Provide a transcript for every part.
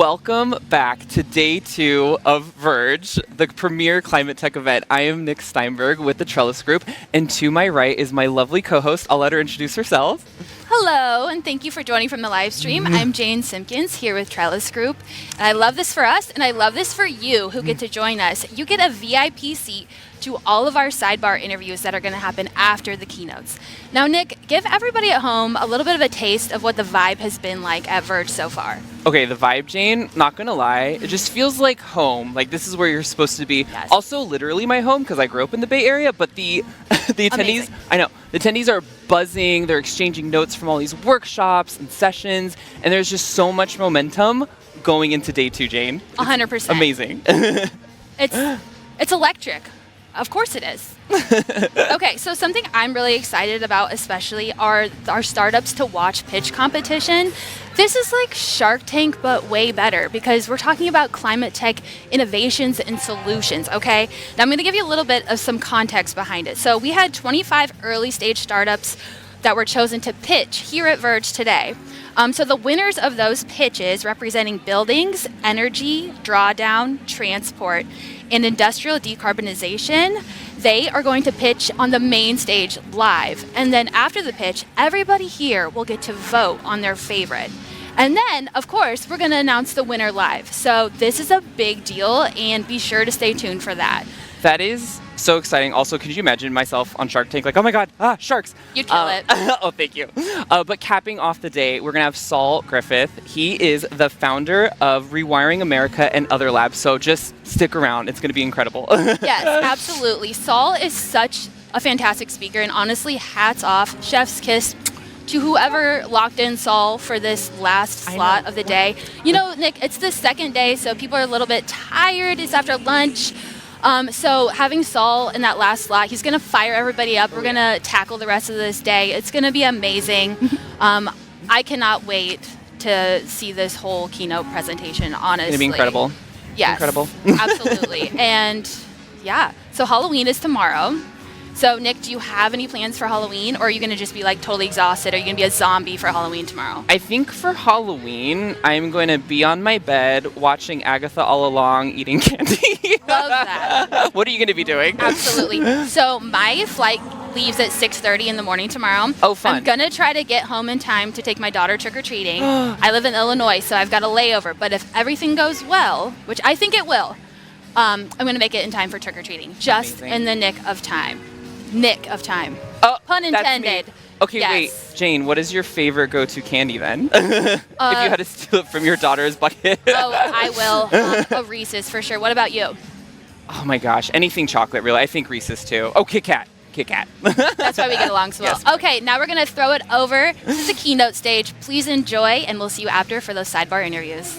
Welcome back to day 2 of VERGE, the premier climate tech event. I am Nick Steinberg with the Trellis Group, and to my right is my lovely co-host. I'll let her introduce herself. Hello, and thank you for joining from the live stream. I'm Jane Simpkins here with Trellis Group, and I love this for us, and I love this for you who get to join us. You get a VIP seat to all of our sidebar interviews that are going to happen after the keynotes. Now, Nick, give everybody at home a little bit of a taste of what the vibe has been like at VERGE so far. Okay, the vibe, Jane, not gonna lie, it just feels like home. Like this is where you're supposed to be. Yes. Also, literally my home because I grew up in the Bay Area, but the attendees, Amazing. I know, the attendees are buzzing, they're exchanging notes from all these workshops and sessions, and there's just so much momentum going into day 2, Jane. 100%. Amazing. It's electric. Of course it is. Okay, so something I'm really excited about especially are our startups to watch pitch competition. This is like Shark Tank, but way better because we're talking about climate tech innovations and solutions, okay? Now I'm gonna give you a little bit of some context behind it. So we had 25 early stage startups that were chosen to pitch here at VERGE today. So the winners of those pitches representing buildings, energy, drawdown, transport, and industrial decarbonization, they are going to pitch on the main stage live. And then after the pitch, everybody here will get to vote on their favorite. And then, of course, we're going to announce the winner live. So this is a big deal, and be sure to stay tuned for that. That is so exciting. Also, could you imagine myself on Shark Tank? Like, oh my God, sharks. You'd kill it. Oh, thank you. But capping off the day, we're going to have Saul Griffith. He is the founder of Rewiring America and other labs. So just stick around. It's going to be incredible. Yes, absolutely. Saul is such a fantastic speaker, and honestly, hats off, chef's kiss to whoever locked in Saul for this last slot of the day. You know, Nick, it's the second day, so people are a little bit tired. It's after lunch. So having Saul in that last slot, he's going to fire everybody up. We're going to tackle the rest of this day. It's going to be amazing. I cannot wait to see this whole keynote presentation, honestly. It's going to be incredible. Yes. Incredible. Absolutely. And yeah, so Halloween is tomorrow. So Nick, do you have any plans for Halloween, or are you going to just be like totally exhausted? Are you going to be a zombie for Halloween tomorrow? I think for Halloween, I'm going to be on my bed watching Agatha All Along, eating candy. Love that. What are you going to be doing? Absolutely. So my flight leaves at 6:30 in the morning tomorrow. Oh, fun. I'm going to try to get home in time to take my daughter trick-or-treating. I live in Illinois, so I've got a layover. But if everything goes well, which I think it will, I'm going to make it in time for trick-or-treating. Just Amazing. in the nick of time. Nick of time. Oh, pun intended. Okay, yes. Wait, Jane, what is your favorite go-to candy then? If you had to steal it from your daughter's bucket. Oh, I will. A Reese's for sure. What about you? Oh my gosh, anything chocolate really. I think Reese's too. Oh, Kit Kat. Kit Kat. That's why we get along so well. Yes. Okay, now we're going to throw it over to the keynote stage. Please enjoy, and we'll see you after for those sidebar interviews.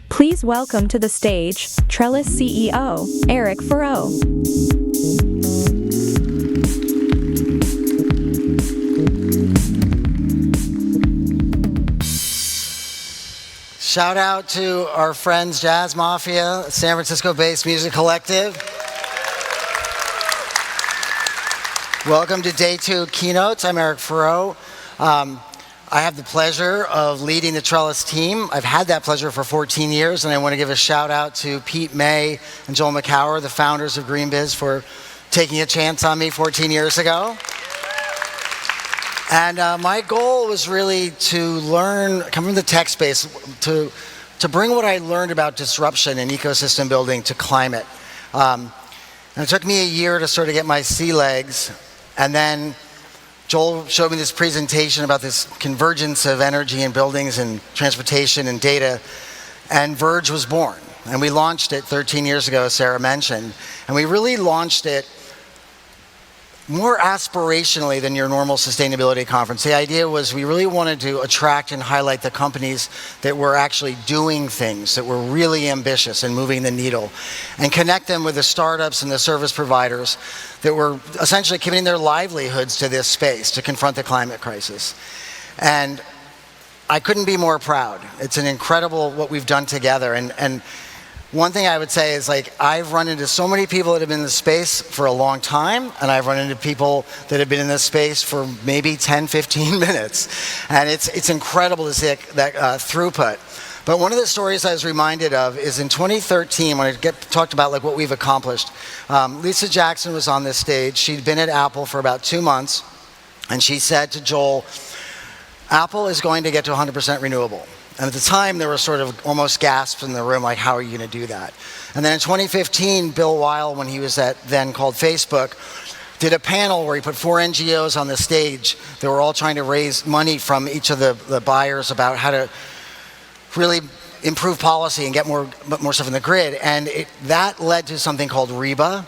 Please welcome to the stage, Trellis CEO, Eric Farrow. Shout out to our friends Jazz Mafia, San Francisco-based music collective. Welcome to day 2 keynotes. I'm Eric Farrow. I have the pleasure of leading the Trellis team. I've had that pleasure for 14 years, and I want to give a shout out to Pete May and Joel McEnery, the founders of GreenBiz, for taking a chance on me 14 years ago. And my goal was really to learn, come from the tech space, to bring what I learned about disruption and ecosystem building to climate. And it took me a year to sort of get my sea legs, and then Joel showed me this presentation about this convergence of energy and buildings and transportation and data, and VERGE was born. And we launched it 13 years ago, as Sarah mentioned, and we really launched it more aspirationally than your normal sustainability conference. The idea was we really wanted to attract and highlight the companies that were actually doing things, that were really ambitious and moving the needle, and connect them with the startups and the service providers that were essentially committing their livelihoods to this space to confront the climate crisis. And I couldn't be more proud. It's an incredible what we've done together. And one thing I would say is, like, I've run into so many people that have been in the space for a long time, and I've run into people that have been in this space for maybe 10, 15 minutes. And it's incredible to see that throughput. But one of the stories I was reminded of is in 2013, when I talked about like what we've accomplished. Lisa Jackson was on this stage. She'd been at Apple for about 2 months, and she said to Joel, Apple is going to get to 100% renewable. And at the time, there were sort of almost gasps in the room, like, how are you going to do that? And then in 2015, Bill Weil, when he was at then called Facebook, did a panel where he put 4 NGOs on the stage that were all trying to raise money from each of the buyers about how to really improve policy and get more stuff in the grid. And that led to something called REBA.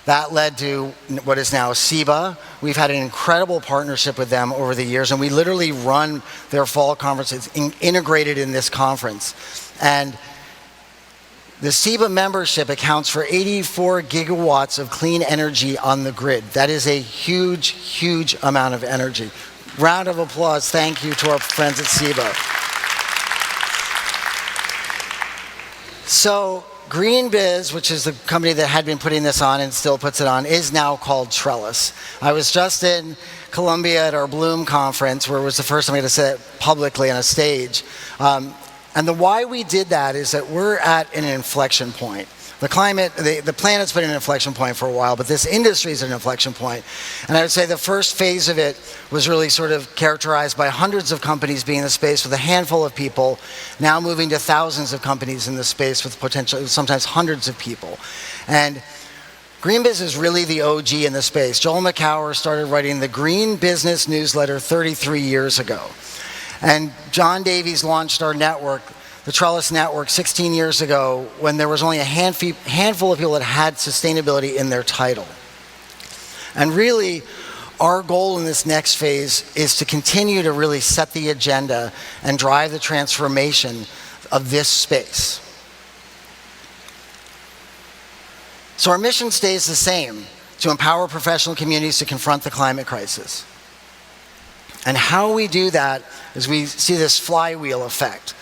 That led to what is now SEBA. We've had an incredible partnership with them over the years, and we literally run their fall conferences integrated in this conference. And the SEBA membership accounts for 84 gigawatts of clean energy on the grid. That is a huge, huge amount of energy. Round of applause. Thank you to our friends at SEBA. So GreenBiz, which is the company that had been putting this on and still puts it on, is now called Trellis. I was just in Columbia at our Bloom conference, where it was the first time I got to say it publicly on a stage. And the why we did that is that we're at an inflection point. The planet's been an inflection point for a while, but this industry is an inflection point. And I would say the first phase of it was really sort of characterized by hundreds of companies being in the space with a handful of people, now moving to thousands of companies in the space with potentially sometimes hundreds of people. And GreenBiz is really the OG in the space. Joel McEnery started writing the Green Business newsletter 33 years ago. And John Davies launched our network, the Trellis Network, 16 years ago, when there was only a handful of people that had sustainability in their title. And really, our goal in this next phase is to continue to really set the agenda and drive the transformation of this space. So our mission stays the same, to empower professional communities to confront the climate crisis. And how we do that is we see this flywheel effect.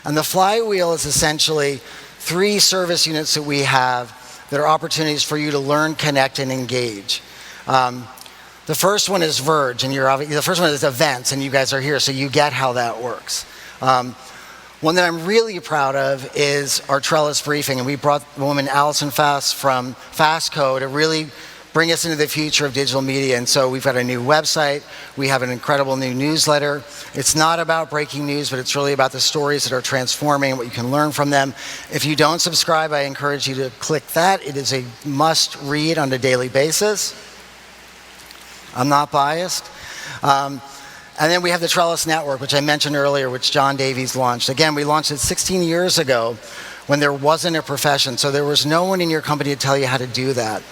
And the flywheel is essentially 3 service units that we have that are opportunities for you to learn, connect, and engage. The first one is VERGE, and the first one is events, and you guys are here, so you get how that works. One that I'm really proud of is our Trellis briefing, and we brought the woman Allison Fass from Fastco to really bring us into the future of digital media. And so we've got a new website. We have an incredible new newsletter. It's not about breaking news, but it's really about the stories that are transforming and what you can learn from them. If you don't subscribe, I encourage you to click that. It is a must read on a daily basis. I'm not biased. And then we have the Trellis Network, which I mentioned earlier, which John Davies launched. Again, we launched it 16 years ago when there wasn't a profession. So there was no one in your company to tell you how to do that.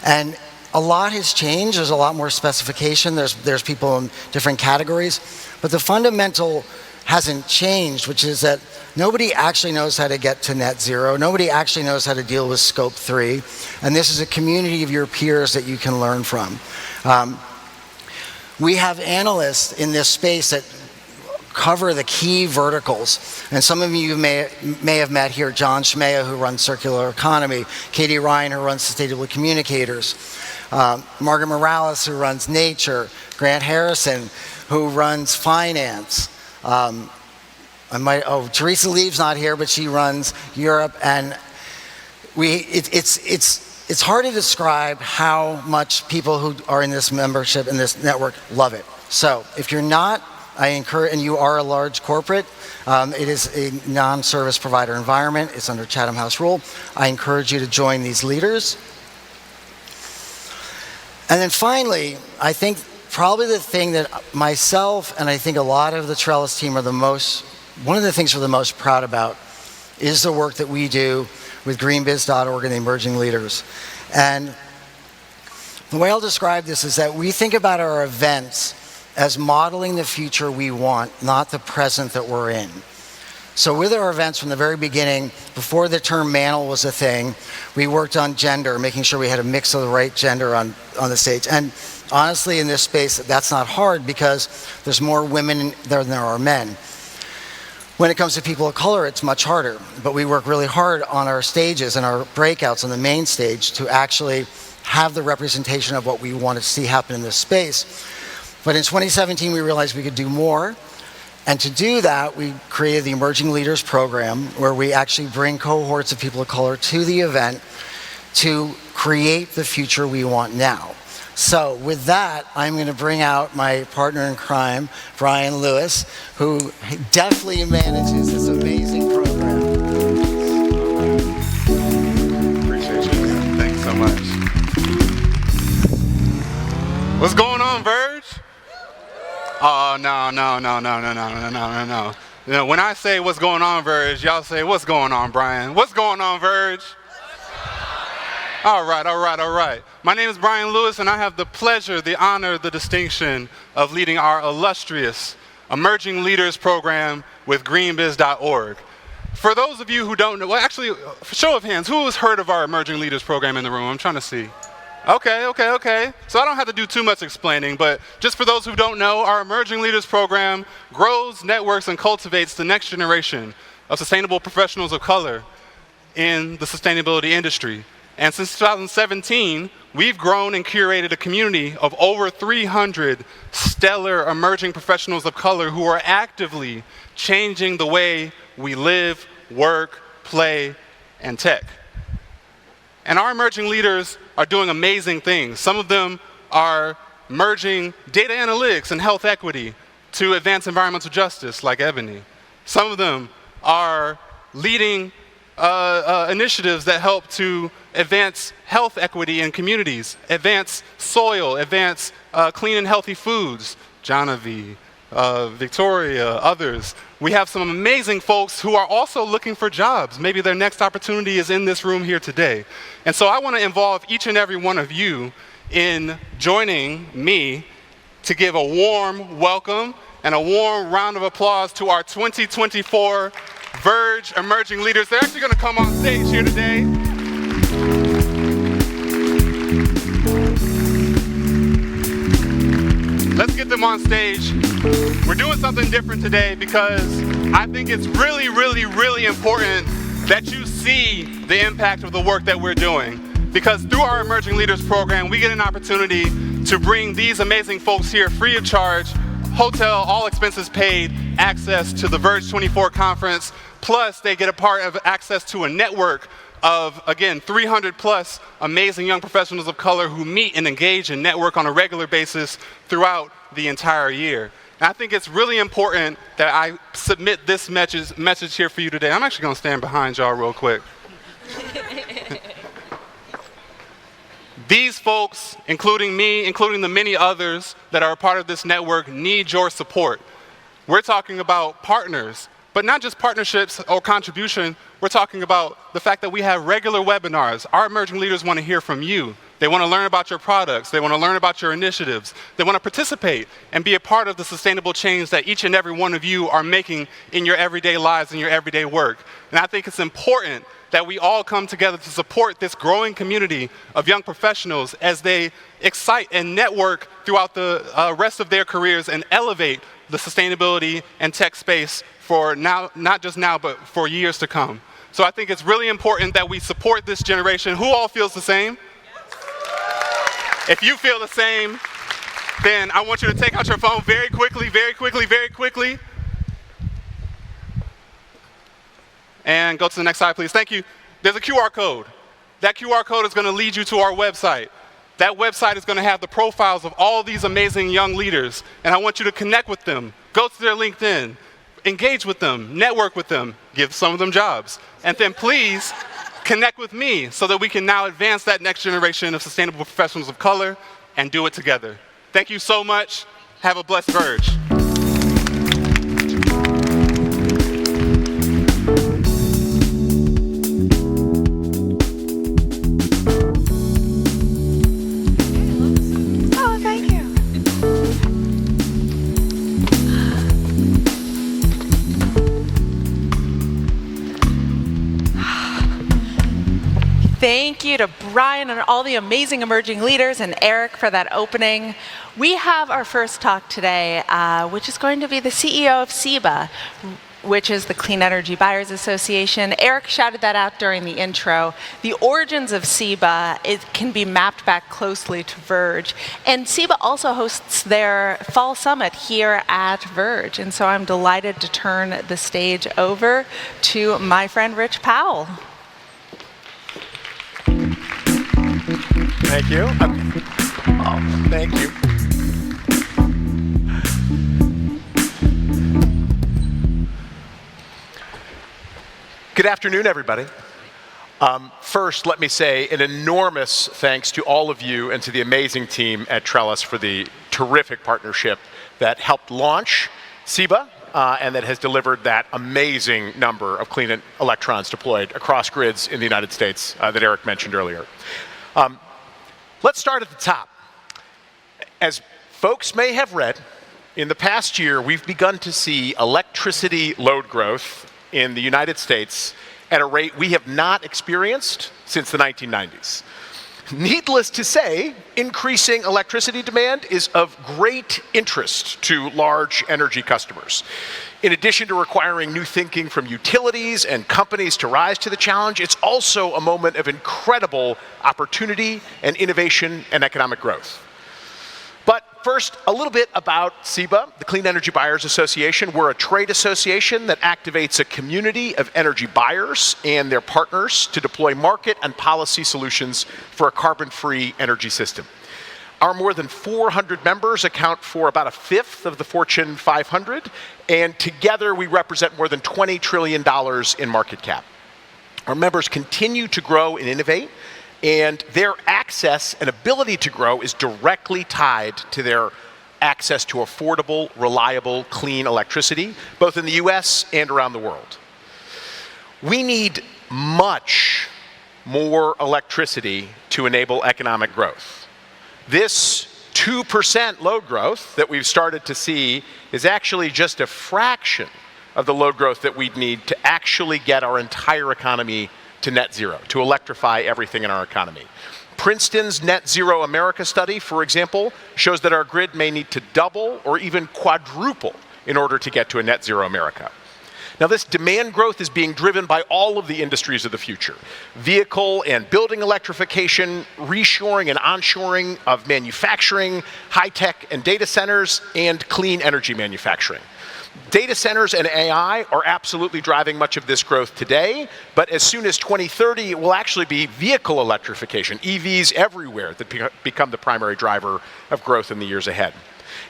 And a lot has changed. There's a lot more specification. There's people in different categories. But the fundamental hasn't changed, which is that nobody actually knows how to get to net zero. Nobody actually knows how to deal with scope 3. And this is a community of your peers that you can learn from. We have analysts in this space that cover the key verticals. And some of you may have met here John Shmaya, who runs circular economy, Katie Ryan, who runs sustainable communicators, Margaret Morales, who runs nature, Grant Harrison, who runs finance. Teresa Leave's not here, but she runs Europe. And it's hard to describe how much people who are in this membership, in this network, love it. So if you're not, I encourage, and you are a large corporate, it is a non-service provider environment. It's under Chatham House rule. I encourage you to join these leaders. And then finally, I think probably the thing that myself and I think a lot of the Trellis team are one of the things we're the most proud about is the work that we do with greenbiz.org and the emerging leaders. And the way I'll describe this is that we think about our events as modeling the future we want, not the present that we're in. So with our events from the very beginning, before the term mantle was a thing, we worked on gender, making sure we had a mix of the right gender on the stage. And honestly, in this space, that's not hard because there's more women there than there are men. When it comes to people of color, it's much harder. But we work really hard on our stages and our breakouts on the main stage to actually have the representation of what we want to see happen in this space. But in 2017, we realized we could do more. And to do that, we created the Emerging Leaders Program, where we actually bring cohorts of people of color to the event to create the future we want now. So with that, I'm going to bring out my partner in crime, Brian Lewis, who deftly manages this amazing program. Appreciate you, man. Thanks so much. What's going on, Verge? Oh, no. You know, when I say what's going on, Verge, y'all say, what's going on, Brian? What's going on, Verge? All right. My name is Brian Lewis, and I have the pleasure, the honor, the distinction of leading our illustrious Emerging Leaders Program with greenbiz.org. For those of you who don't know, well, actually, show of hands, who has heard of our Emerging Leaders Program in the room? I'm trying to see. Okay. So I don't have to do too much explaining, but just for those who don't know, our Emerging Leaders Program grows, networks, and cultivates the next generation of sustainable professionals of color in the sustainability industry. And since 2017, we've grown and curated a community of over 300 stellar emerging professionals of color who are actively changing the way we live, work, play, and tech. And our emerging leaders are doing amazing things. Some of them are merging data analytics and health equity to advance environmental justice, like Ebony. Some of them are leading initiatives that help to advance health equity in communities, advance soil, advance clean and healthy foods. Genevieve, Victoria, others. We have some amazing folks who are also looking for jobs. Maybe their next opportunity is in this room here today. And so I want to involve each and every one of you in joining me to give a warm welcome and a warm round of applause to our 2024 VERGE Emerging Leaders. They're actually going to come on stage here today. Let's get them on stage. We're doing something different today because I think it's really, really, really important that you see the impact of the work that we're doing. Because through our Emerging Leaders Program, we get an opportunity to bring these amazing folks here free of charge, hotel, all expenses paid, access to the VERGE 24 conference, plus they get a part of access to a network of, again, 300 plus amazing young professionals of color who meet and engage and network on a regular basis throughout the entire year. And I think it's really important that I submit this message here for you today. I'm actually going to stand behind y'all real quick. These folks, including me, including the many others that are a part of this network, need your support. We're talking about partners, but not just partnerships or contribution. We're talking about the fact that we have regular webinars. Our emerging leaders want to hear from you. They want to learn about your products. They want to learn about your initiatives. They want to participate and be a part of the sustainable change that each and every one of you are making in your everyday lives and your everyday work. And I think it's important that we all come together to support this growing community of young professionals as they excite and network throughout the rest of their careers and elevate the sustainability and tech space for now, not just now, but for years to come. So I think it's really important that we support this generation. Who all feels the same? If you feel the same, then I want you to take out your phone very quickly, and go to the next slide, please. Thank you. There's a QR code. That QR code is going to lead you to our website. That website is going to have the profiles of all these amazing young leaders, and I want you to connect with them. Go to their LinkedIn, engage with them, network with them, give some of them jobs, and then please connect with me so that we can now advance that next generation of sustainable professionals of color and do it together. Thank you so much. Have a blessed Verge. Oh, thank you. Thank you to Brian and all the amazing emerging leaders and Eric for that opening. We have our first talk today, which is going to be the CEO of CEBA, which is the Clean Energy Buyers Association. Eric shouted that out during the intro. The origins of CEBA, it can be mapped back closely to VERGE. And CEBA also hosts their fall summit here at VERGE. And so I'm delighted to turn the stage over to my friend Rich Powell. Thank you. Oh, thank you. Good afternoon, everybody. First, let me say an enormous thanks to all of you and to the amazing team at Trellis for the terrific partnership that helped launch CEBA and that has delivered that amazing number of clean electrons deployed across grids in the United States that Eric mentioned earlier. Let's start at the top. As folks may have read, in the past year, we've begun to see electricity load growth in the United States at a rate we have not experienced since the 1990s. Needless to say, increasing electricity demand is of great interest to large energy customers. In addition to requiring new thinking from utilities and companies to rise to the challenge, it's also a moment of incredible opportunity and innovation and economic growth. But first, a little bit about CEBA, the Clean Energy Buyers Association. We're a trade association that activates a community of energy buyers and their partners to deploy market and policy solutions for a carbon-free energy system. Our more than 400 members account for about a fifth of the Fortune 500, and together we represent more than $20 trillion in market cap. Our members continue to grow and innovate, and their access and ability to grow is directly tied to their access to affordable, reliable, clean electricity, both in the US and around the world. We need much more electricity to enable economic growth. This 2% load growth that we've started to see is actually just a fraction of the load growth that we'd need to actually get our entire economy to net zero, to electrify everything in our economy. Princeton's Net Zero America study, for example, shows that our grid may need to double or even quadruple in order to get to a net zero America. Now, this demand growth is being driven by all of the industries of the future: vehicle and building electrification, reshoring and onshoring of manufacturing, high-tech and data centers, and clean energy manufacturing. Data centers and AI are absolutely driving much of this growth today, but as soon as 2030, it will actually be vehicle electrification, EVs everywhere, that become the primary driver of growth in the years ahead.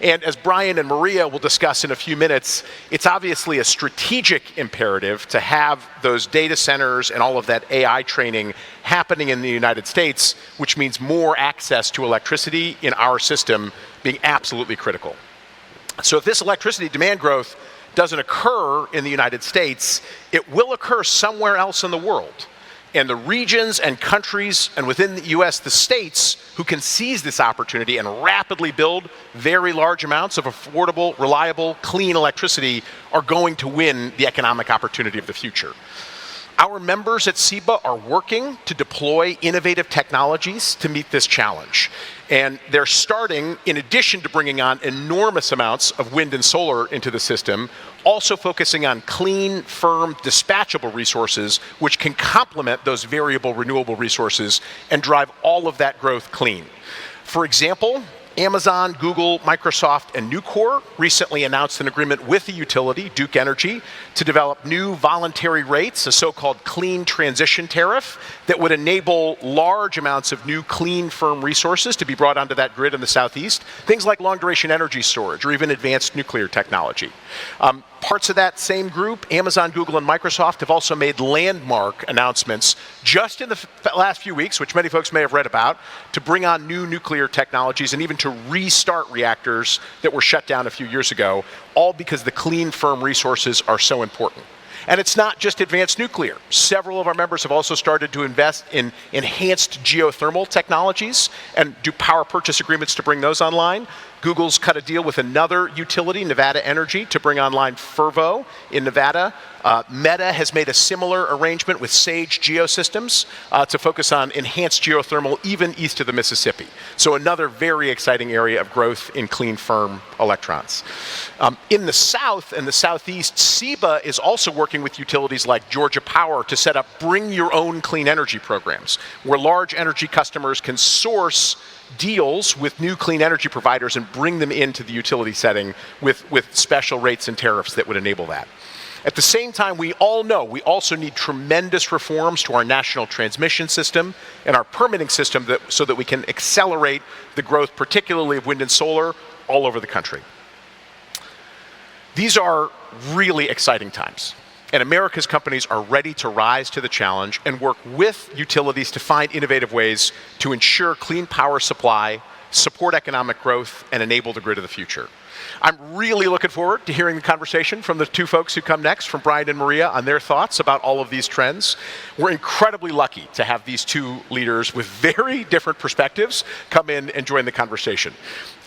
And as Brian and Maria will discuss in a few minutes, it's obviously a strategic imperative to have those data centers and all of that AI training happening in the United States, which means more access to electricity in our system being absolutely critical. So if this electricity demand growth doesn't occur in the United States, it will occur somewhere else in the world. And the regions and countries, and within the US, the states who can seize this opportunity and rapidly build very large amounts of affordable, reliable, clean electricity are going to win the economic opportunity of the future. Our members at CEBA are working to deploy innovative technologies to meet this challenge. And they're starting, in addition to bringing on enormous amounts of wind and solar into the system, also focusing on clean, firm, dispatchable resources, which can complement those variable renewable resources and drive all of that growth clean. For example, Amazon, Google, Microsoft, and Nucor recently announced an agreement with the utility, Duke Energy, to develop new voluntary rates, a so-called clean transition tariff, that would enable large amounts of new clean, firm resources to be brought onto that grid in the Southeast, things like long-duration energy storage or even advanced nuclear technology. Parts of that same group, Amazon, Google, and Microsoft, have also made landmark announcements just in the last few weeks, which many folks may have read about, to bring on new nuclear technologies and even to restart reactors that were shut down a few years ago, all because the clean, firm resources are so important. And it's not just advanced nuclear. Several of our members have also started to invest in enhanced geothermal technologies and do power purchase agreements to bring those online. Google's cut a deal with another utility, Nevada Energy, to bring online Fervo in Nevada. Meta has made a similar arrangement with Sage Geosystems to focus on enhanced geothermal even east of the Mississippi. So another very exciting area of growth in clean, firm electrons. In the South and the Southeast, SEBA is also working with utilities like Georgia Power to set up bring your own clean energy programs, where large energy customers can source deals with new clean energy providers and bring them into the utility setting with special rates and tariffs that would enable that. At the same time, we all know we also need tremendous reforms to our national transmission system and our permitting system so that we can accelerate the growth, particularly of wind and solar, all over the country. These are really exciting times, and America's companies are ready to rise to the challenge and work with utilities to find innovative ways to ensure clean power supply, support economic growth, and enable the grid of the future. I'm really looking forward to hearing the conversation from the two folks who come next, from Brian and Maria, on their thoughts about all of these trends. We're incredibly lucky to have these two leaders with very different perspectives come in and join the conversation.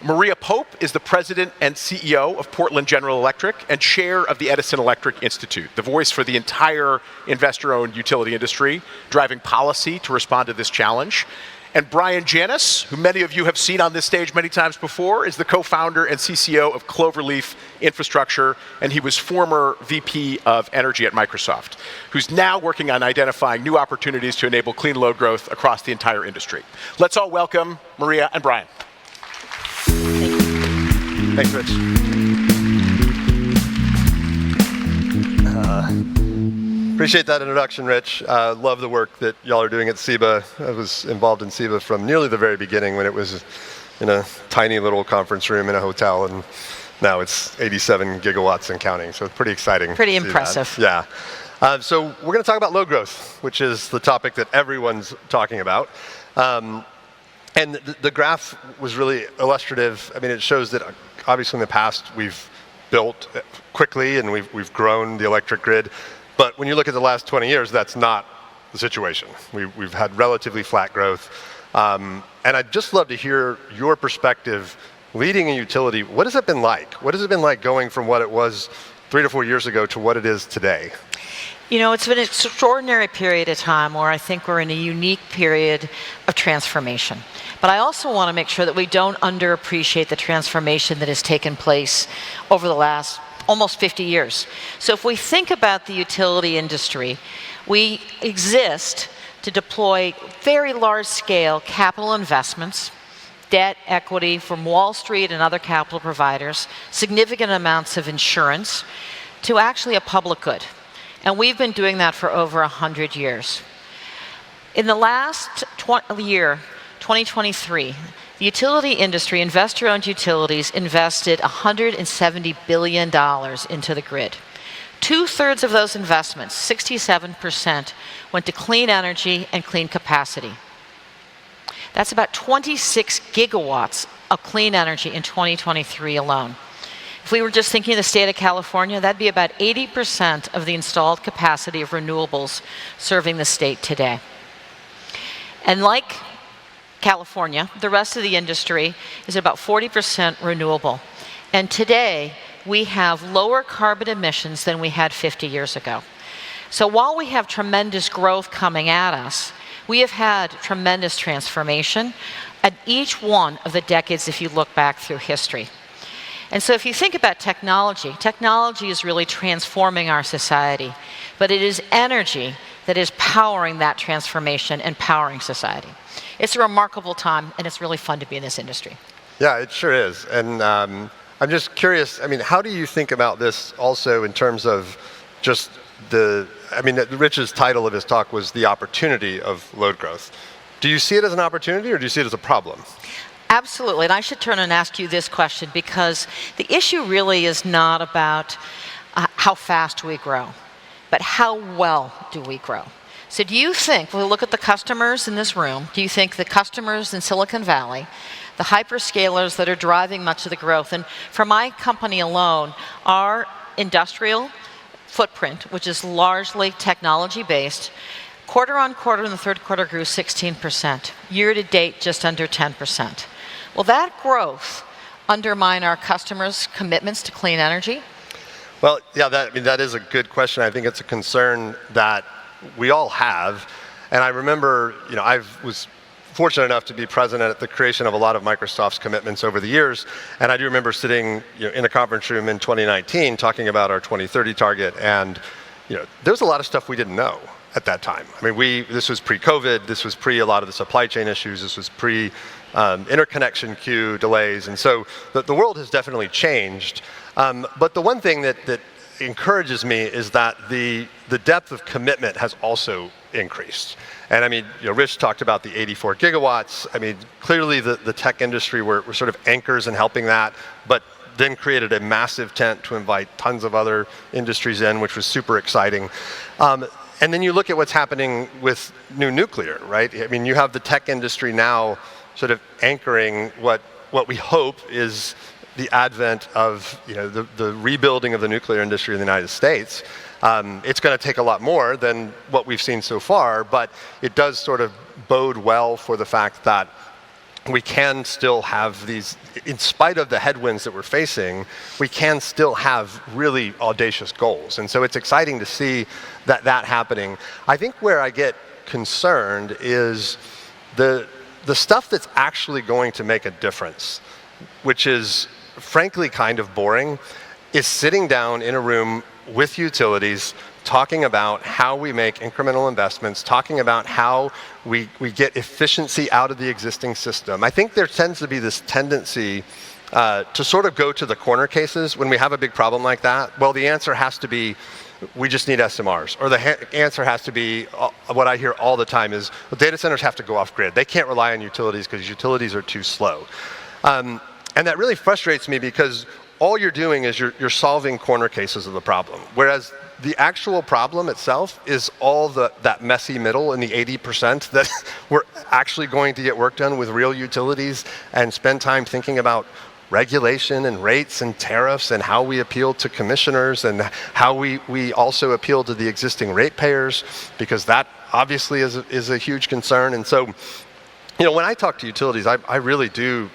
Maria Pope is the president and CEO of Portland General Electric and chair of the Edison Electric Institute, the voice for the entire investor-owned utility industry, driving policy to respond to this challenge. And Brian Janis, who many of you have seen on this stage many times before, is the co-founder and CCO of Cloverleaf Infrastructure, and he was former VP of Energy at Microsoft, who's now working on identifying new opportunities to enable clean load growth across the entire industry. Let's all welcome Maria and Brian. Thanks, Rich. Appreciate that introduction, Rich. Love the work that y'all are doing at SEBA. I was involved in SEBA from nearly the very beginning when it was in a tiny little conference room in a hotel, and now it's 87 gigawatts and counting, so it's pretty exciting. Pretty impressive. Yeah. So we're going to talk about load growth, which is the topic that everyone's talking about. And the graph was really illustrative. I mean, it shows that obviously in the past we've built quickly and we've grown the electric grid. But when you look at the last 20 years, that's not the situation. We've had relatively flat growth. And I'd just love to hear your perspective leading a utility. What has it been like? What has it been like going from what it was 3 to 4 years ago to what it is today? You know, it's been an extraordinary period of time where I think we're in a unique period of transformation. But I also want to make sure that we don't underappreciate the transformation that has taken place over the last almost 50 years. So if we think about the utility industry, we exist to deploy very large-scale capital investments, debt, equity from Wall Street and other capital providers, significant amounts of insurance, to actually a public good. And we've been doing that for over 100 years. In the last year, 2023, the utility industry, investor-owned utilities, invested $170 billion into the grid. 2/3 of those investments, 67%, went to clean energy and clean capacity. That's about 26 gigawatts of clean energy in 2023 alone. If we were just thinking of the state of California, that'd be about 80% of the installed capacity of renewables serving the state today. And like California, the rest of the industry is about 40% renewable. And today, we have lower carbon emissions than we had 50 years ago. So while we have tremendous growth coming at us, we have had tremendous transformation at each one of the decades if you look back through history. And so if you think about technology, technology is really transforming our society, but it is energy that is powering that transformation and powering society. It's a remarkable time, and it's really fun to be in this industry. Yeah, it sure is. And I'm just curious, I mean, how do you think about this also in terms of just Rich's title of his talk was the opportunity of load growth. Do you see it as an opportunity or do you see it as a problem? Absolutely, and I should turn and ask you this question because the issue really is not about how fast we grow, but how well do we grow? So do you think, we'll look at the customers in this room, do you think the customers in Silicon Valley, the hyperscalers that are driving much of the growth, and for my company alone, our industrial footprint, which is largely technology-based, quarter on quarter in the third quarter grew 16%. Year to date, just under 10%. Will that growth undermine our customers' commitments to clean energy? Well, yeah, that is a good question. I think it's a concern that we all have. And I remember, I was fortunate enough to be present at the creation of a lot of Microsoft's commitments over the years. And I do remember sitting in a conference room in 2019 talking about our 2030 target. And there's a lot of stuff we didn't know at that time. I mean, this was pre-COVID, this was pre a lot of the supply chain issues, this was pre interconnection queue delays. And so the world has definitely changed. But the one thing that encourages me is that the depth of commitment has also increased. And I mean, Rich talked about the 84 gigawatts. I mean, clearly the tech industry were sort of anchors in helping that, but then created a massive tent to invite tons of other industries in, which was super exciting. And then you look at what's happening with new nuclear, right? I mean, you have the tech industry now sort of anchoring what we hope is the advent of the rebuilding of the nuclear industry in the United States. It's going to take a lot more than what we've seen so far, but it does sort of bode well for the fact that we can still have these, in spite of the headwinds that we're facing, we can still have really audacious goals. And so it's exciting to see that happening. I think where I get concerned is the stuff that's actually going to make a difference, which is frankly kind of boring, is sitting down in a room with utilities, talking about how we make incremental investments, talking about how we get efficiency out of the existing system. I think there tends to be this tendency to sort of go to the corner cases when we have a big problem like that. Well, the answer has to be, we just need SMRs. Or the answer has to be, what I hear all the time is, well, data centers have to go off grid. They can't rely on utilities because utilities are too slow. And that really frustrates me because all you're doing is you're solving corner cases of the problem. Whereas the actual problem itself is all that messy middle in the 80% that we're actually going to get work done with real utilities and spend time thinking about regulation and rates and tariffs and how we appeal to commissioners and how we also appeal to the existing ratepayers, because that obviously is a huge concern. And so, when I talk to utilities, I really do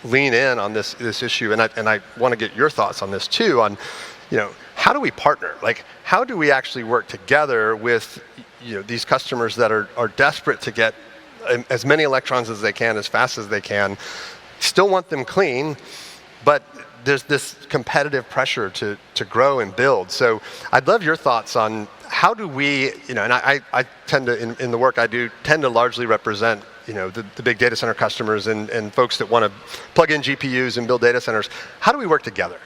lean in on this issue, and I want to get your thoughts on this too, on how do we partner? Like, how do we actually work together with these customers that are desperate to get as many electrons as they can, as fast as they can, still want them clean, but there's this competitive pressure to grow and build. So I'd love your thoughts on how do we, and I tend to, in the work I do, tend to largely represent the big data center customers and folks that want to plug in GPUs and build data centers. How do we work together?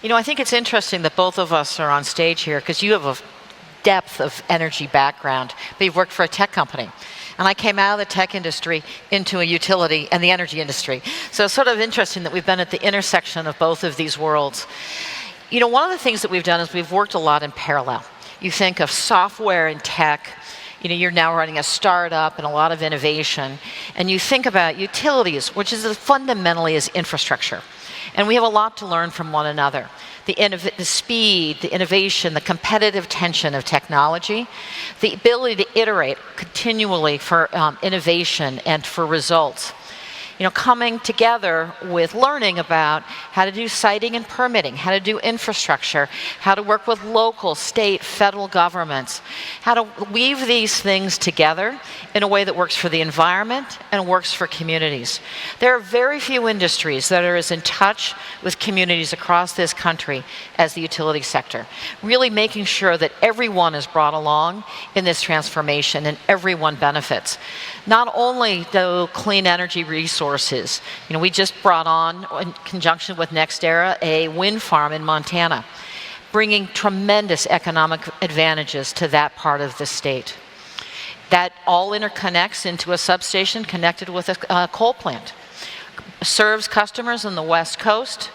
I think it's interesting that both of us are on stage here because you have a depth of energy background, but you've worked for a tech company. And I came out of the tech industry into a utility and the energy industry. So it's sort of interesting that we've been at the intersection of both of these worlds. One of the things that we've done is we've worked a lot in parallel. You think of software and tech, you're now running a startup and a lot of innovation. And you think about utilities, which is fundamentally is infrastructure. And we have a lot to learn from one another. The speed, the innovation, the competitive tension of technology, the ability to iterate continually for innovation and for results. Coming together with learning about how to do siting and permitting, how to do infrastructure, how to work with local, state, federal governments, how to weave these things together in a way that works for the environment and works for communities. There are very few industries that are as in touch with communities across this country as the utility sector, really making sure that everyone is brought along in this transformation and everyone benefits. Not only do clean energy resources resources. You know, we just brought on, in conjunction with NextEra, a wind farm in Montana, bringing tremendous economic advantages to that part of the state. That all interconnects into a substation connected with a coal plant, serves customers on the West Coast,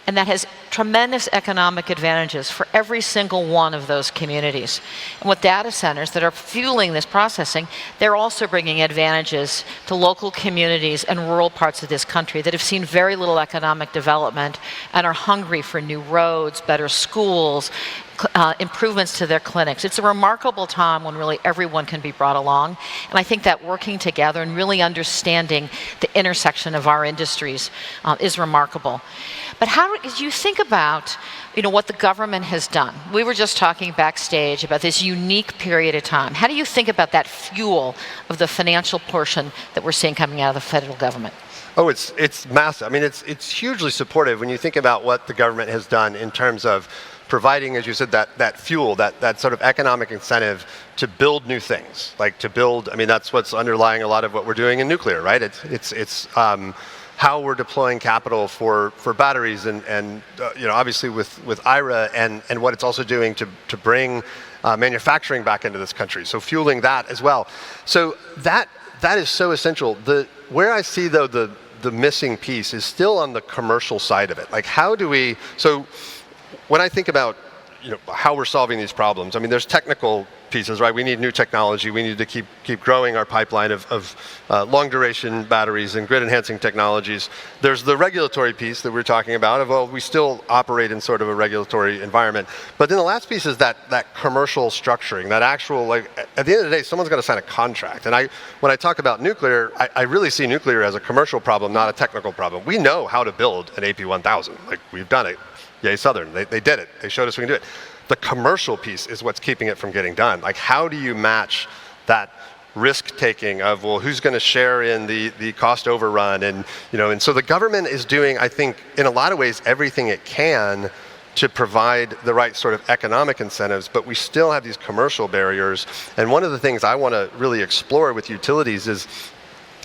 and that has tremendous economic advantages for every single one of those communities. And with data centers that are fueling this processing, they're also bringing advantages to local communities and rural parts of this country that have seen very little economic development and are hungry for new roads, better schools, improvements to their clinics. It's a remarkable time when really everyone can be brought along. And I think that working together and really understanding the intersection of our industries is remarkable. But how do you think about, you know, what the government has done? We were just talking backstage about this unique period of time. How do you think about that fuel of the financial portion that we're seeing coming out of the federal government? Oh, it's massive. I mean, it's hugely supportive when you think about what the government has done in terms of providing, as you said, that fuel, that sort of economic incentive to build new things, like to build. I mean, that's what's underlying a lot of what we're doing in nuclear, right? It's how we're deploying capital for batteries, and you know, obviously with IRA, and what it's also doing to bring manufacturing back into this country. So fueling that as well. So that is so essential. Where I see though the missing piece is still on the commercial side of it. Like, how do we? So when I think about, you know, how we're solving these problems, I mean, there's technical pieces, right? We need new technology. We need to keep growing our pipeline of long duration batteries and grid enhancing technologies. There's the regulatory piece that we're talking about of, well, we still operate in sort of a regulatory environment. But then the last piece is that commercial structuring, that actual, like, at the end of the day, someone's got to sign a contract. And when I talk about nuclear, I really see nuclear as a commercial problem, not a technical problem. We know how to build an AP1000. Like, we've done it. Yay, Southern, they did it. They showed us we can do it. The commercial piece is what's keeping it from getting done. Like, how do you match that risk taking of, well, who's going to share in the cost overrun? And, you know, and so the government is doing, I think, in a lot of ways, everything it can to provide the right sort of economic incentives, but we still have these commercial barriers. And one of the things I want to really explore with utilities is,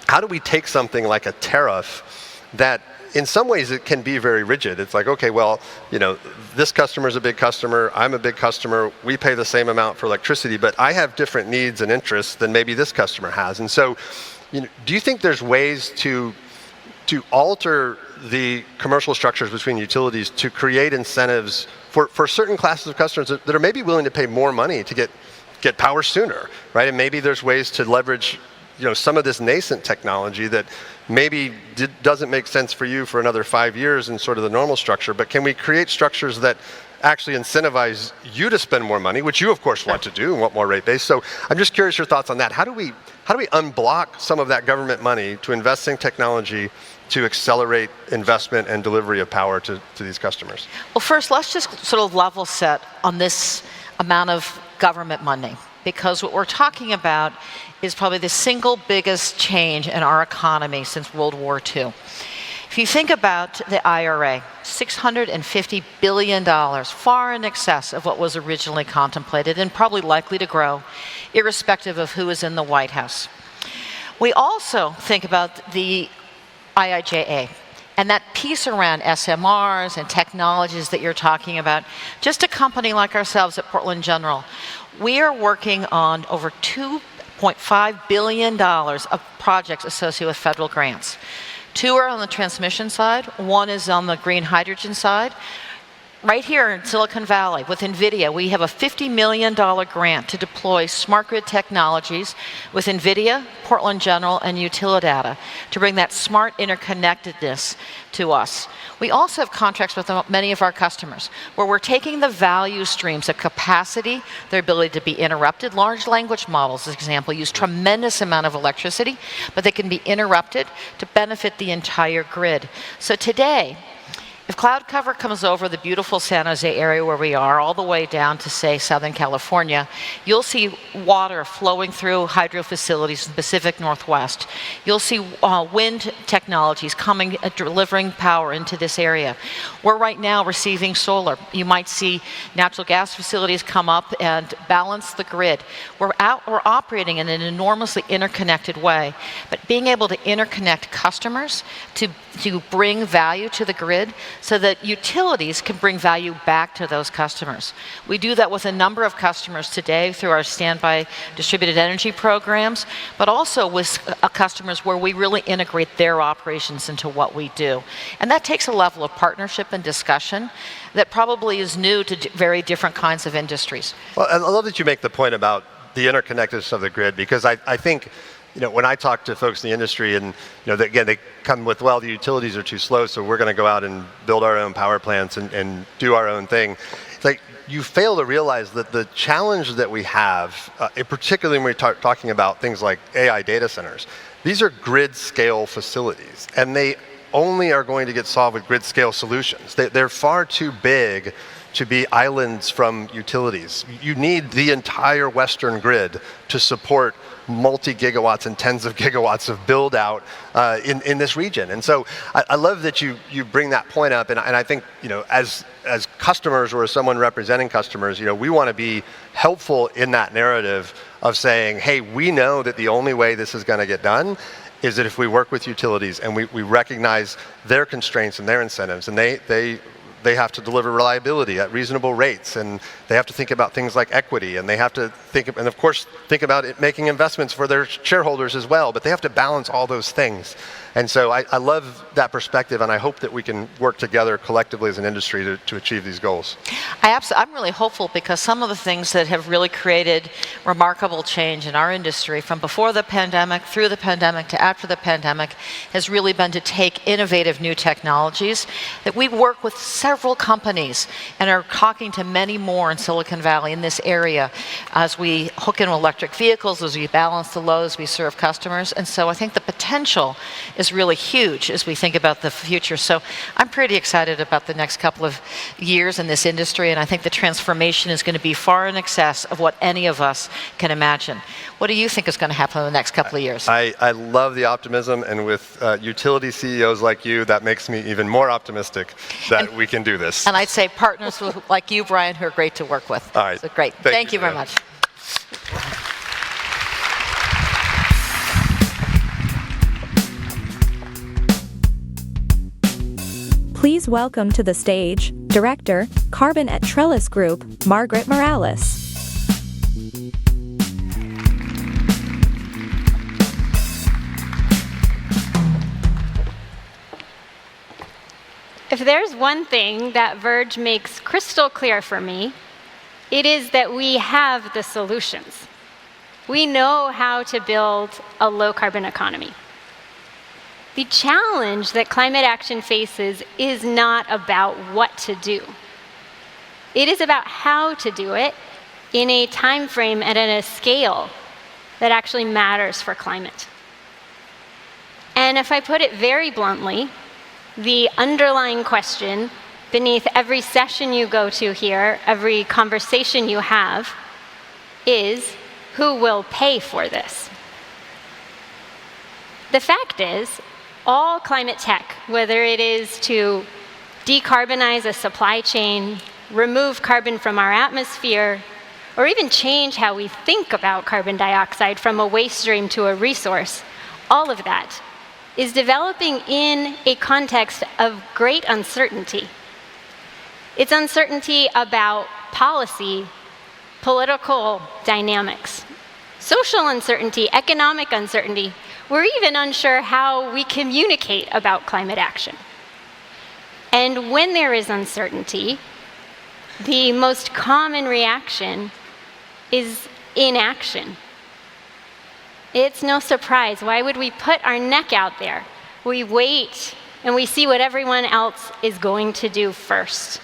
how do we take something like a tariff that in some ways it can be very rigid. It's like, okay, well, you know, this customer is a big customer, I'm a big customer, we pay the same amount for electricity, but I have different needs and interests than maybe this customer has. And so, you know, do you think there's ways to alter the commercial structures between utilities to create incentives for certain classes of customers that are maybe willing to pay more money to get power sooner, right? And maybe there's ways to leverage, you know, some of this nascent technology that maybe doesn't make sense for you for another 5 years in sort of the normal structure, but can we create structures that actually incentivize you to spend more money, which you of course want to do and want more rate base? So I'm just curious your thoughts on that. How do we unblock some of that government money to invest in technology to accelerate investment and delivery of power to these customers? Well, first, let's just sort of level set on this amount of government money, because what we're talking about is probably the single biggest change in our economy since World War II. If you think about the IRA, $650 billion, far in excess of what was originally contemplated and probably likely to grow, irrespective of who is in the White House. We also think about the IIJA, and that piece around SMRs and technologies that you're talking about. Just a company like ourselves at Portland General, we are working on over $2.5 billion of projects associated with federal grants. 2 are on the transmission side, 1 is on the green hydrogen side. Right here in Silicon Valley with NVIDIA, we have a $50 million grant to deploy smart grid technologies with NVIDIA, Portland General, and Utilidata to bring that smart interconnectedness to us. We also have contracts with many of our customers where we're taking the value streams of capacity, their ability to be interrupted. Large language models, as an example, use tremendous amount of electricity, but they can be interrupted to benefit the entire grid. So today, If cloud cover comes over the beautiful San Jose area where we are, all the way down to, say, Southern California, you'll see water flowing through hydro facilities in the Pacific Northwest. You'll see wind technologies coming, delivering power into this area. We're right now receiving solar. You might see natural gas facilities come up and balance the grid. We're operating in an enormously interconnected way, but being able to interconnect customers to bring value to the grid so that utilities can bring value back to those customers. We do that with a number of customers today through our standby distributed energy programs, but also with customers where we really integrate their operations into what we do. And that takes a level of partnership and discussion that probably is new to very different kinds of industries. Well, I love that you make the point about the interconnectedness of the grid, because I think, when I talk to folks in the industry, and again, they come with, well, the utilities are too slow, so we're going to go out and build our own power plants and do our own thing. It's like you fail to realize that the challenge that we have, particularly when we're talking about things like AI data centers, these are grid scale facilities, and they only are going to get solved with grid scale solutions. They're far too big to be islands from utilities. You need the entire Western grid to support multi-gigawatts and tens of gigawatts of build out in this region. And so I love that you bring that point up, and I think as customers or as someone representing customers, we want to be helpful in that narrative of saying, hey, we know that the only way this is going to get done is that if we work with utilities and we recognize their constraints and their incentives, and they have to deliver reliability at reasonable rates, and they have to think about things like equity, and they have to think about it making investments for their shareholders as well, but they have to balance all those things. And so I love that perspective, and I hope that we can work together collectively as an industry to achieve these goals. I'm really hopeful, because some of the things that have really created remarkable change in our industry from before the pandemic, through the pandemic, to after the pandemic, has really been to take innovative new technologies that we work with several companies and are talking to many more in Silicon Valley in this area as we hook into electric vehicles, as we balance the loads, we serve customers. And so I think the potential is really huge as we think about the future. So I'm pretty excited about the next couple of years in this industry, and I think the transformation is going to be far in excess of what any of us can imagine. What do you think is going to happen in the next couple of years? I love the optimism, and with utility CEOs like you, that makes me even more optimistic that we can do this. And I'd say partners like you, Brian, who are great to work with. All right. So great. Thank you very much. Please welcome to the stage, Director, Carbon at Trellis Group, Margaret Morales. If there's one thing that Verge makes crystal clear for me, it is that we have the solutions. We know how to build a low-carbon economy. The challenge that climate action faces is not about what to do. It is about how to do it in a time frame and at a scale that actually matters for climate. And if I put it very bluntly, the underlying question beneath every session you go to here, every conversation you have, is who will pay for this? The fact is, all climate tech, whether it is to decarbonize a supply chain, remove carbon from our atmosphere, or even change how we think about carbon dioxide from a waste stream to a resource, all of that is developing in a context of great uncertainty. It's uncertainty about policy, political dynamics, social uncertainty, economic uncertainty. We're even unsure how we communicate about climate action. And when there is uncertainty, the most common reaction is inaction. It's no surprise. Why would we put our neck out there? We wait and we see what everyone else is going to do first.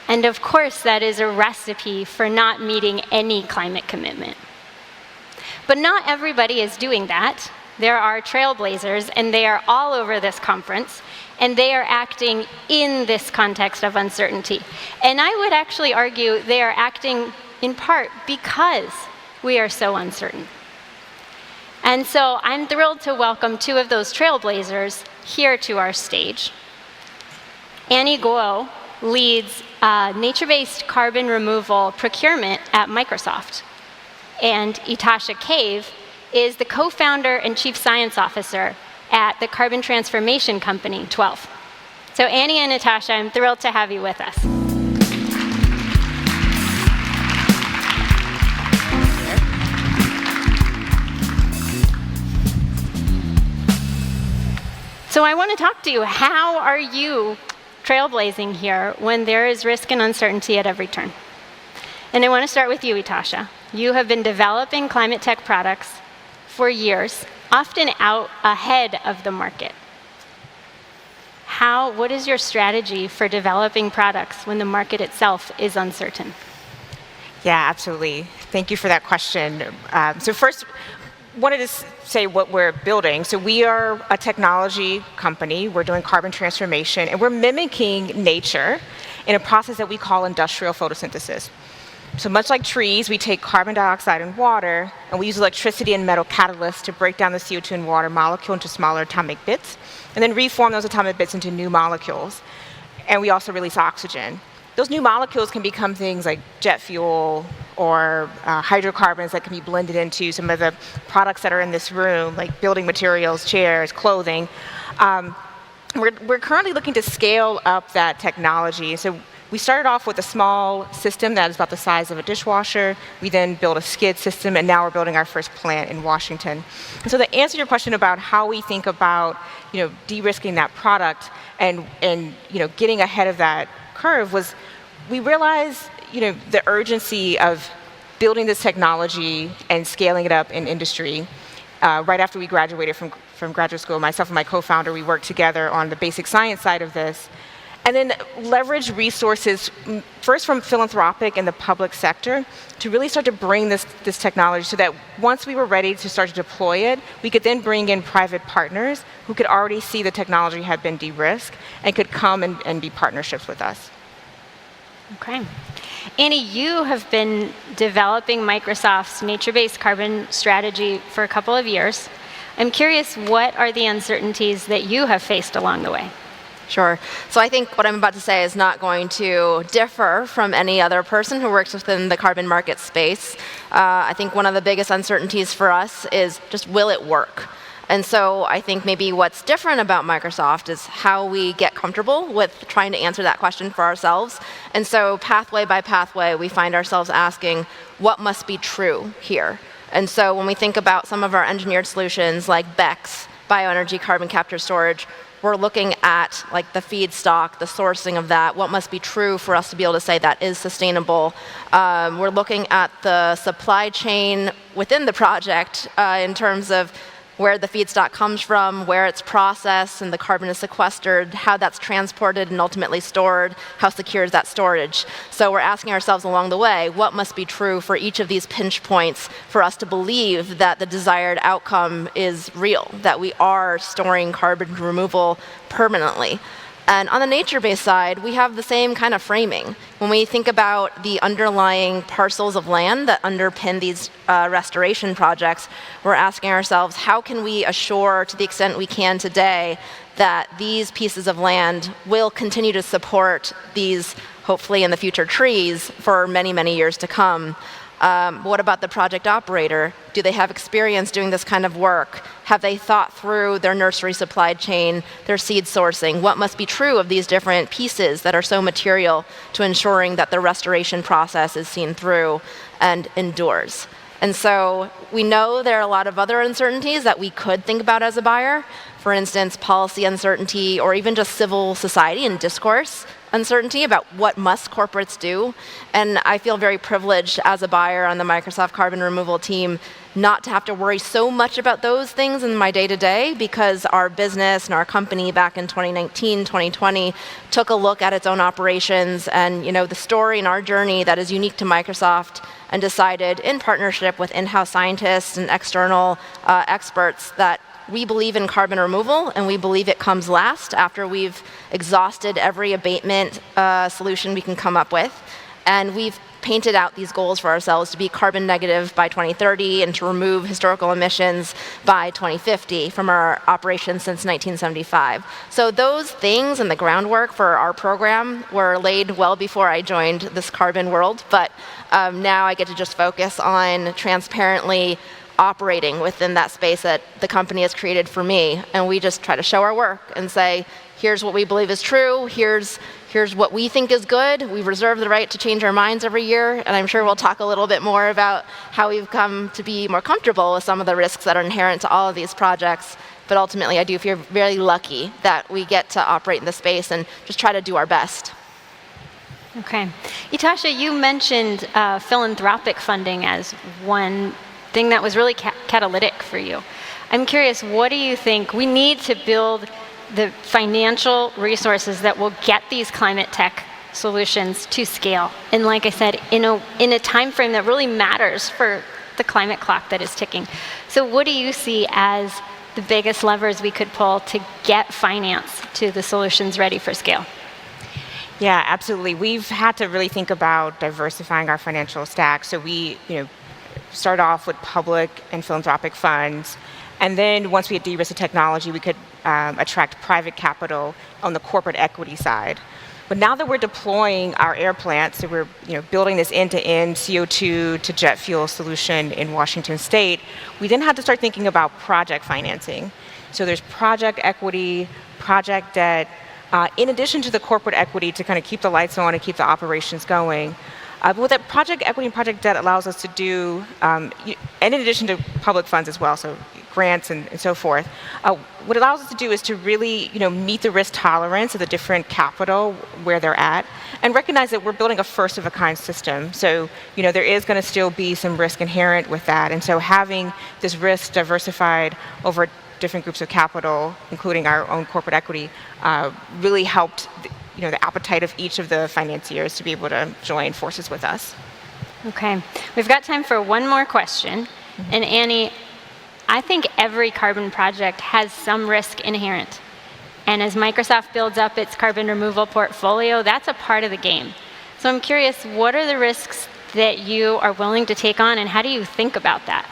And of course, that is a recipe for not meeting any climate commitment. But not everybody is doing that. there are trailblazers, and they are all over this conference, and they are acting in this context of uncertainty. And I would actually argue they are acting in part because we are so uncertain. And so I'm thrilled to welcome two of those trailblazers here to our stage. Annie Guo leads nature-based carbon removal procurement at Microsoft. And Itasha Cave is the co-founder and chief science officer at the carbon transformation company, 12. So Annie and Natasha, I'm thrilled to have you with us. So I want to talk to you. How are you trailblazing here when there is risk and uncertainty at every turn? And I want to start with you, Itasha. You have been developing climate tech products for years, often out ahead of the market. What is your strategy for developing products when the market itself is uncertain? Yeah, absolutely. Thank you for that question. So first, wanted to say what we're building. So we are a technology company. We're doing carbon transformation, and we're mimicking nature in a process that we call industrial photosynthesis. So much like trees, we take carbon dioxide and water, and we use electricity and metal catalysts to break down the CO2 and water molecule into smaller atomic bits, and then reform those atomic bits into new molecules. And we also release oxygen. Those new molecules can become things like jet fuel or hydrocarbons that can be blended into some of the products that are in this room, like building materials, chairs, clothing. We're currently looking to scale up that technology. So we started off with a small system that is about the size of a dishwasher. We then built a skid system, and now we're building our first plant in Washington. And so to answer your question about how we think about de-risking that product and getting ahead of that curve was we realized the urgency of building this technology and scaling it up in industry. Right after we graduated from graduate school, myself and my co-founder, we worked together on the basic science side of this. And then leverage resources, first from philanthropic and the public sector, to really start to bring this technology so that once we were ready to start to deploy it, we could then bring in private partners who could already see the technology had been de-risked and could come and be partnerships with us. Okay. Annie, you have been developing Microsoft's nature-based carbon strategy for a couple of years. I'm curious, what are the uncertainties that you have faced along the way? Sure. So I think what I'm about to say is not going to differ from any other person who works within the carbon market space. I think one of the biggest uncertainties for us is just, will it work? And so I think maybe what's different about Microsoft is how we get comfortable with trying to answer that question for ourselves. And so pathway by pathway, we find ourselves asking, what must be true here? And so when we think about some of our engineered solutions like BECCS, bioenergy carbon capture storage, we're looking at like the feedstock, the sourcing of that, what must be true for us to be able to say that is sustainable. We're looking at the supply chain within the project in terms of where the feedstock comes from, where it's processed and the carbon is sequestered, how that's transported and ultimately stored, how secure is that storage. So we're asking ourselves along the way, what must be true for each of these pinch points for us to believe that the desired outcome is real, that we are storing carbon removal permanently. And on the nature-based side, we have the same kind of framing. When we think about the underlying parcels of land that underpin these restoration projects, we're asking ourselves, how can we assure, to the extent we can today, that these pieces of land will continue to support these, hopefully in the future, trees for many, many years to come? What about the project operator? Do they have experience doing this kind of work? Have they thought through their nursery supply chain, their seed sourcing? What must be true of these different pieces that are so material to ensuring that the restoration process is seen through and endures? And so we know there are a lot of other uncertainties that we could think about as a buyer. For instance, policy uncertainty, or even just civil society and discourse uncertainty about what must corporates do. And I feel very privileged as a buyer on the Microsoft carbon removal team not to have to worry so much about those things in my day-to-day, because our business and our company back in 2019, 2020 took a look at its own operations and the story and our journey that is unique to Microsoft, and decided in partnership with in-house scientists and external experts that we believe in carbon removal, and we believe it comes last after we've exhausted every abatement solution we can come up with. And we've painted out these goals for ourselves to be carbon negative by 2030 and to remove historical emissions by 2050 from our operations since 1975. So those things and the groundwork for our program were laid well before I joined this carbon world, but now I get to just focus on transparently operating within that space that the company has created for me. And we just try to show our work and say, here's what we believe is true, here's what we think is good. We reserve the right to change our minds every year, and I'm sure we'll talk a little bit more about how we've come to be more comfortable with some of the risks that are inherent to all of these projects. But ultimately, I do feel very lucky that we get to operate in this space and just try to do our best. Okay. Itasha, you mentioned philanthropic funding as one thing that was really catalytic for you. I'm curious, what do you think we need to build the financial resources that will get these climate tech solutions to scale? And like I said, in a time frame that really matters for the climate clock that is ticking. So what do you see as the biggest levers we could pull to get finance to the solutions ready for scale? Yeah, absolutely. We've had to really think about diversifying our financial stack. So we, start off with public and philanthropic funds. And then once we had de-risked the technology, we could attract private capital on the corporate equity side. But now that we're deploying our air plants, so we're building this end-to-end CO2 to jet fuel solution in Washington State, we then had to start thinking about project financing. So there's project equity, project debt, in addition to the corporate equity to kind of keep the lights on and keep the operations going. But what that project equity and project debt allows us to do, and in addition to public funds as well, so grants and so forth, what it allows us to do is to really meet the risk tolerance of the different capital where they're at, and recognize that we're building a first-of-a-kind system. So there is going to still be some risk inherent with that, and so having this risk diversified over different groups of capital, including our own corporate equity, really helped the appetite of each of the financiers to be able to join forces with us. Okay, we've got time for one more question. Mm-hmm. And Annie, I think every carbon project has some risk inherent. And as Microsoft builds up its carbon removal portfolio, that's a part of the game. So I'm curious, what are the risks that you are willing to take on, and how do you think about that?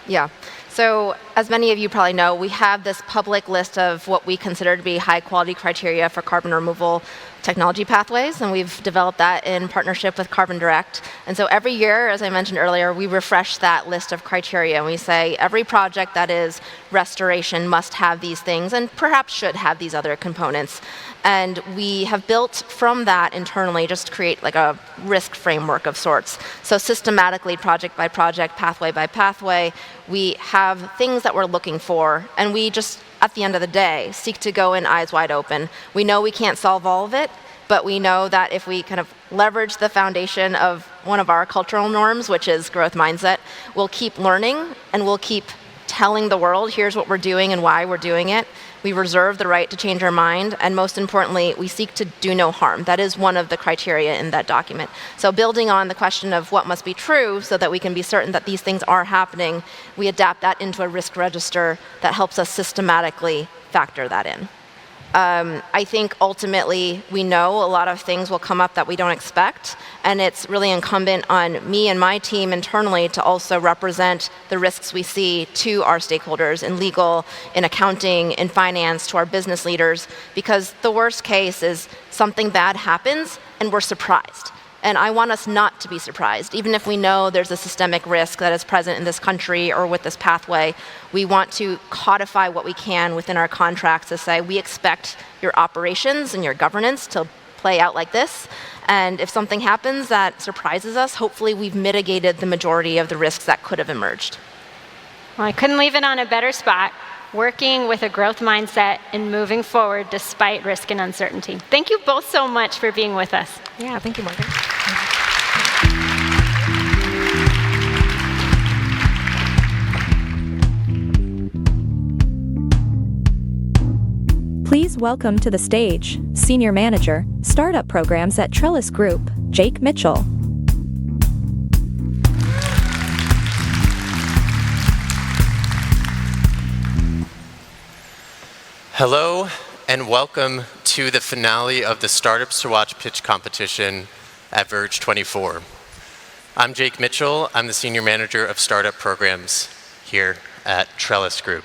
Yeah. So as many of you probably know, we have this public list of what we consider to be high quality criteria for carbon removal technology pathways, and we've developed that in partnership with Carbon Direct. And so every year, as I mentioned earlier, we refresh that list of criteria, and we say every project that is restoration must have these things and perhaps should have these other components. And we have built from that internally just to create like a risk framework of sorts. So systematically, project by project, pathway by pathway, we have things that we're looking for, and we just, at the end of the day, seek to go in eyes wide open. We know we can't solve all of it, but we know that if we kind of leverage the foundation of one of our cultural norms, which is growth mindset, we'll keep learning and we'll keep telling the world, here's what we're doing and why we're doing it. We reserve the right to change our mind, and most importantly, we seek to do no harm. That is one of the criteria in that document. So building on the question of what must be true so that we can be certain that these things are happening, we adapt that into a risk register that helps us systematically factor that in. I think ultimately we know a lot of things will come up that we don't expect, and it's really incumbent on me and my team internally to also represent the risks we see to our stakeholders in legal, in accounting, in finance, to our business leaders, because the worst case is something bad happens and we're surprised. And I want us not to be surprised. Even if we know there's a systemic risk that is present in this country or with this pathway, we want to codify what we can within our contracts to say, we expect your operations and your governance to play out like this. And if something happens that surprises us, hopefully we've mitigated the majority of the risks that could have emerged. Well, I couldn't leave it on a better spot. Working with a growth mindset and moving forward despite risk and uncertainty. Thank you both so much for being with us. Yeah, thank you, Margaret. Please welcome to the stage Senior Manager, Startup Programs at Trellis Group, Jake Mitchell. Hello and welcome to the finale of the Startups to Watch pitch competition at VERGE 24. I'm Jake Mitchell. I'm the Senior Manager of Startup Programs here at Trellis Group.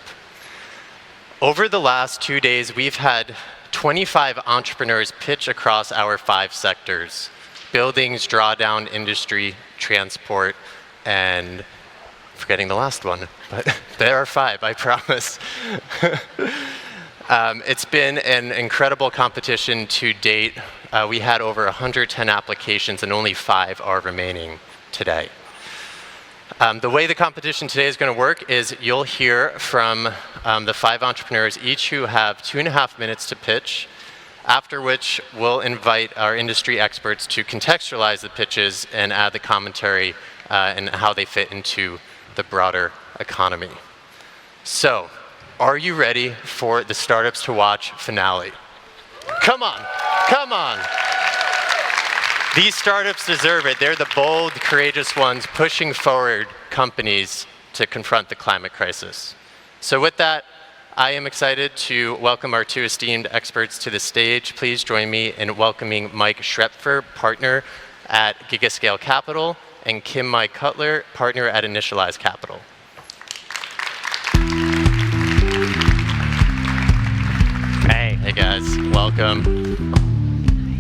Over the last 2 days, we've had 25 entrepreneurs pitch across our 5 sectors: buildings, drawdown, industry, transport, and forgetting the last one, but there are 5, I promise. It's been an incredible competition to date. We had over 110 applications and only 5 are remaining today. The way the competition today is going to work is you'll hear from the 5 entrepreneurs, each who have 2.5 minutes to pitch, after which we'll invite our industry experts to contextualize the pitches and add the commentary and how they fit into the broader economy. So, are you ready for the Startups to Watch finale? Come on, come on. These startups deserve it. They're the bold, courageous ones pushing forward companies to confront the climate crisis. So with that, I am excited to welcome our 2 esteemed experts to the stage. Please join me in welcoming Mike Schrepfer, partner at Gigascale Capital, and Kim Mai Cutler, partner at Initialize Capital. Hey guys, welcome.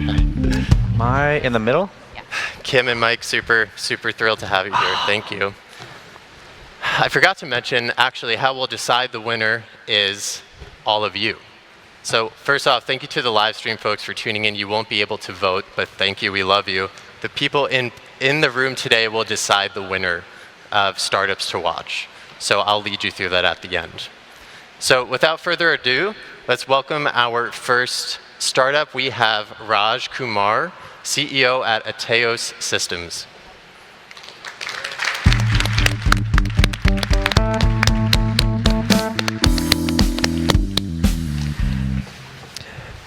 Am I in the middle? Yeah. Kim and Mike, super thrilled to have you here. Thank you. I forgot to mention, actually, how we'll decide the winner is all of you. So first off, thank you to the live stream folks for tuning in. You won't be able to vote, but thank you, we love you. The people in the room today will decide the winner of Startups to Watch. So I'll lead you through that at the end. So without further ado, let's welcome our first startup. We have Raj Kumar, CEO at Ateos Systems.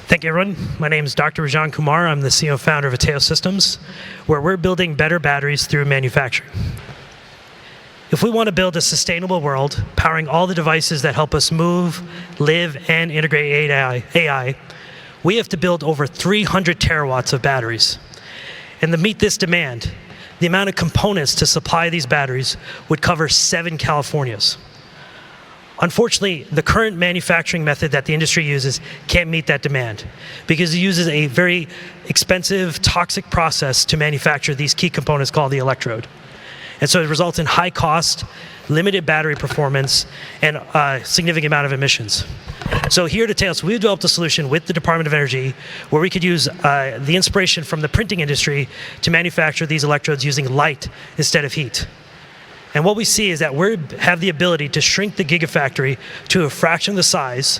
Thank you, everyone. My name is Dr. Rajan Kumar. I'm the CEO and founder of Ateos Systems, where we're building better batteries through manufacturing. If we want to build a sustainable world, powering all the devices that help us move, live, and integrate AI, we have to build over 300 terawatts of batteries. And to meet this demand, the amount of components to supply these batteries would cover 7 Californias. Unfortunately, the current manufacturing method that the industry uses can't meet that demand because it uses a very expensive, toxic process to manufacture these key components called the electrode. And so it results in high cost, limited battery performance, and a significant amount of emissions. So here at Ateos, we've developed a solution with the Department of Energy where we could use the inspiration from the printing industry to manufacture these electrodes using light instead of heat. And what we see is that we have the ability to shrink the gigafactory to a fraction of the size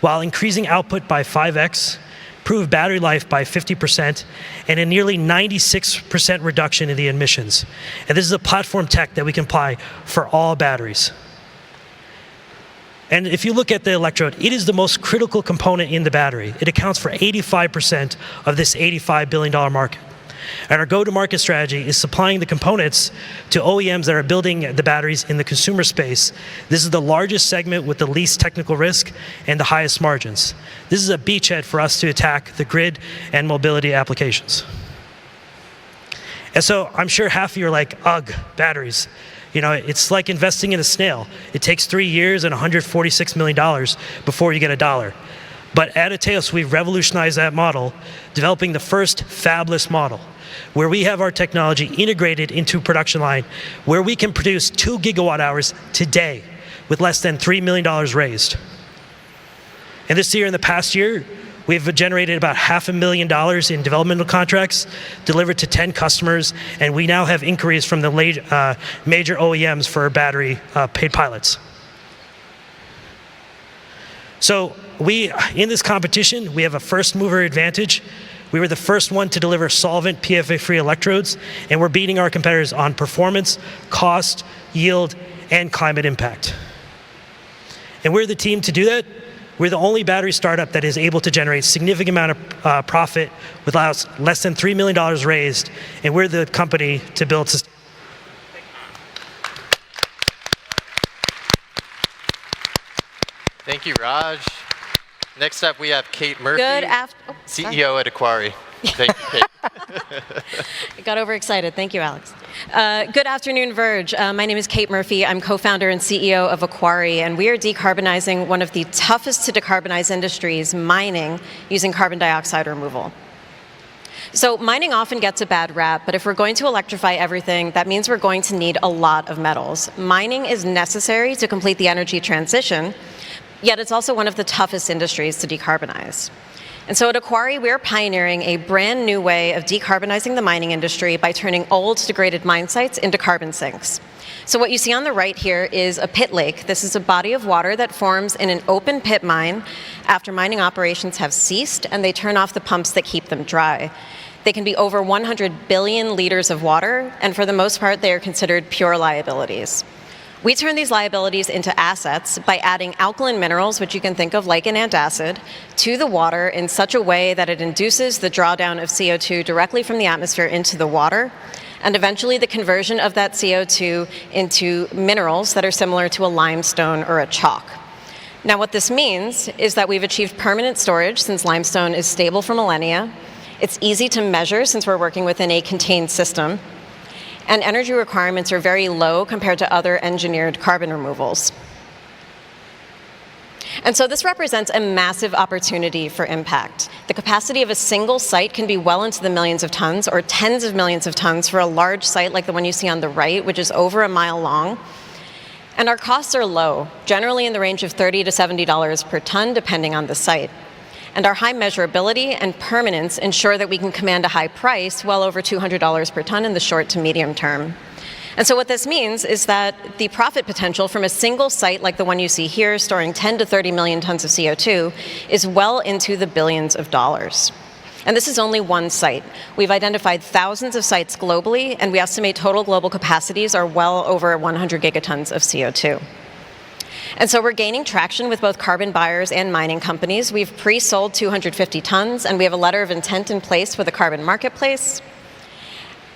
while increasing output by 5x, improve battery life by 50%, and a nearly 96% reduction in the emissions. And this is a platform tech that we can apply for all batteries. And if you look at the electrode, it is the most critical component in the battery. It accounts for 85% of this $85 billion market. And our go-to-market strategy is supplying the components to OEMs that are building the batteries in the consumer space. This is the largest segment with the least technical risk and the highest margins. This is a beachhead for us to attack the grid and mobility applications. And so I'm sure half of you are like, ugh, batteries. You know, it's like investing in a snail. It takes 3 years and $146 million before you get $1. But at Ateos, we've revolutionized that model, developing the first fabless model, where we have our technology integrated into a production line, where we can produce 2 gigawatt hours today with less than $3 million raised. And this year, in the past year, we've generated about $500,000 in developmental contracts, delivered to 10 customers, and we now have inquiries from the major OEMs for battery paid pilots. So in this competition, we have a first mover advantage. We were the first one to deliver solvent PFA-free electrodes, and we're beating our competitors on performance, cost, yield, and climate impact. And we're the team to do that. We're the only battery startup that is able to generate significant amount of profit with less than $3 million raised, and we're the company to build sustainable. Thank you, Raj. Next up, we have Kate Murphy, CEO at Aquari. Thank you, Kate. I got overexcited. Thank you, Alex. Good afternoon, Verge. My name is Kate Murphy. I'm co-founder and CEO of Aquari, and we are decarbonizing one of the toughest to decarbonize industries, mining, using carbon dioxide removal. So mining often gets a bad rap, but if we're going to electrify everything, that means we're going to need a lot of metals. Mining is necessary to complete the energy transition, yet it's also one of the toughest industries to decarbonize. And so at Aquari, we're pioneering a brand new way of decarbonizing the mining industry by turning old, degraded mine sites into carbon sinks. So what you see on the right here is a pit lake. This is a body of water that forms in an open pit mine after mining operations have ceased and they turn off the pumps that keep them dry. They can be over 100 billion liters of water, and for the most part, they are considered pure liabilities. We turn these liabilities into assets by adding alkaline minerals, which you can think of like an antacid, to the water in such a way that it induces the drawdown of CO2 directly from the atmosphere into the water, and eventually the conversion of that CO2 into minerals that are similar to a limestone or a chalk. Now what this means is that we've achieved permanent storage since limestone is stable for millennia. It's easy to measure since we're working within a contained system. And energy requirements are very low compared to other engineered carbon removals. And so this represents a massive opportunity for impact. The capacity of a single site can be well into the millions of tons or tens of millions of tons for a large site like the one you see on the right, which is over a mile long. And our costs are low, generally in the range of $30 to $70 per ton, depending on the site. And our high measurability and permanence ensure that we can command a high price, well over $200 per ton in the short to medium term. And so what this means is that the profit potential from a single site like the one you see here, storing 10 to 30 million tons of CO2, is well into the billions of dollars. And this is only one site. We've identified thousands of sites globally, and we estimate total global capacities are well over 100 gigatons of CO2. And so we're gaining traction with both carbon buyers and mining companies. We've pre-sold 250 tons, and we have a letter of intent in place with the carbon marketplace.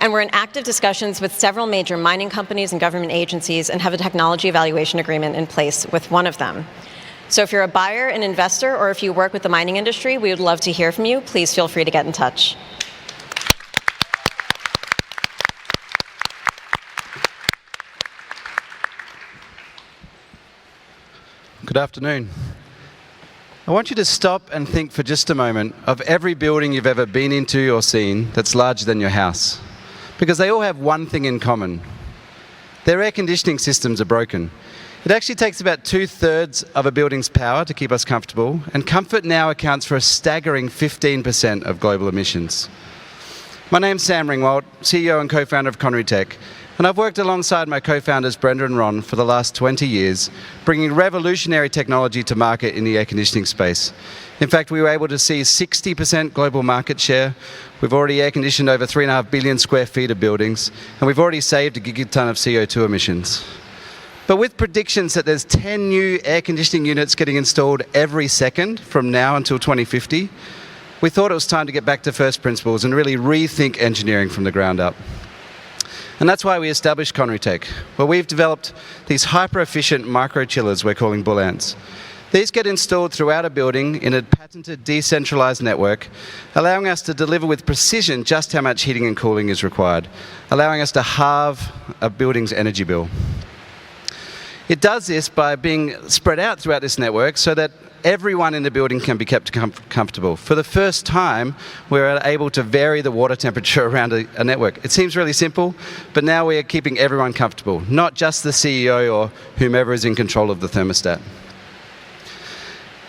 And we're in active discussions with several major mining companies and government agencies and have a technology evaluation agreement in place with one of them. So if you're a buyer, an investor, or if you work with the mining industry, we would love to hear from you. Please feel free to get in touch. Good afternoon. I want you to stop and think for just a moment of every building you've ever been into or seen that's larger than your house. Because they all have one thing in common. Their air conditioning systems are broken. It actually takes about 2/3 of a building's power to keep us comfortable, and comfort now accounts for a staggering 15% of global emissions. My name's Sam Ringwald, CEO and co-founder of McEnery Tech. And I've worked alongside my co-founders Brenda and Ron for the last 20 years, bringing revolutionary technology to market in the air conditioning space. In fact, we were able to see 60% global market share. We've already air conditioned over 3.5 billion square feet of buildings, and we've already saved a gigaton of CO2 emissions. But with predictions that there's 10 new air conditioning units getting installed every second from now until 2050, we thought it was time to get back to first principles and really rethink engineering from the ground up. And that's why we established McEnery Tech, where we've developed these hyper-efficient micro-chillers we're calling bull ants. These get installed throughout a building in a patented decentralized network, allowing us to deliver with precision just how much heating and cooling is required, allowing us to halve a building's energy bill. It does this by being spread out throughout this network so that everyone in the building can be kept comfortable. For the first time, we're able to vary the water temperature around a network. It seems really simple, but now we are keeping everyone comfortable, not just the CEO or whomever is in control of the thermostat.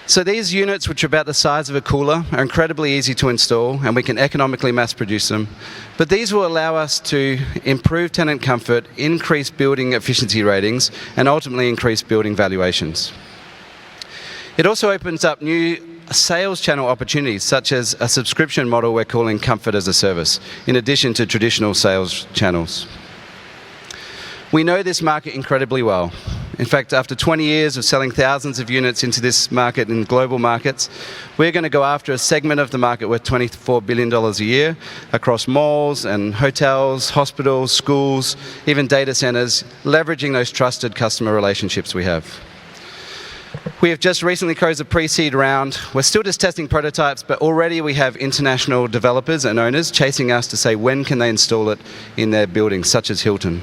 So these units, which are about the size of a cooler, are incredibly easy to install, and we can economically mass produce them. But these will allow us to improve tenant comfort, increase building efficiency ratings, and ultimately increase building valuations. It also opens up new sales channel opportunities, such as a subscription model we're calling Comfort as a Service, in addition to traditional sales channels. We know this market incredibly well. In fact, after 20 years of selling thousands of units into this market in global markets, we're going to go after a segment of the market worth $24 billion a year across malls and hotels, hospitals, schools, even data centers, leveraging those trusted customer relationships we have. We have just recently closed a pre-seed round. We're still just testing prototypes, but already we have international developers and owners chasing us to say when can they install it in their buildings, such as Hilton.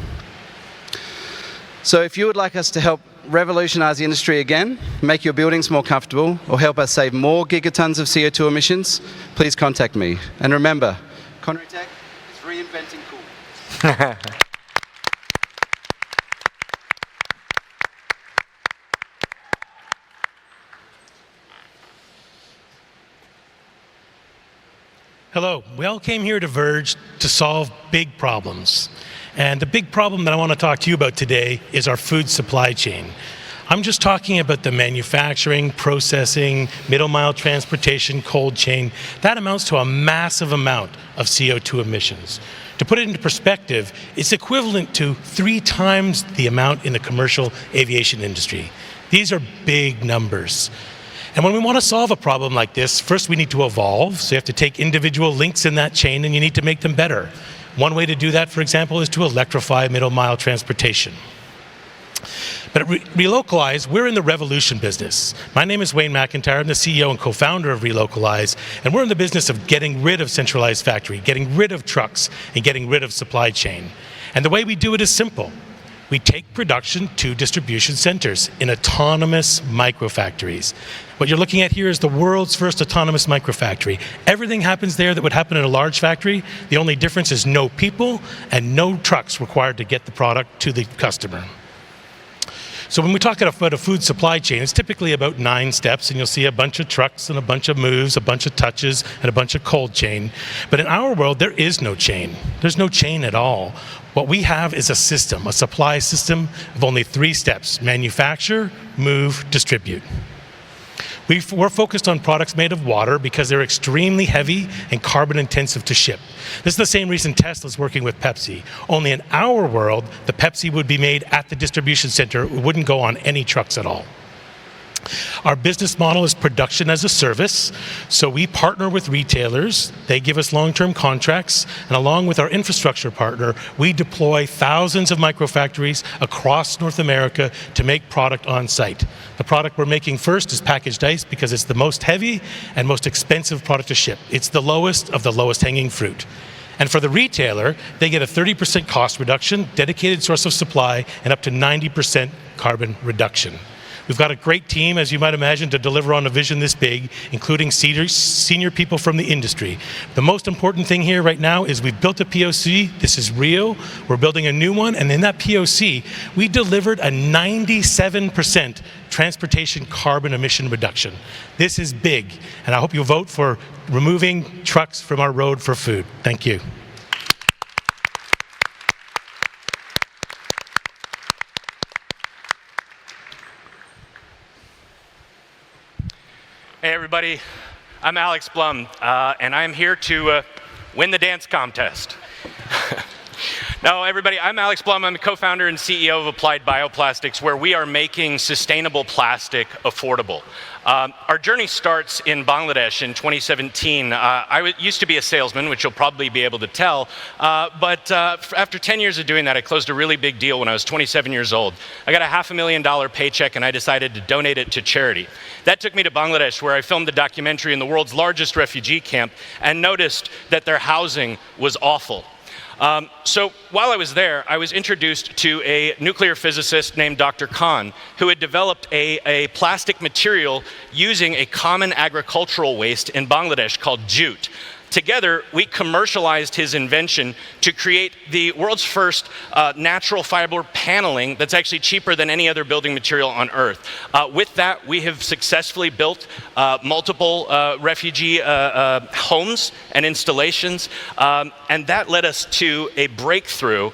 So if you would like us to help revolutionize the industry again, make your buildings more comfortable, or help us save more gigatons of CO2 emissions, please contact me. And remember, Connery Tech is reinventing cool. Hello, we all came here to Verge to solve big problems. And the big problem that I want to talk to you about today is our food supply chain. I'm just talking about the manufacturing, processing, middle mile transportation, cold chain. That amounts to a massive amount of CO2 emissions. To put it into perspective, it's equivalent to 3 times the amount in the commercial aviation industry. These are big numbers. And when we want to solve a problem like this, first we need to evolve. So you have to take individual links in that chain and you need to make them better. One way to do that, for example, is to electrify middle mile transportation. But at Relocalize, we're in the revolution business. My name is Wayne McIntyre. I'm the CEO and co-founder of Relocalize, and we're in the business of getting rid of centralized factory, getting rid of trucks, and getting rid of supply chain. And the way we do it is simple. We take production to distribution centers in autonomous microfactories. What you're looking at here is the world's first autonomous microfactory. Everything happens there that would happen in a large factory. The only difference is no people and no trucks required to get the product to the customer. So when we talk about a food supply chain, it's typically about 9 steps, and you'll see a bunch of trucks and a bunch of moves, a bunch of touches, and a bunch of cold chain. But in our world, there is no chain. There's no chain at all. What we have is a system, a supply system of only 3 steps: manufacture, move, distribute. We're focused on products made of water because they're extremely heavy and carbon intensive to ship. This is the same reason Tesla's working with Pepsi. Only in our world, the Pepsi would be made at the distribution center. It wouldn't go on any trucks at all. Our business model is production as a service, so we partner with retailers. They give us long-term contracts, and along with our infrastructure partner, we deploy thousands of microfactories across North America to make product on site. The product we're making first is packaged ice because it's the most heavy and most expensive product to ship. It's the lowest of the lowest hanging fruit. And for the retailer, they get a 30% cost reduction, dedicated source of supply, and up to 90% carbon reduction. We've got a great team, as you might imagine, to deliver on a vision this big, including senior people from the industry. The most important thing here right now is we've built a POC. This is real. We're building a new one. And in that POC, we delivered a 97% transportation carbon emission reduction. This is big. And I hope you vote for removing trucks from our road for food. Thank you. Hey everybody, I'm Alex Blum, and I'm here to win the dance contest. No, everybody, I'm Alex Blum. I'm the co-founder and CEO of Applied Bioplastics, where we are making sustainable plastic affordable. Our journey starts in Bangladesh in 2017. I used to be a salesman, which you'll probably be able to tell, but after 10 years of doing that, I closed a really big deal when I was 27 years old. I got a $500,000 paycheck, and I decided to donate it to charity. That took me to Bangladesh, where I filmed a documentary in the world's largest refugee camp and noticed that their housing was awful. So while I was there, I was introduced to a nuclear physicist named Dr. Khan, who had developed a plastic material using a common agricultural waste in Bangladesh called jute. Together, we commercialized his invention to create the world's first natural fiber paneling that's actually cheaper than any other building material on Earth. With that, we have successfully built multiple refugee homes and installations, and that led us to a breakthrough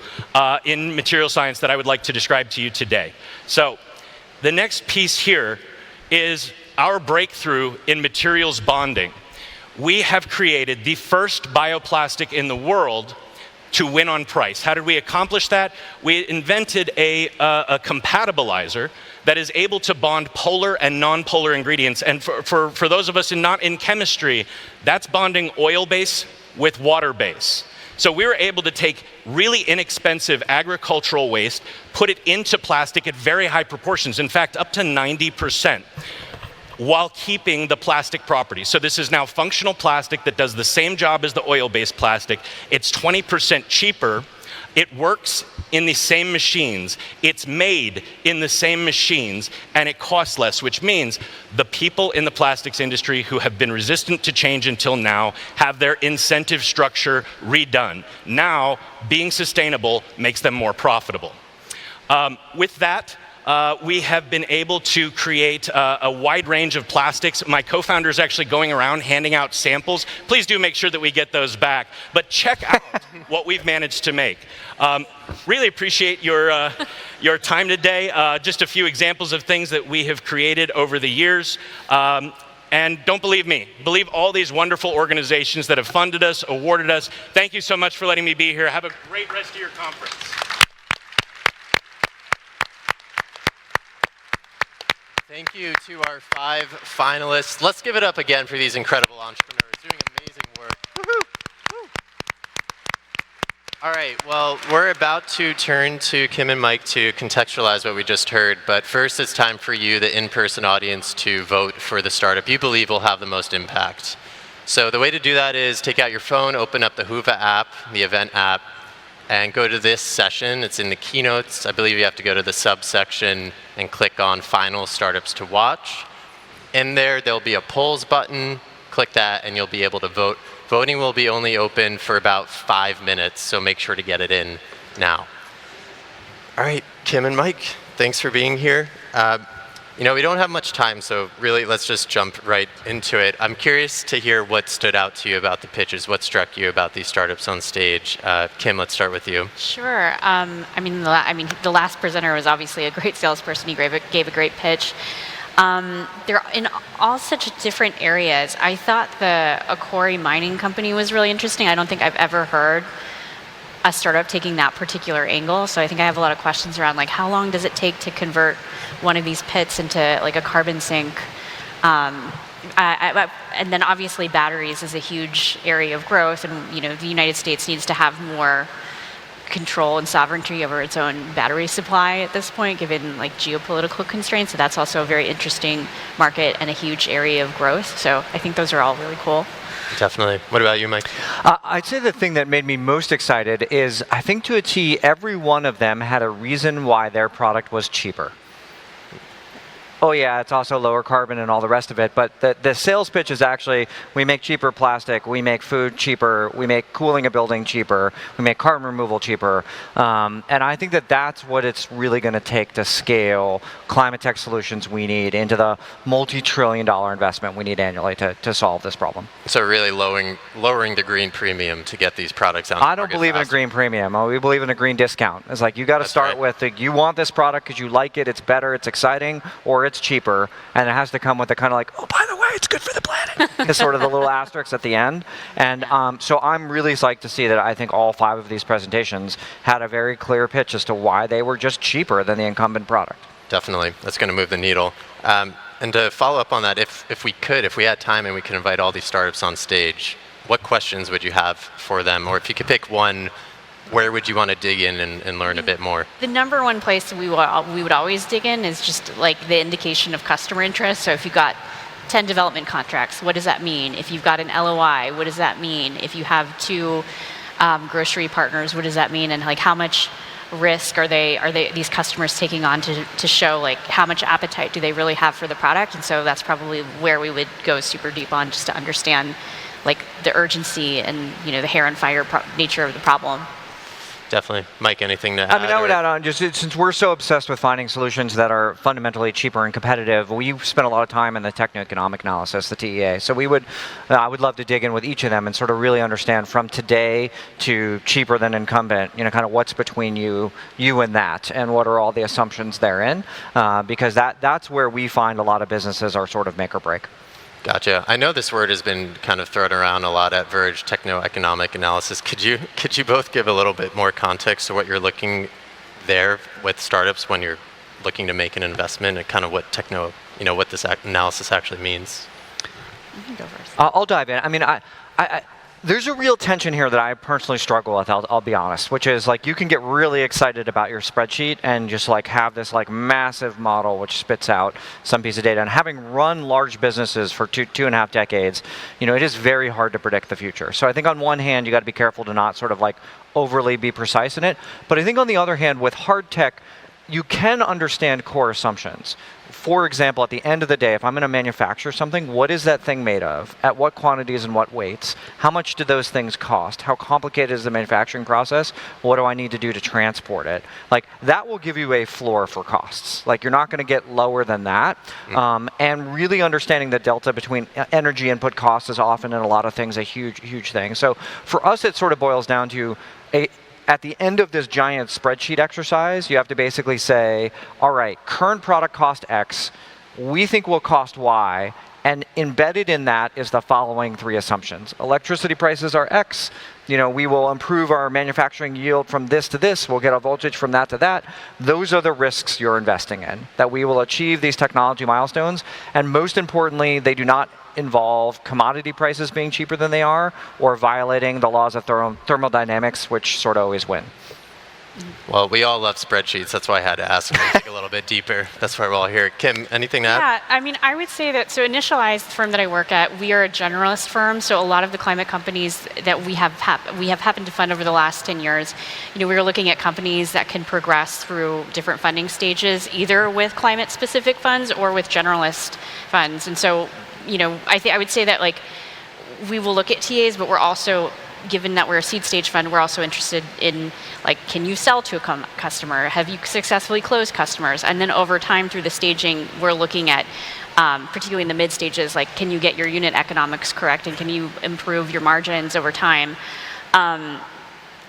in material science that I would like to describe to you today. So, the next piece here is our breakthrough in materials bonding. We have created the first bioplastic in the world to win on price. How did we accomplish that? We invented a compatibilizer that is able to bond polar and non-polar ingredients. And for those of us not in chemistry, that's bonding oil base with water base. So we were able to take really inexpensive agricultural waste, put it into plastic at very high proportions, in fact, up to 90%. While keeping the plastic properties. So this is now functional plastic that does the same job as the oil-based plastic. It's 20% cheaper. It works in the same machines. It's made in the same machines, and it costs less, which means the people in the plastics industry who have been resistant to change until now have their incentive structure redone. Now, being sustainable makes them more profitable. With that, we have been able to create a wide range of plastics. My co-founder is actually going around handing out samples. Please do make sure that we get those back. But check out what we've managed to make. Really appreciate your time today. Just a few examples of things that we have created over the years. And don't believe me, believe all these wonderful organizations that have funded us, awarded us. Thank you so much for letting me be here. Have a great rest of your conference. Thank you to our 5 finalists. Let's give it up again for these incredible entrepreneurs doing amazing work. Woo-hoo. All right, well, we're about to turn to Kim and Mike to contextualize what we just heard, but first it's time for you, the in-person audience, to vote for the startup you believe will have the most impact. So the way to do that is take out your phone, open up the Whova app, the event app, and go to this session. It's in the keynotes. I believe you have to go to the subsection and click on Final Startups to Watch. In there, there'll be a polls button. Click that, and you'll be able to vote. Voting will be only open for about 5 minutes, so make sure to get it in now. All right, Kim and Mike, thanks for being here. You know, we don't have much time, so really let's just jump right into it. I'm curious to hear what stood out to you about the pitches. What struck you about these startups on stage? Kim, let's start with you. Sure. I mean, the last presenter was obviously a great salesperson. He gave a great pitch. They're in all such different areas. I thought a quarry mining company was really interesting. I don't think I've ever heard a startup taking that particular angle. So I think I have a lot of questions around like how long does it take to convert one of these pits into like a carbon sink? And then obviously batteries is a huge area of growth, and you know the United States needs to have more control and sovereignty over its own battery supply at this point, given like geopolitical constraints. So that's also a very interesting market and a huge area of growth. So I think those are all really cool. Definitely. What about you, Mike? I'd say the thing that made me most excited is I think to a T, every one of them had a reason why their product was cheaper. Oh yeah, it's also lower carbon and all the rest of it, but the sales pitch is actually, we make cheaper plastic, we make food cheaper, we make cooling a building cheaper, we make carbon removal cheaper, and I think that that's what it's really going to take to scale climate tech solutions we need into the multi-trillion-dollar investment we need annually to solve this problem. So really lowering the green premium to get these products out. I don't believe in a green premium. We believe in a green discount. It's like you got to start with, you want this product because you like it, it's better, it's exciting, or it's cheaper, and it has to come with a kind of like, oh, by the way, it's good for the planet. It's sort of the little asterisk at the end. And so I'm really psyched to see that I think all 5 of these presentations had a very clear pitch as to why they were just cheaper than the incumbent product. Definitely. That's going to move the needle. And to follow up on that, if we had time and we could invite all these startups on stage, what questions would you have for them? Or if you could pick one, where would you want to dig in and learn a bit more? The number one place we would always dig in is just like the indication of customer interest. So if you've got 10 development contracts, what does that mean? If you've got an LOI, what does that mean? If you have 2 grocery partners, what does that mean? And like how much risk are these customers taking on to show like how much appetite do they really have for the product? And so that's probably where we would go super deep on, just to understand like the urgency and the hair on fire nature of the problem. Definitely. Mike, anything to add? I mean, I would add on, just since we're so obsessed with finding solutions that are fundamentally cheaper and competitive, we spent a lot of time in the techno-economic analysis, the TEA. So I would love to dig in with each of them and sort of really understand from today to cheaper than incumbent, kind of what's between you and that, and what are all the assumptions therein, because that's where we find a lot of businesses are sort of make or break. Gotcha. I know this word has been kind of thrown around a lot at Verge, techno-economic analysis. Could you both give a little bit more context to what you're looking there with startups when you're looking to make an investment, and kind of what what this analysis actually means? You can go first. I'll dive in. I mean, There's a real tension here that I personally struggle with, I'll be honest, which is like you can get really excited about your spreadsheet and just like have this like massive model which spits out some piece of data. And having run large businesses for two and a half decades, you know, it is very hard to predict the future. So I think on one hand, you got to be careful to not sort of like overly be precise in it. But I think on the other hand, with hard tech, you can understand core assumptions. For example, at the end of the day, if I'm going to manufacture something, what is that thing made of? At what quantities and what weights? How much do those things cost? How complicated is the manufacturing process? What do I need to do to transport it? Like, that will give you a floor for costs. Like, you're not going to get lower than that. And really understanding the delta between energy input costs is often in a lot of things a huge, huge thing. So for us, it sort of boils down to at the end of this giant spreadsheet exercise, you have to basically say, all right, current product cost X, we think will cost Y, and embedded in that is the following three assumptions. Electricity prices are X, you know, we will improve our manufacturing yield from this to this, we'll get a voltage from that to that. Those are the risks you're investing in, that we will achieve these technology milestones, and most importantly, they do not involve commodity prices being cheaper than they are, or violating the laws of thermodynamics, which sort of always win. Well, we all love spreadsheets. That's why I had to ask and dig a little bit deeper. That's why we're all here. Kim, anything to add? Yeah, I mean, I would say that, so Initialized, the firm that I work at, we are a generalist firm, so a lot of the climate companies that we have happened to fund over the last 10 years, you know, we were looking at companies that can progress through different funding stages, either with climate-specific funds or with generalist funds. And so, you know, I would say that, like, we will look at TAs, but we're also, given that we're a seed stage fund, we're also interested in, like, can you sell to a customer? Have you successfully closed customers? And then over time through the staging, we're looking at, particularly in the mid stages, like, can you get your unit economics correct, and can you improve your margins over time?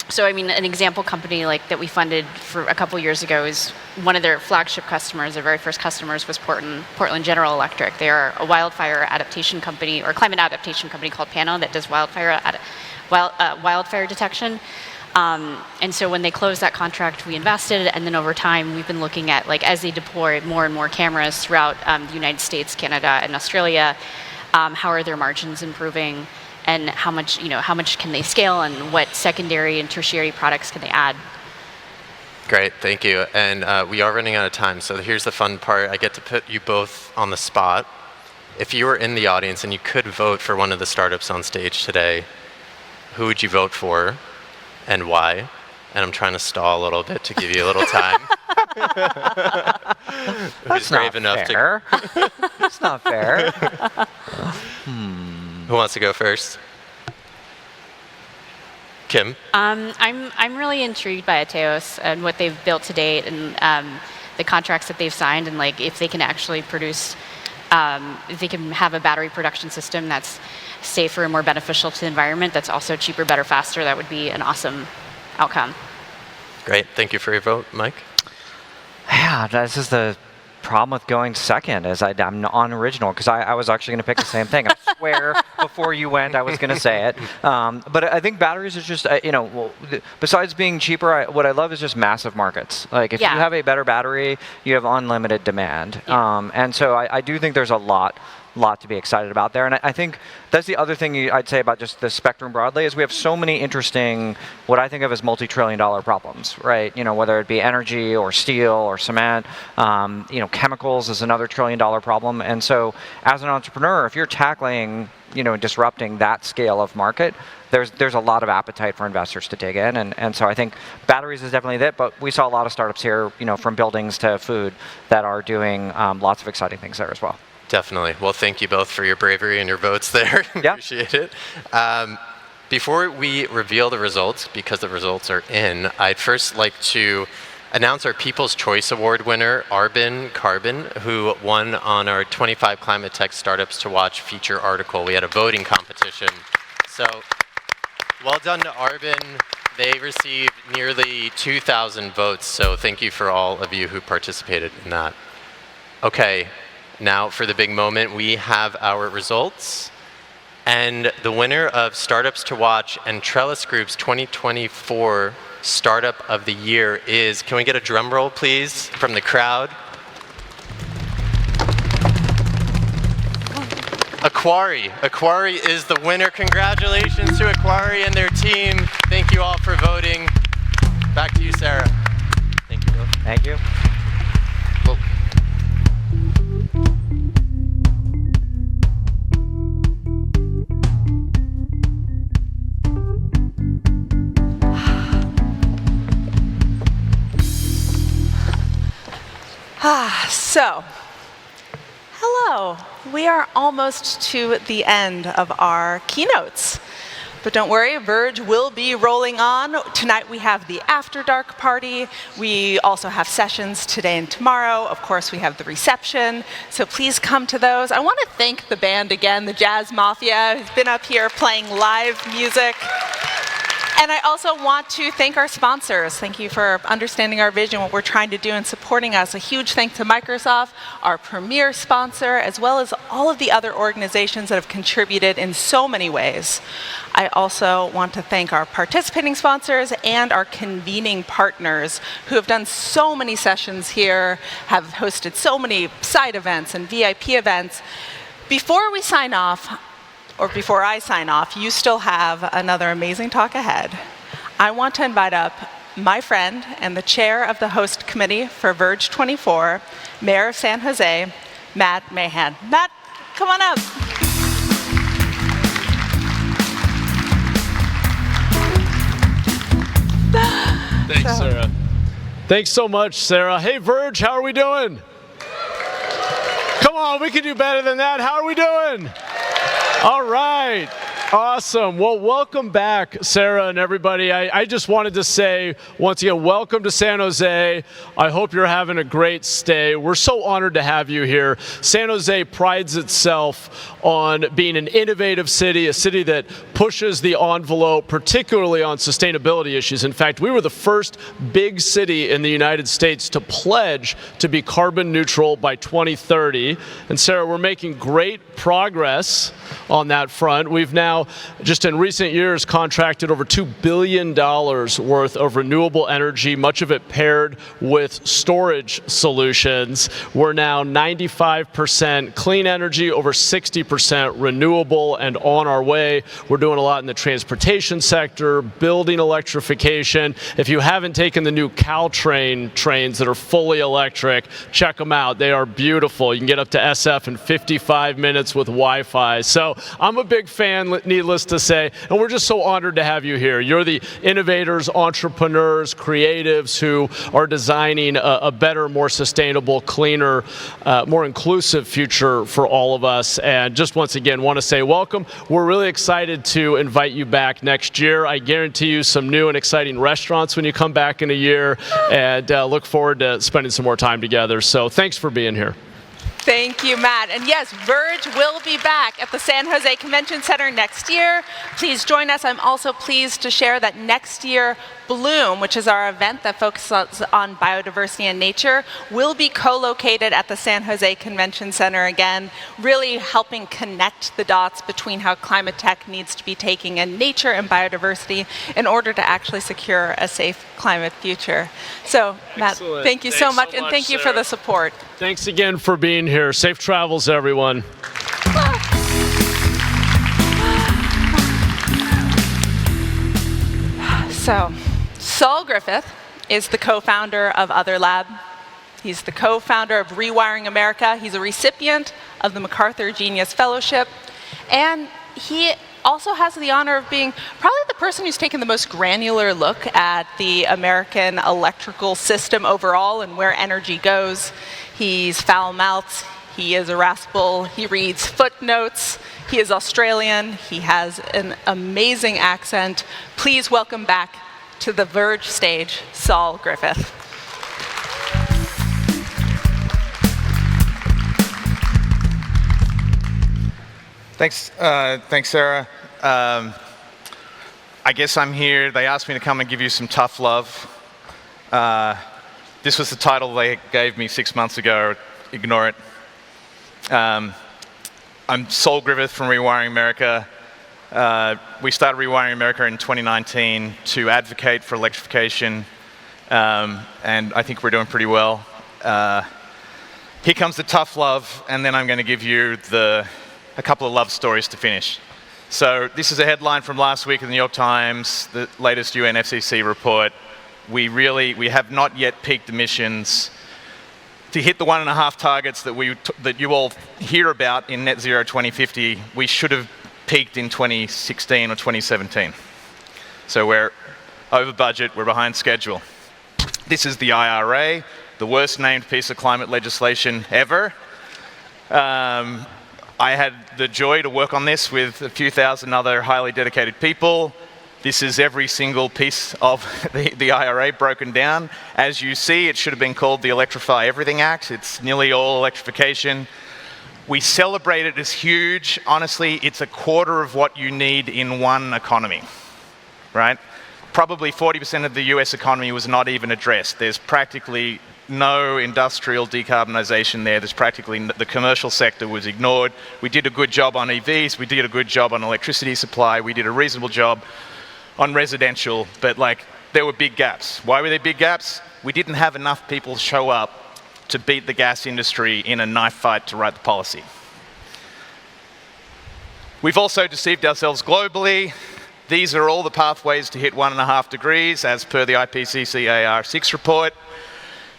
So, I mean, an example company like that we funded for a couple years ago is one of their flagship customers, their very first customers was Portland General Electric. They are a wildfire adaptation company, or climate adaptation company called Pano that does wildfire detection. And so when they closed that contract, we invested, and then over time, we've been looking at, like, as they deploy more and more cameras throughout the United States, Canada, and Australia, how are their margins improving? And how much can they scale, and what secondary and tertiary products can they add? Great, thank you. And we are running out of time, so here's the fun part. I get to put you both on the spot. If you were in the audience and you could vote for one of the startups on stage today, who would you vote for and why? And I'm trying to stall a little bit to give you a little time. That's not fair. That's not fair. Who wants to go first? Kim? I'm really intrigued by Ateos and what they've built to date, and the contracts that they've signed, and, like, if they can actually produce, if they can have a battery production system that's safer and more beneficial to the environment, that's also cheaper, better, faster, that would be an awesome outcome. Great, thank you for your vote. Mike? Yeah, this is the problem with going second, is I'm unoriginal, because I was actually going to pick the same thing. I swear before you went I was going to say it. But I think batteries is just, you know, well, besides being cheaper, what I love is just massive markets. Like, if you have a better battery, you have unlimited demand. And so I do think there's a lot to be excited about there. And I think that's the other thing I'd say about just the spectrum broadly, is we have so many interesting, what I think of as multi-trillion-dollar problems, right? You know, whether it be energy or steel or cement, you know, chemicals is another trillion-dollar problem. And so as an entrepreneur, if you're tackling, you know, disrupting that scale of market, there's a lot of appetite for investors to dig in. And so I think batteries is definitely it, but we saw a lot of startups here, you know, from buildings to food, that are doing lots of exciting things there as well. Definitely. Well, thank you both for your bravery and your votes there. Appreciate it. Before we reveal the results, because the results are in, I'd first like to announce our People's Choice Award winner, Arbin Carbon, who won on our 25 Climate Tech Startups to Watch feature article. We had a voting competition. So well done to Arbin. They received nearly 2,000 votes, so thank you for all of you who participated in that. Okay. Now for the big moment, we have our results. And the winner of Startups to Watch and Trellis Group's 2024 Startup of the Year is, can we get a drum roll, please, from the crowd? Aquari. Aquari is the winner. Congratulations to Aquari and their team. Thank you all for voting. Back to you, Sarah. Thank you. Thank you. Whoa. So, hello. We are almost to the end of our keynotes. But don't worry, Verge will be rolling on. Tonight we have the After Dark party. We also have sessions today and tomorrow. Of course, we have the reception. So please come to those. I want to thank the band again, the Jazz Mafia, who's been up here playing live music. And I also want to thank our sponsors. Thank you for understanding our vision, what we're trying to do, and supporting us. A huge thanks to Microsoft, our premier sponsor, as well as all of the other organizations that have contributed in so many ways. I also want to thank our participating sponsors and our convening partners who have done so many sessions here, have hosted so many side events and VIP events. Before we sign off, or before I sign off, you still have another amazing talk ahead. I want to invite up my friend and the chair of the host committee for Verge 24, Mayor of San Jose, Matt Mahan. Matt, come on up. Thanks, Sarah. Thanks so much, Sarah. Hey, Verge, how are we doing? Come on, we can do better than that. How are we doing? All right. Awesome. Well, welcome back, Sarah and everybody. I just wanted to say, once again, welcome to San Jose. I hope you're having a great stay. We're so honored to have you here. San Jose prides itself on being an innovative city, a city that pushes the envelope, particularly on sustainability issues. In fact, we were the first big city in the United States to pledge to be carbon neutral by 2030. And Sarah, we're making great progress on that front. We've now, just in recent years, contracted over $2 billion worth of renewable energy, much of it paired with storage solutions. We're now 95% clean energy, over 60% renewable, and on our way. We're doing a lot in the transportation sector, building electrification. If you haven't taken the new Caltrain trains that are fully electric, check them out. They are beautiful. You can get up to SF in 55 minutes with Wi-Fi. So I'm a big fan, needless to say, and we're just so honored to have you here. You're the innovators, entrepreneurs, creatives who are designing a better, more sustainable, cleaner, more inclusive future for all of us. And just once again, want to say welcome. We're really excited to invite you back next year. I guarantee you some new and exciting restaurants when you come back in a year, and look forward to spending some more time together. So thanks for being here. Thank you, Matt. And yes, Verge will be back at the San Jose Convention Center next year. Please join us. I'm also pleased to share that next year, Bloom, which is our event that focuses on biodiversity and nature, will be co-located at the San Jose Convention Center again, really helping connect the dots between how climate tech needs to be taking in nature and biodiversity in order to actually secure a safe climate future. So, Matt, Excellent. thank you so much, and thank you for the support. Thanks again for being here. Safe travels, everyone. So, Saul Griffith is the co-founder of Other Lab. He's the co-founder of Rewiring America. He's a recipient of the MacArthur Genius Fellowship. And he also has the honor of being probably the person who's taken the most granular look at the American electrical system overall and where energy goes. He's foul-mouthed. He is irascible. He reads footnotes. He is Australian. He has an amazing accent. Please welcome back to the Verge stage, Saul Griffith. Thanks, Sarah. I guess I'm here. They asked me to come and give you some tough love. This was the title they gave me 6 months ago. Ignore it. I'm Saul Griffith from Rewiring America. We started Rewiring America in 2019 to advocate for electrification, and I think we're doing pretty well. Here comes the tough love, and then I'm going to give you the a couple of love stories to finish. So this is a headline from last week in the New York Times, the latest UN FCC report. We have not yet peaked emissions. To hit the 1.5 targets that you all hear about in net zero 2050, we should have peaked in 2016 or 2017. So we're over budget, we're behind schedule. This is the IRA, the worst named piece of climate legislation ever. I had the joy to work on this with a few thousand other highly dedicated people. This is every single piece of the IRA broken down. As you see, it should have been called the Electrify Everything Act. It's nearly all electrification. We celebrate it as huge. Honestly, it's a quarter of what you need in one economy, right? Probably 40% of the US economy was not even addressed. There's practically no industrial decarbonization there. There's practically, the commercial sector was ignored. We did a good job on EVs. We did a good job on electricity supply. We did a reasonable job on residential, but there were big gaps. Why were there big gaps? We didn't have enough people show up to beat the gas industry in a knife fight to write the policy. We've also deceived ourselves globally. These are all the pathways to hit 1.5 degrees as per the IPCC AR6 report.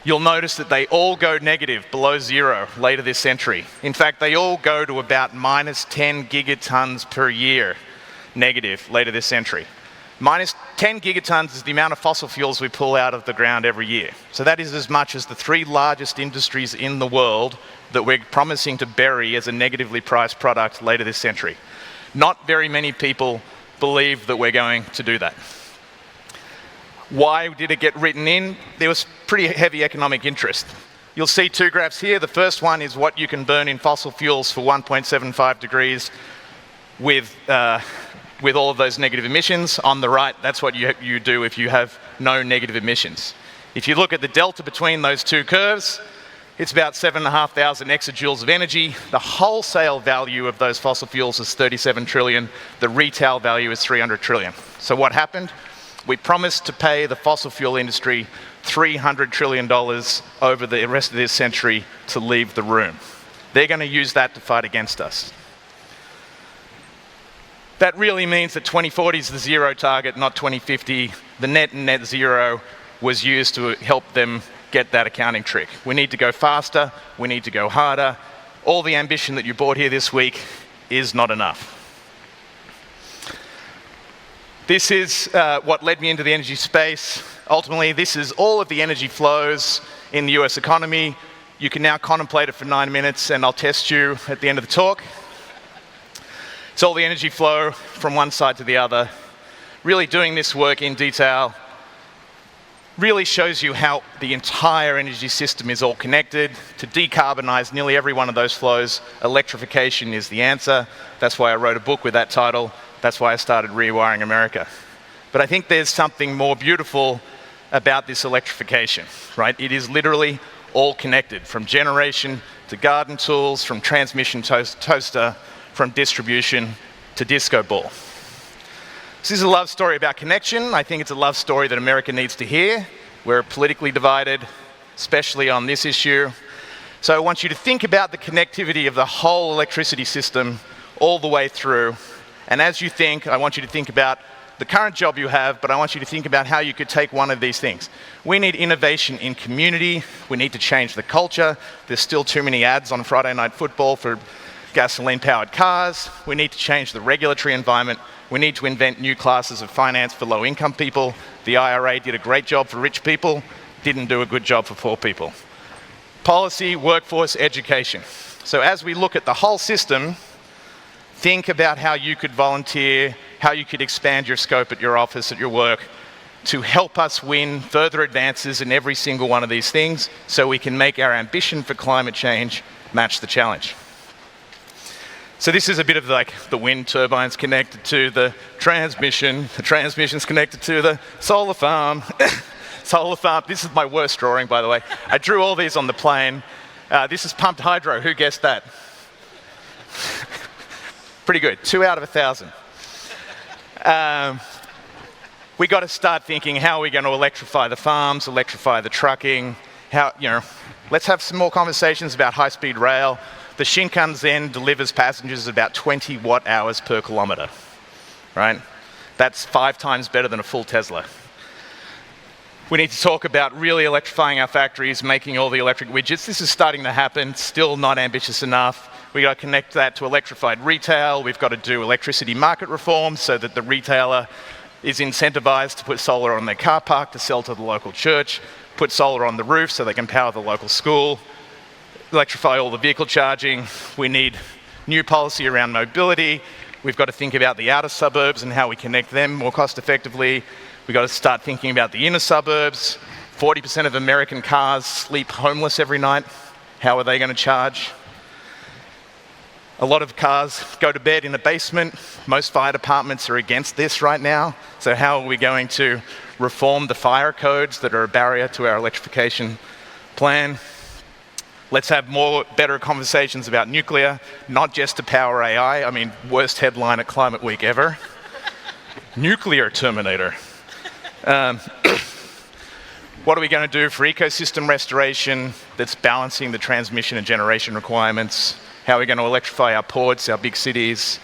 You'll notice that they all go negative, below zero, later this century. In fact, they all go to about minus 10 gigatons per year negative later this century. Minus 10 gigatons is the amount of fossil fuels we pull out of the ground every year. So that is as much as the 3 largest industries in the world that we're promising to bury as a negatively priced product later this century. Not very many people believe that we're going to do that. Why did it get written in? There was pretty heavy economic interest. You'll see 2 graphs here. The first one is what you can burn in fossil fuels for 1.75 degrees with all of those negative emissions. On the right, that's what you do if you have no negative emissions. If you look at the delta between those 2 curves, it's about 7,500 exajoules of energy. The wholesale value of those fossil fuels is 37 trillion. The retail value is 300 trillion. So what happened? We promised to pay the fossil fuel industry $300 trillion over the rest of this century to leave the room. They're going to use that to fight against us. That really means that 2040 is the zero target, not 2050. The net zero was used to help them get that accounting trick. We need to go faster. We need to go harder. All the ambition that you bought here this week is not enough. This is what led me into the energy space. Ultimately, this is all of the energy flows in the US economy. You can now contemplate it for 9 minutes, and I'll test you at the end of the talk. It's all the energy flow from one side to the other. Really doing this work in detail really shows you how the entire energy system is all connected. To decarbonize nearly every one of those flows, electrification is the answer. That's why I wrote a book with that title. That's why I started Rewiring America. But I think there's something more beautiful about this electrification, right? It is literally all connected, from generation to garden tools, from transmission toaster, from distribution to disco ball. This is a love story about connection. I think it's a love story that America needs to hear. We're politically divided, especially on this issue. So I want you to think about the connectivity of the whole electricity system all the way through. And as you think, I want you to think about the current job you have, but I want you to think about how you could take one of these things. We need innovation in community. We need to change the culture. There's still too many ads on Friday Night Football for gasoline-powered cars. We need to change the regulatory environment. We need to invent new classes of finance for low-income people. The IRA did a great job for rich people, didn't do a good job for poor people. Policy, workforce, education. So as we look at the whole system, think about how you could volunteer, how you could expand your scope at your office, at your work, to help us win further advances in every single one of these things so we can make our ambition for climate change match the challenge. So this is a bit of like the wind turbines connected to the transmission's connected to the solar farm. Solar farm, this is my worst drawing, by the way. I drew all these on the plane. This is pumped hydro, who guessed that? Pretty good, 2 out of 1,000. We got to start thinking, how are we going to electrify the farms, electrify the trucking, let's have some more conversations about high-speed rail. The Shinkansen delivers passengers about 20 watt-hours per kilometer, right? That's 5 times better than a full Tesla. We need to talk about really electrifying our factories, making all the electric widgets. This is starting to happen, still not ambitious enough. We've got to connect that to electrified retail. We've got to do electricity market reform so that the retailer is incentivized to put solar on their car park to sell to the local church, put solar on the roof so they can power the local school, electrify all the vehicle charging. We need new policy around mobility. We've got to think about the outer suburbs and how we connect them more cost effectively. We've got to start thinking about the inner suburbs. 40% of American cars sleep homeless every night. How are they going to charge? A lot of cars go to bed in a basement. Most fire departments are against this right now. So how are we going to reform the fire codes that are a barrier to our electrification plan? Let's have better conversations about nuclear, not just to power AI. I mean, worst headline at Climate Week ever. Nuclear Terminator. What are we going to do for ecosystem restoration that's balancing the transmission and generation requirements? How are we going to electrify our ports, our big cities?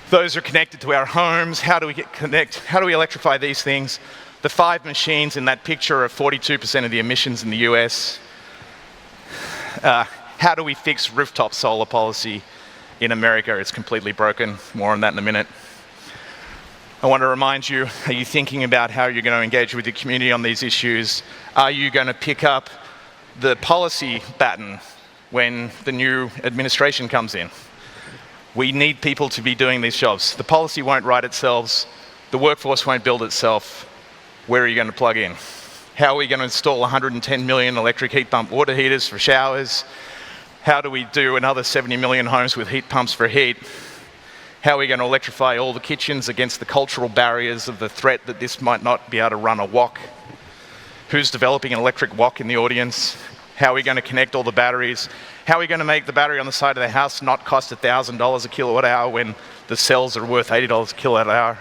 Those are connected to our homes. How do we electrify these things? The 5 machines in that picture are 42% of the emissions in the US. How do we fix rooftop solar policy in America? It's completely broken. More on that in a minute. I want to remind you, are you thinking about how you're going to engage with the community on these issues? Are you going to pick up the policy baton when the new administration comes in? We need people to be doing these jobs. The policy won't write itself. The workforce won't build itself. Where are you going to plug in? How are we going to install 110 million electric heat pump water heaters for showers? How do we do another 70 million homes with heat pumps for heat? How are we going to electrify all the kitchens against the cultural barriers of the threat that this might not be able to run a wok? Who's developing an electric wok in the audience? How are we going to connect all the batteries? How are we going to make the battery on the side of the house not cost $1,000 a kilowatt hour when the cells are worth $80 a kilowatt hour?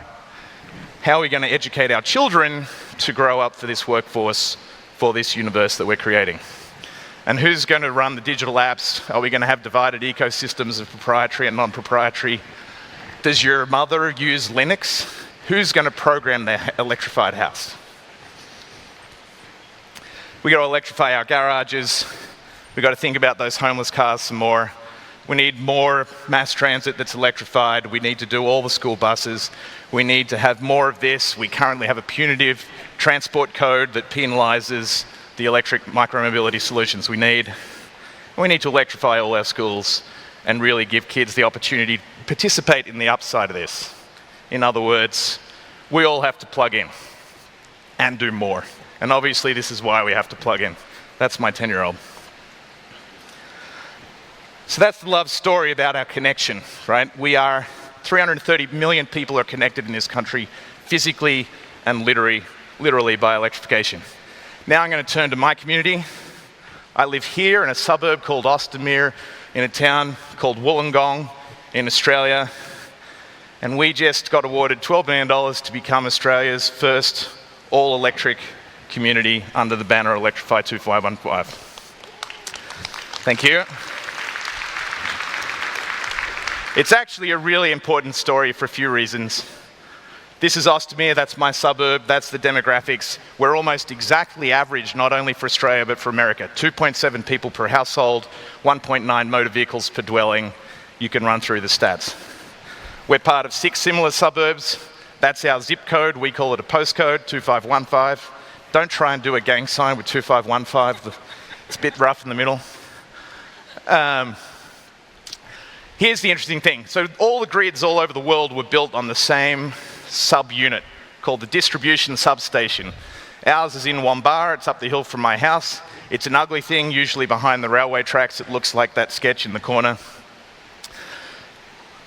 How are we going to educate our children to grow up for this workforce, for this universe that we're creating? And who's going to run the digital apps? Are we going to have divided ecosystems of proprietary and non-proprietary? Does your mother use Linux? Who's going to program their electrified house? We've got to electrify our garages. We've got to think about those homeless cars some more. We need more mass transit that's electrified. We need to do all the school buses. We need to have more of this. We currently have a punitive transport code that penalizes the electric micromobility solutions we need. We need to electrify all our schools and really give kids the opportunity to participate in the upside of this. In other words, we all have to plug in and do more. And obviously this is why we have to plug in. That's my 10-year-old. So that's the love story about our connection, right? We are 330 million people are connected in this country physically and literally by electrification. Now I'm going to turn to my community. I live here in a suburb called Ostermere, in a town called Wollongong in Australia. And we just got awarded $12 million to become Australia's first all-electric community under the banner Electrify 2515. Thank you. It's actually a really important story for a few reasons. This is Ostermere, that's my suburb, that's the demographics. We're almost exactly average, not only for Australia, but for America. 2.7 people per household, 1.9 motor vehicles per dwelling. You can run through the stats. We're part of 6 similar suburbs. That's our zip code. We call it a postcode, 2515. Don't try and do a gang sign with 2515. It's a bit rough in the middle. Here's the interesting thing. So all the grids all over the world were built on the same subunit called the distribution substation. Ours is in Wambara. It's up the hill from my house. It's an ugly thing, usually behind the railway tracks. It looks like that sketch in the corner.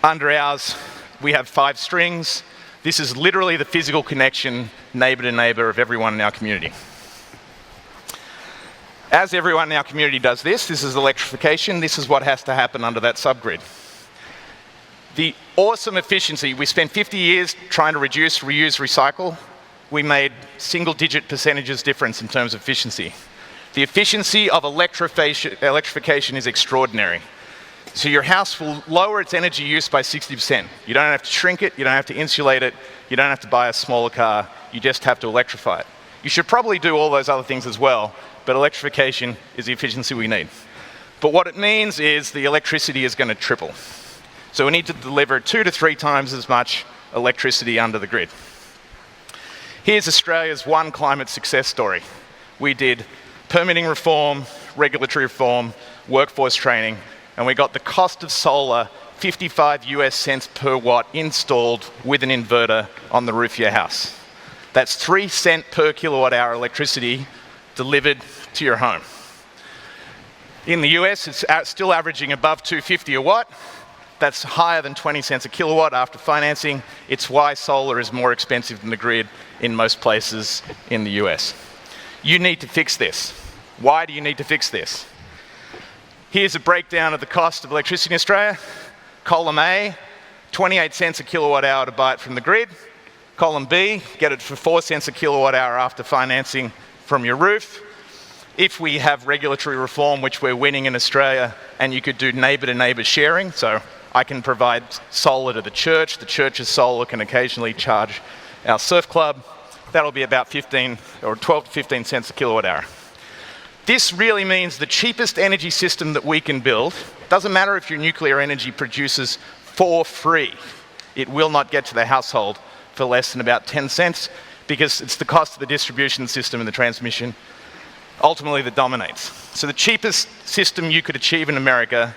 Under ours, we have 5 strings. This is literally the physical connection, neighbor to neighbor, of everyone in our community. As everyone in our community does this is electrification. This is what has to happen under that subgrid. The awesome efficiency, we spent 50 years trying to reduce, reuse, recycle. We made single-digit percentages difference in terms of efficiency. The efficiency of electrification is extraordinary. So your house will lower its energy use by 60%. You don't have to shrink it, you don't have to insulate it, you don't have to buy a smaller car, you just have to electrify it. You should probably do all those other things as well, but electrification is the efficiency we need. But what it means is the electricity is going to triple. So we need to deliver 2 to 3 times as much electricity under the grid. Here's Australia's one climate success story. We did permitting reform, regulatory reform, workforce training, and we got the cost of solar 55 US cents per watt installed with an inverter on the roof of your house. That's 3 cents per kilowatt hour electricity delivered to your home. In the US, it's still averaging above $2.50 a watt. That's higher than 20 cents a kilowatt after financing. It's why solar is more expensive than the grid in most places in the US. You need to fix this. Why do you need to fix this? Here's a breakdown of the cost of electricity in Australia. Column A, 28 cents a kilowatt hour to buy it from the grid. Column B, get it for 4 cents a kilowatt hour after financing from your roof. If we have regulatory reform, which we're winning in Australia, and you could do neighbour-to-neighbour sharing, so I can provide solar to the church's solar can occasionally charge our surf club, that'll be about 15 or 12 to 15 cents a kilowatt hour. This really means the cheapest energy system that we can build, doesn't matter if your nuclear energy produces for free, it will not get to the household for less than about 10 cents because it's the cost of the distribution system and the transmission ultimately that dominates. So the cheapest system you could achieve in America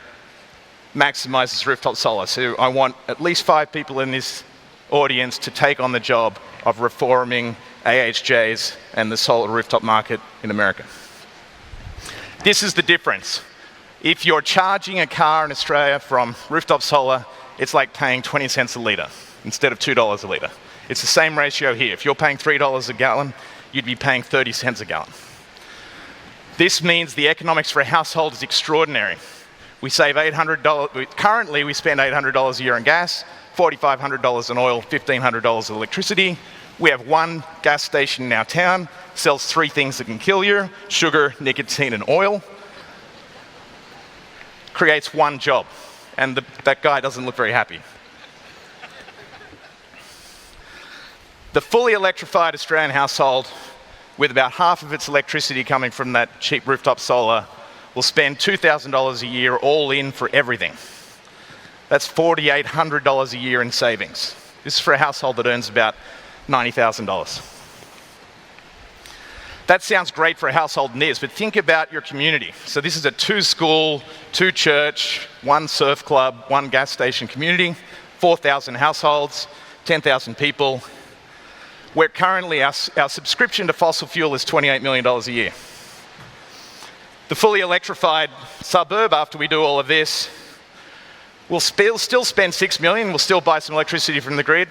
maximizes rooftop solar. So I want at least 5 people in this audience to take on the job of reforming AHJs and the solar rooftop market in America. This is the difference. If you're charging a car in Australia from rooftop solar, it's like paying 20 cents a litre instead of $2 a litre. It's the same ratio here. If you're paying $3 a gallon, you'd be paying 30 cents a gallon. This means the economics for a household is extraordinary. We save $800, currently we spend $800 a year on gas, $4,500 on oil, $1,500 on electricity. We have one gas station in our town, sells 3 things that can kill you, sugar, nicotine, and oil. Creates 1 job, and that guy doesn't look very happy. The fully electrified Australian household, with about half of its electricity coming from that cheap rooftop solar, will spend $2,000 a year all in for everything. That's $4,800 a year in savings. This is for a household that earns about $90,000. That sounds great for a household and is, but think about your community. So this is a 2-school, 2-church, 1 surf club, 1 gas station community, 4,000 households, 10,000 people. Where currently our subscription to fossil fuel is $28 million a year. The fully electrified suburb, after we do all of this, will still spend $6 million, we'll still buy some electricity from the grid,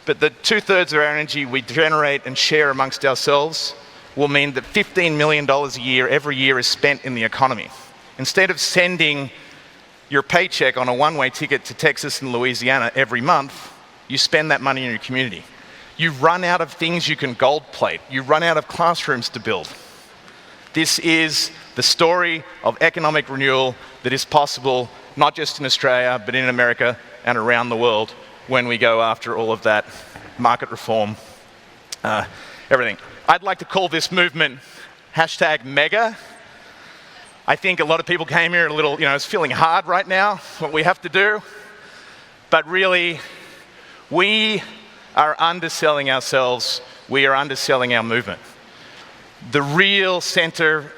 but the 2/3 of our energy we generate and share amongst ourselves will mean that $15 million a year every year is spent in the economy. Instead of sending your paycheck on a one-way ticket to Texas and Louisiana every month, you spend that money in your community. You run out of things you can gold plate. You run out of classrooms to build. This is the story of economic renewal that is possible not just in Australia, but in America and around the world when we go after all of that market reform, everything. I'd like to call this movement #mega. I think a lot of people came here a little, it's feeling hard right now, what we have to do. But really, we are underselling ourselves, we are underselling our movement. The real center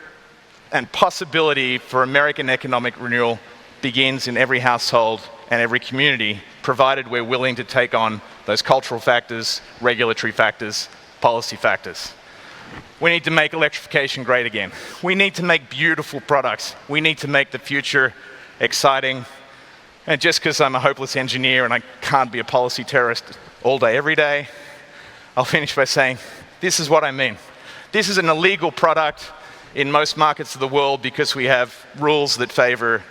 and possibility for American economic renewal begins in every household and every community, provided we're willing to take on those cultural factors, regulatory factors, policy factors. We need to make electrification great again. We need to make beautiful products. We need to make the future exciting. And just because I'm a hopeless engineer and I can't be a policy terrorist all day, every day, I'll finish by saying, this is what I mean. This is an illegal product in most markets of the world because we have rules that favor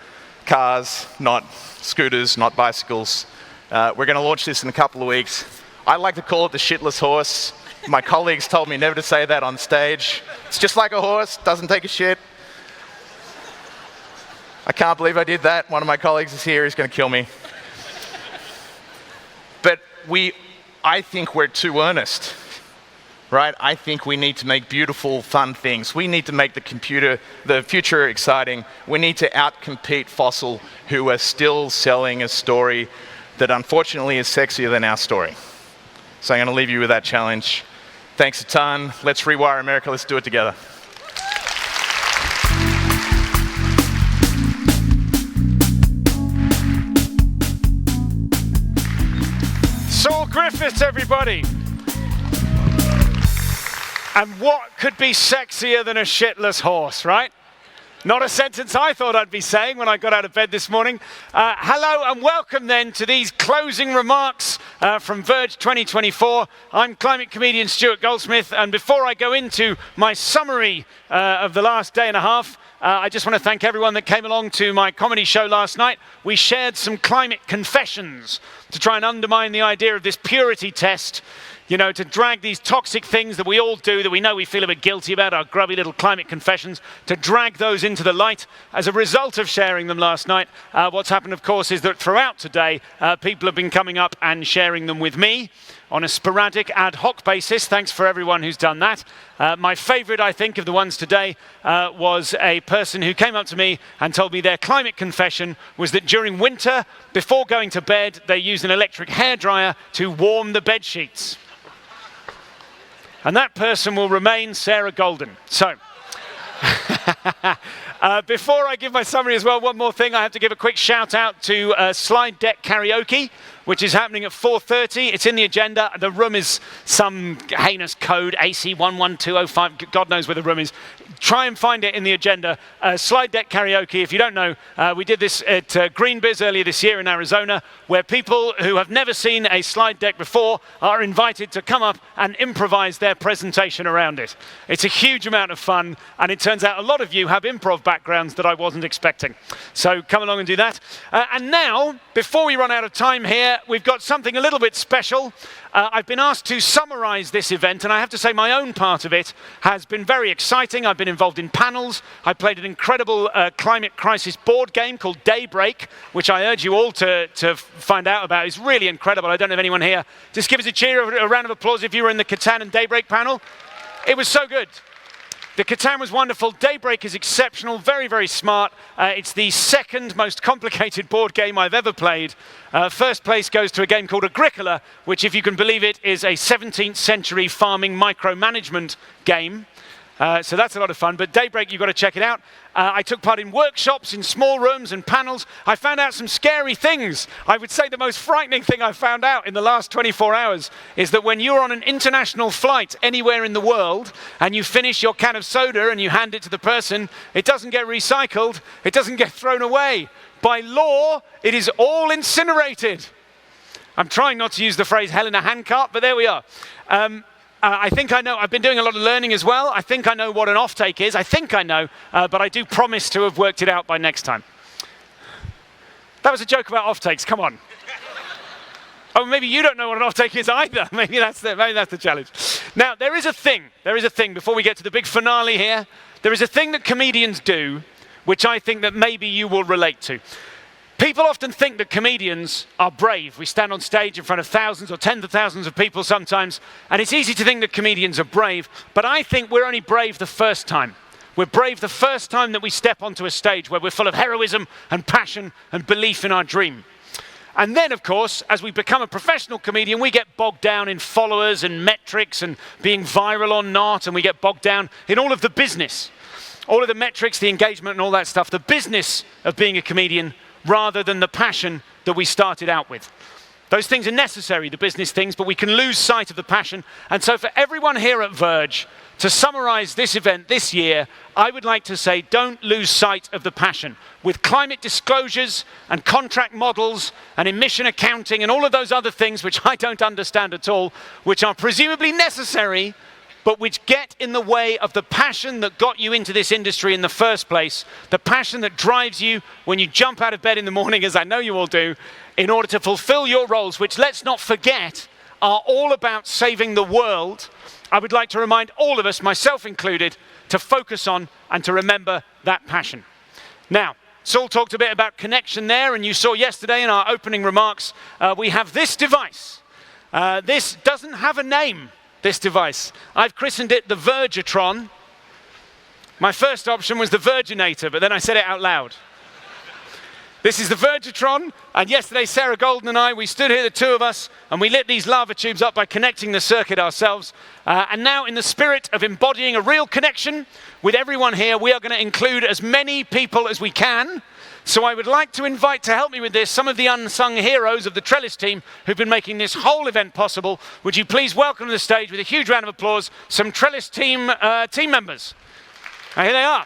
cars, not scooters, not bicycles. We're going to launch this in a couple of weeks. I like to call it the shitless horse. My colleagues told me never to say that on stage. It's just like a horse, doesn't take a shit. I can't believe I did that. One of my colleagues is here, he's going to kill me. But I think we're too earnest, right? I think we need to make beautiful, fun things. We need to make the future exciting. We need to outcompete fossil, who are still selling a story that unfortunately is sexier than our story. So I'm going to leave you with that challenge. Thanks a ton. Let's rewire America. Let's do it together. Saul Griffiths, everybody. And what could be sexier than a shitless horse, right? Not a sentence I thought I'd be saying when I got out of bed this morning. Hello and welcome then to these closing remarks from Verge 2024. I'm climate comedian Stuart Goldsmith, and before I go into my summary of the last day and a half, I just want to thank everyone that came along to my comedy show last night. We shared some climate confessions to try and undermine the idea of this purity test, you know, to drag these toxic things that we all do, that we know we feel a bit guilty about, our grubby little climate confessions, to drag those into the light. As a result of sharing them last night, what's happened, of course, is that throughout today, people have been coming up and sharing them with me on a sporadic ad hoc basis. Thanks for everyone who's done that. My favorite, I think, of the ones today was a person who came up to me and told me their climate confession was that during winter, before going to bed, they use an electric hairdryer to warm the bed sheets. And that person will remain Sarah Golden. So, before I give my summary as well, one more thing. I have to give a quick shout out to Slide Deck Karaoke, which is happening at 4:30. It's in the agenda. The room is some heinous code, AC11205. God knows where the room is. Try and find it in the agenda. Slide Deck Karaoke, if you don't know, we did this at Green Biz earlier this year in Arizona, where people who have never seen a slide deck before are invited to come up and improvise their presentation around it. It's a huge amount of fun, and it turns out a lot of you have improv backgrounds that I wasn't expecting. So come along and do that. And now, before we run out of time here, we've got something a little bit special. I've been asked to summarize this event, and I have to say my own part of it has been very exciting. I've been involved in panels. I played an incredible climate crisis board game called Daybreak, which I urge you all to find out about. It's really incredible. I don't know if anyone here. Just give us a cheer, a round of applause if you were in the Catan and Daybreak panel. It was so good. The Catan was wonderful. Daybreak is exceptional, very, very smart. It's the second most complicated board game I've ever played. First place goes to a game called Agricola, which, if you can believe it, is a 17th century farming micromanagement game. So that's a lot of fun. But Daybreak, you've got to check it out. I took part in workshops, in small rooms and panels. I found out some scary things. I would say the most frightening thing I found out in the last 24 hours is that when you're on an international flight anywhere in the world and you finish your can of soda and you hand it to the person, it doesn't get recycled. It doesn't get thrown away. By law, it is all incinerated. I'm trying not to use the phrase hell in a handcart, but there we are. I think I know. I've been doing a lot of learning as well. I think I know what an offtake is. I think I know, but I do promise to have worked it out by next time. That was a joke about offtakes. Come on. Oh, maybe you don't know what an offtake is either. Maybe that's the challenge. Now, there is a thing. Before we get to the big finale here, there is a thing that comedians do, which I think that maybe you will relate to. People often think that comedians are brave. We stand on stage in front of thousands or tens of thousands of people sometimes, and it's easy to think that comedians are brave, but I think we're only brave the first time. We're brave the first time that we step onto a stage where we're full of heroism and passion and belief in our dream. And then, of course, as we become a professional comedian, we get bogged down in followers and metrics and being viral or not, and we get bogged down in all of the business, all of the metrics, the engagement and all that stuff, the business of being a comedian, rather than the passion that we started out with. Those things are necessary, the business things, but we can lose sight of the passion. And so for everyone here at Verge, to summarize this event this year, I would like to say, don't lose sight of the passion. With climate disclosures and contract models and emission accounting and all of those other things, which I don't understand at all, which are presumably necessary, but which get in the way of the passion that got you into this industry in the first place, the passion that drives you when you jump out of bed in the morning, as I know you all do, in order to fulfill your roles, which, let's not forget, are all about saving the world. I would like to remind all of us, myself included, to focus on and to remember that passion. Now, Saul talked a bit about connection there, and you saw yesterday in our opening remarks, we have this device. This doesn't have a name, this device. I've christened it the Vergetron. My first option was the Virginator, but then I said it out loud. This is the Vergetron, and yesterday Sarah Golden and I, we stood here, the two of us, and we lit these lava tubes up by connecting the circuit ourselves. And now, in the spirit of embodying a real connection with everyone here, we are going to include as many people as we can. So I would like to invite to help me with this some of the unsung heroes of the Trellis team who've been making this whole event possible. Would you please welcome to the stage with a huge round of applause some Trellis team members. Here they are.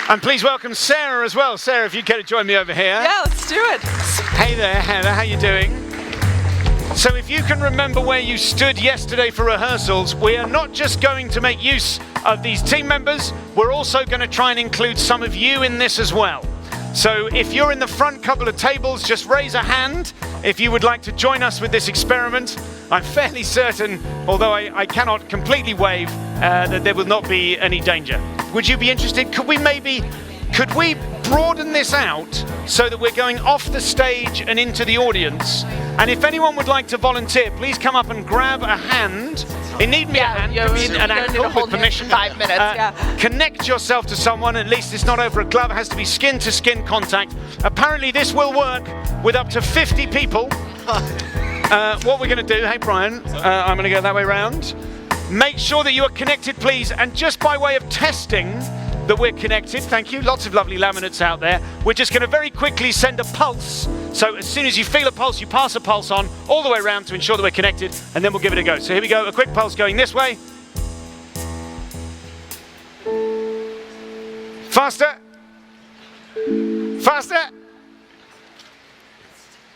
And please welcome Sarah as well. Sarah, if you'd care to join me over here. Yeah, let's do it. Hey there, Hannah, how you doing? So if you can remember where you stood yesterday for rehearsals, we are not just going to make use of these team members, we're also going to try and include some of you in this as well. So if you're in the front couple of tables, just raise a hand if you would like to join us with this experiment. I'm fairly certain, although I cannot completely wave, that there will not be any danger. Would you be interested? Could we broaden this out so that we're going off the stage and into the audience? And if anyone would like to volunteer, please come up and grab a hand. It needn't be a hand, it could be an ankle with permission. 5 minutes, Connect yourself to someone, at least it's not over a glove, it has to be skin-to-skin contact. Apparently this will work with up to 50 people. What we're going to do, hey Brian, I'm going to go that way round. Make sure that you are connected, please, and just by way of testing that we're connected, thank you, lots of lovely laminates out there, we're just going to very quickly send a pulse. So as soon as you feel a pulse, you pass a pulse on all the way around to ensure that we're connected, and then we'll give it a go. So here we go, a quick pulse going this way. Faster. Faster.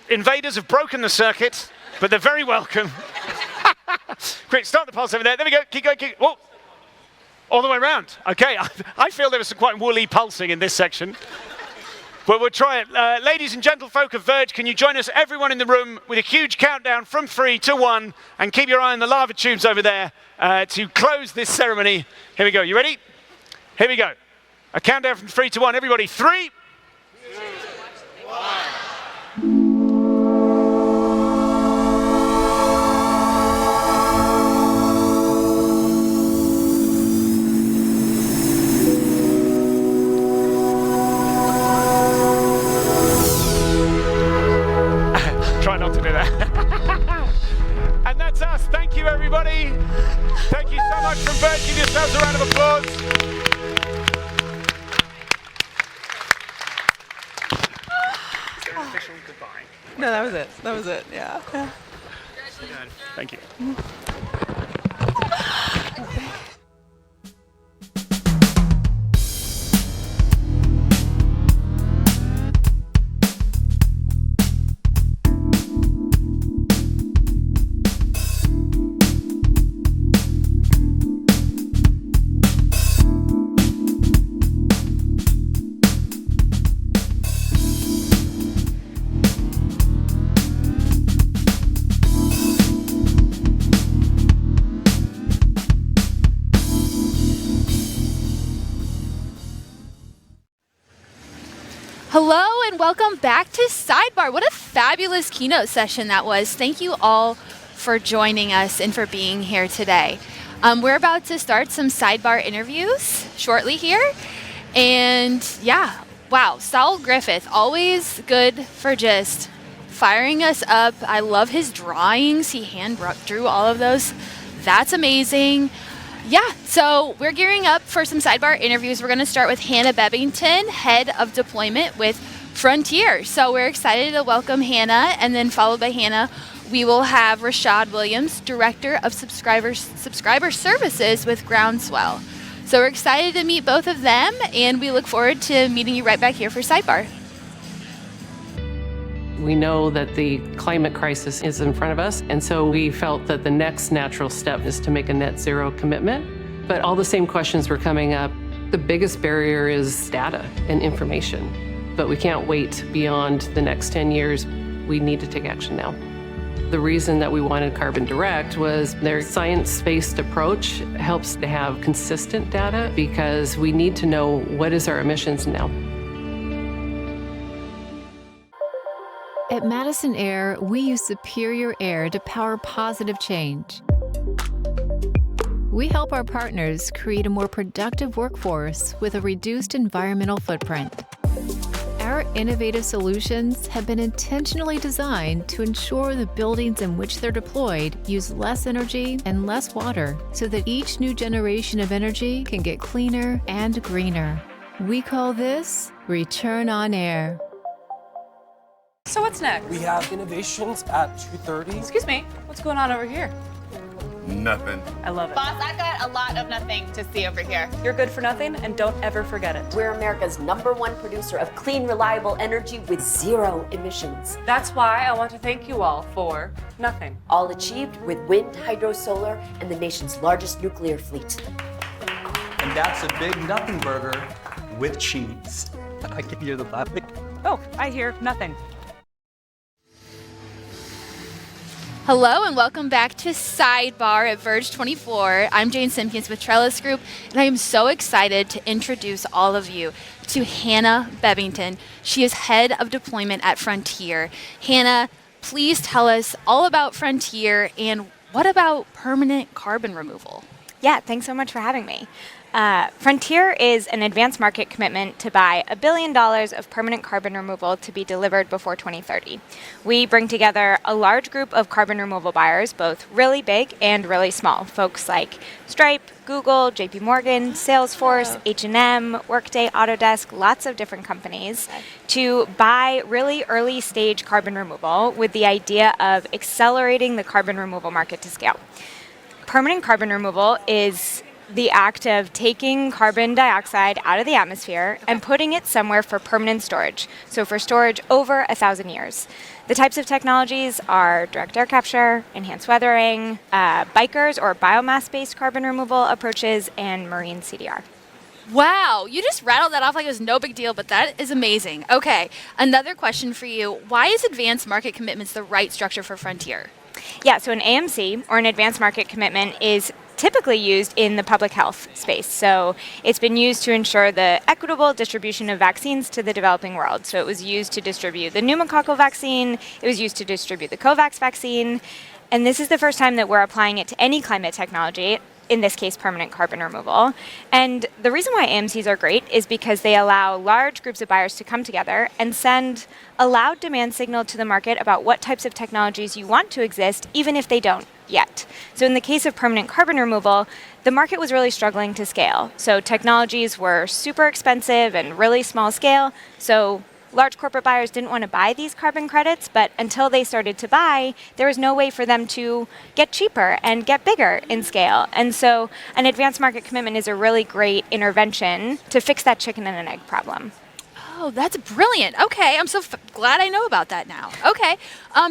Invaders have broken the circuit, but they're very welcome. Quick, start the pulse over there. There we go. Keep going, keep. Whoa. All the way around. Okay, I feel there was some quite woolly pulsing in this section. But we'll try it. Ladies and gentlefolk of Verge, can you join us, everyone in the room, with a huge countdown from 3 to 1, and keep your eye on the lava tubes over there to close this ceremony. Here we go. You ready? Here we go. A countdown from 3 to 1. Everybody, 3, 2, 1. Try not to do that. And that's us. Thank you, everybody. Thank you so much from Verge. Give yourselves a round of applause. Is there an official goodbye? No, that was it. That was it. Yeah. Thank you. Hello and welcome back to Sidebar. What a fabulous keynote session that was. Thank you all for joining us and for being here today. We're about to start some Sidebar interviews shortly here. And yeah, wow, Saul Griffith, always good for just firing us up. I love his drawings. He hand drew all of those. That's amazing. Yeah, so we're gearing up for some Sidebar interviews. We're going to start with Hannah Bebbington, Head of Deployment with Frontier. So we're excited to welcome Hannah, and then followed by Hannah, we will have Rashad Williams, Director of Subscriber Services with Groundswell. So we're excited to meet both of them, and we look forward to meeting you right back here for Sidebar. We know that the climate crisis is in front of us, and so we felt that the next natural step is to make a net zero commitment. But all the same questions were coming up. The biggest barrier is data and information, but we can't wait beyond the next 10 years. We need to take action now. The reason that we wanted Carbon Direct was their science-based approach helps to have consistent data because we need to know what is our emissions now. At Madison Air, we use superior air to power positive change. We help our partners create a more productive workforce with a reduced environmental footprint. Our innovative solutions have been intentionally designed to ensure the buildings in which they're deployed use less energy and less water so that each new generation of energy can get cleaner and greener. We call this Return on Air. So what's next? We have innovations at 2:30. Excuse me, what's going on over here? Nothing. I love it. Boss, I've got a lot of nothing to see over here. You're good for nothing, and don't ever forget it. We're America's #1 producer of clean, reliable energy with 0 emissions. That's why I want to thank you all for nothing. All achieved with wind, hydro, solar, and the nation's largest nuclear fleet. And that's a big nothing burger with cheese. I can hear the laughing. Oh, I hear nothing. Hello and welcome back to Sidebar at Verge 24. I'm Jane Simpkins with Trellis Group, and I am so excited to introduce all of you to Hannah Bebbington. She is Head of Deployment at Frontier. Hannah, please tell us all about Frontier and what about permanent carbon removal? Yeah, thanks so much for having me. Frontier is an advanced market commitment to buy $1 billion of permanent carbon removal to be delivered before 2030. We bring together a large group of carbon removal buyers, both really big and really small. Folks like Stripe, Google, JP Morgan, Salesforce, H&M, Workday, Autodesk, lots of different companies, to buy really early stage carbon removal with the idea of accelerating the carbon removal market to scale. Permanent carbon removal is the act of taking carbon dioxide out of the atmosphere and putting it somewhere for permanent storage. So for storage over 1,000 years. The types of technologies are direct air capture, enhanced weathering, bikers or biomass-based carbon removal approaches, and marine CDR. Wow, you just rattled that off like it was no big deal, but that is amazing. Okay, another question for you. Why is advanced market commitments the right structure for Frontier? Yeah, so an AMC, or an advanced market commitment, is typically used in the public health space. So it's been used to ensure the equitable distribution of vaccines to the developing world. So it was used to distribute the pneumococcal vaccine, it was used to distribute the COVAX vaccine, and this is the first time that we're applying it to any climate technology, in this case, permanent carbon removal. And the reason why AMCs are great is because they allow large groups of buyers to come together and send a loud demand signal to the market about what types of technologies you want to exist, even if they don't yet. So in the case of permanent carbon removal, the market was really struggling to scale. So technologies were super expensive and really small scale. So large corporate buyers didn't want to buy these carbon credits, but until they started to buy, there was no way for them to get cheaper and get bigger in scale. And so an advanced market commitment is a really great intervention to fix that chicken and an egg problem. Oh, that's brilliant. Okay, I'm so glad I know about that now. Okay,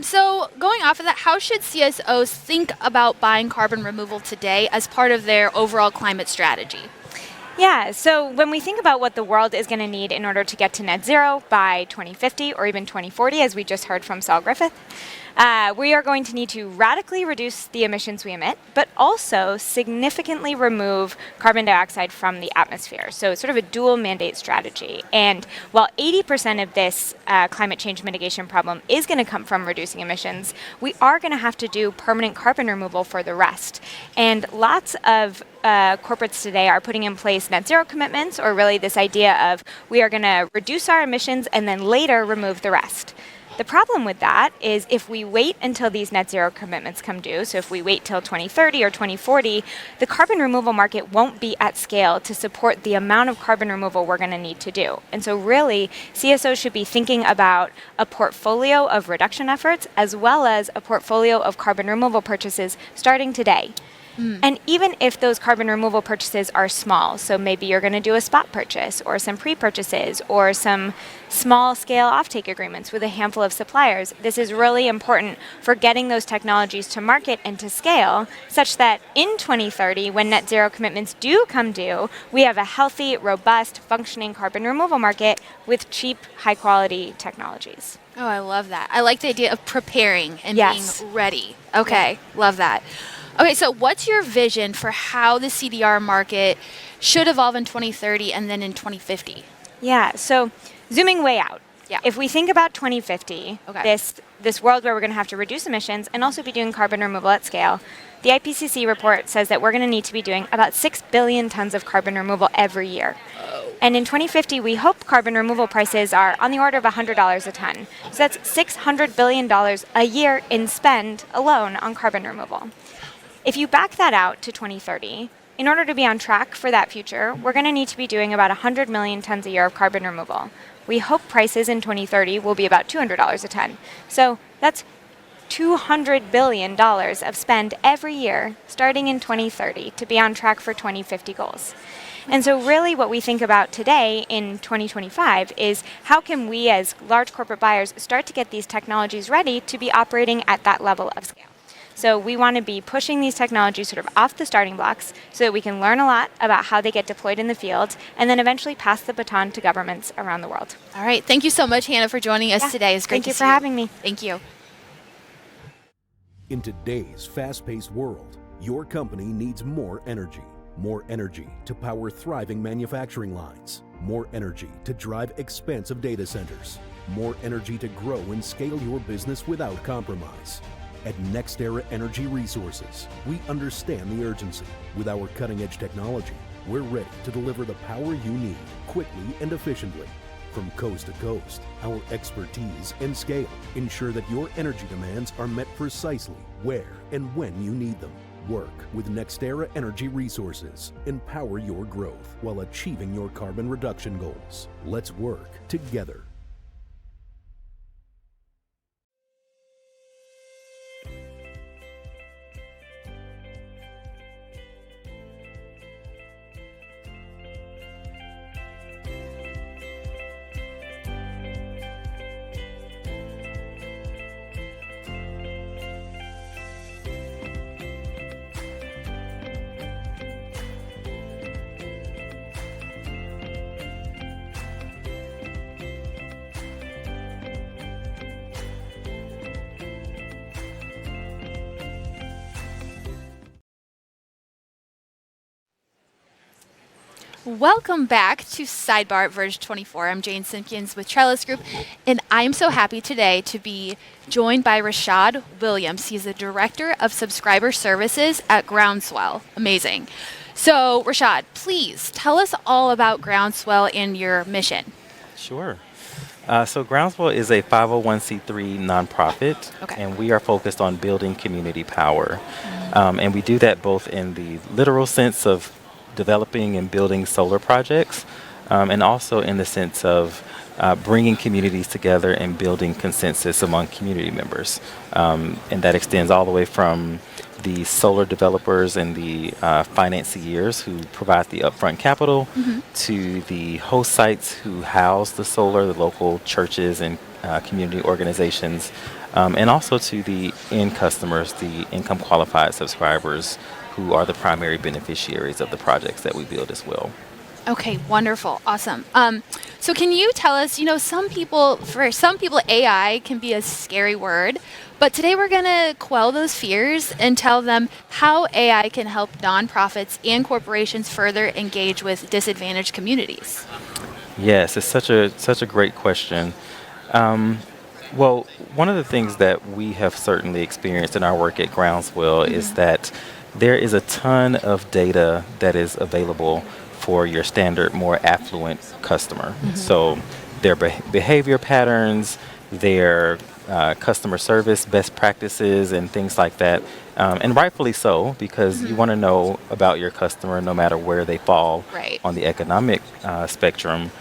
so going off of that, how should CSOs think about buying carbon removal today as part of their overall climate strategy? Yeah, so when we think about what the world is going to need in order to get to net zero by 2050 or even 2040, as we just heard from Saul Griffith, we are going to need to radically reduce the emissions we emit, but also significantly remove carbon dioxide from the atmosphere. So it's sort of a dual mandate strategy. And while 80% of this climate change mitigation problem is going to come from reducing emissions, we are going to have to do permanent carbon removal for the rest. And lots of corporates today are putting in place net zero commitments, or really this idea of we are going to reduce our emissions and then later remove the rest. The problem with that is if we wait until these net zero commitments come due, so if we wait till 2030 or 2040, the carbon removal market won't be at scale to support the amount of carbon removal we're going to need to do. And so really, CSOs should be thinking about a portfolio of reduction efforts as well as a portfolio of carbon removal purchases starting today. And even if those carbon removal purchases are small, so maybe you're going to do a spot purchase or some pre-purchases or some small-scale offtake agreements with a handful of suppliers, this is really important for getting those technologies to market and to scale, such that in 2030, when net zero commitments do come due, we have a healthy, robust, functioning carbon removal market with cheap, high-quality technologies. Oh, I love that. I like the idea of preparing and Yes. being ready. Okay, love that. Okay, so what's your vision for how the CDR market should evolve in 2030 and then in 2050? Yeah, so zooming way out. Yeah. If we think about 2050, this world where we're going to have to reduce emissions and also be doing carbon removal at scale, the IPCC report says that we're going to need to be doing about 6 billion tons of carbon removal every year. And in 2050, we hope carbon removal prices are on the order of $100 a ton. So that's $600 billion a year in spend alone on carbon removal. If you back that out to 2030, in order to be on track for that future, we're going to need to be doing about 100 million tons a year of carbon removal. We hope prices in 2030 will be about $200 a ton. So that's $200 billion of spend every year starting in 2030 to be on track for 2050 goals. And so really what we think about today in 2025 is how can we as large corporate buyers start to get these technologies ready to be operating at that level of scale. So we want to be pushing these technologies sort of off the starting blocks so that we can learn a lot about how they get deployed in the field and then eventually pass the baton to governments around the world. All right. Thank you so much, Hannah, for joining us today. It's great Thank to you see for having me. Thank you. In today's fast-paced world, your company needs more energy. More energy to power thriving manufacturing lines. More energy to drive expansive data centers. More energy to grow and scale your business without compromise. At NextEra Energy Resources, we understand the urgency. With our cutting-edge technology, we're ready to deliver the power you need quickly and efficiently. From coast to coast, our expertise and scale ensure that your energy demands are met precisely where and when you need them. Work with NextEra Energy Resources. Empower your growth while achieving your carbon reduction goals. Let's work together. Welcome back to Sidebar at Verge 24. I'm Jane Simpkins with Trellis Group, and I'm so happy today to be joined by Rashad Williams. He's the Director of Subscriber Services at Groundswell. Amazing. So, Rashad, please tell us all about Groundswell and your mission. Sure. So Groundswell is a 501c3 nonprofit, and we are focused on building community power. And we do that both in the literal sense of developing and building solar projects, and also in the sense of bringing communities together and building consensus among community members. And that extends all the way from the solar developers and the financiers who provide the upfront capital to the host sites who house the solar, the local churches and community organizations, and also to the end customers, the income qualified subscribers who are the primary beneficiaries of the projects that we build as well. Okay, wonderful, awesome. So can you tell us, for some people, AI can be a scary word, but today we're gonna quell those fears and tell them how AI can help nonprofits and corporations further engage with disadvantaged communities. Yes, it's such a great question. Well, one of the things that we have certainly experienced in our work at Groundswell is that there is a ton of data that is available for your standard, more affluent customer. So their behavior patterns, their customer service best practices and things like that. And rightfully so, because you want to know about your customer no matter where they fall on the economic spectrum.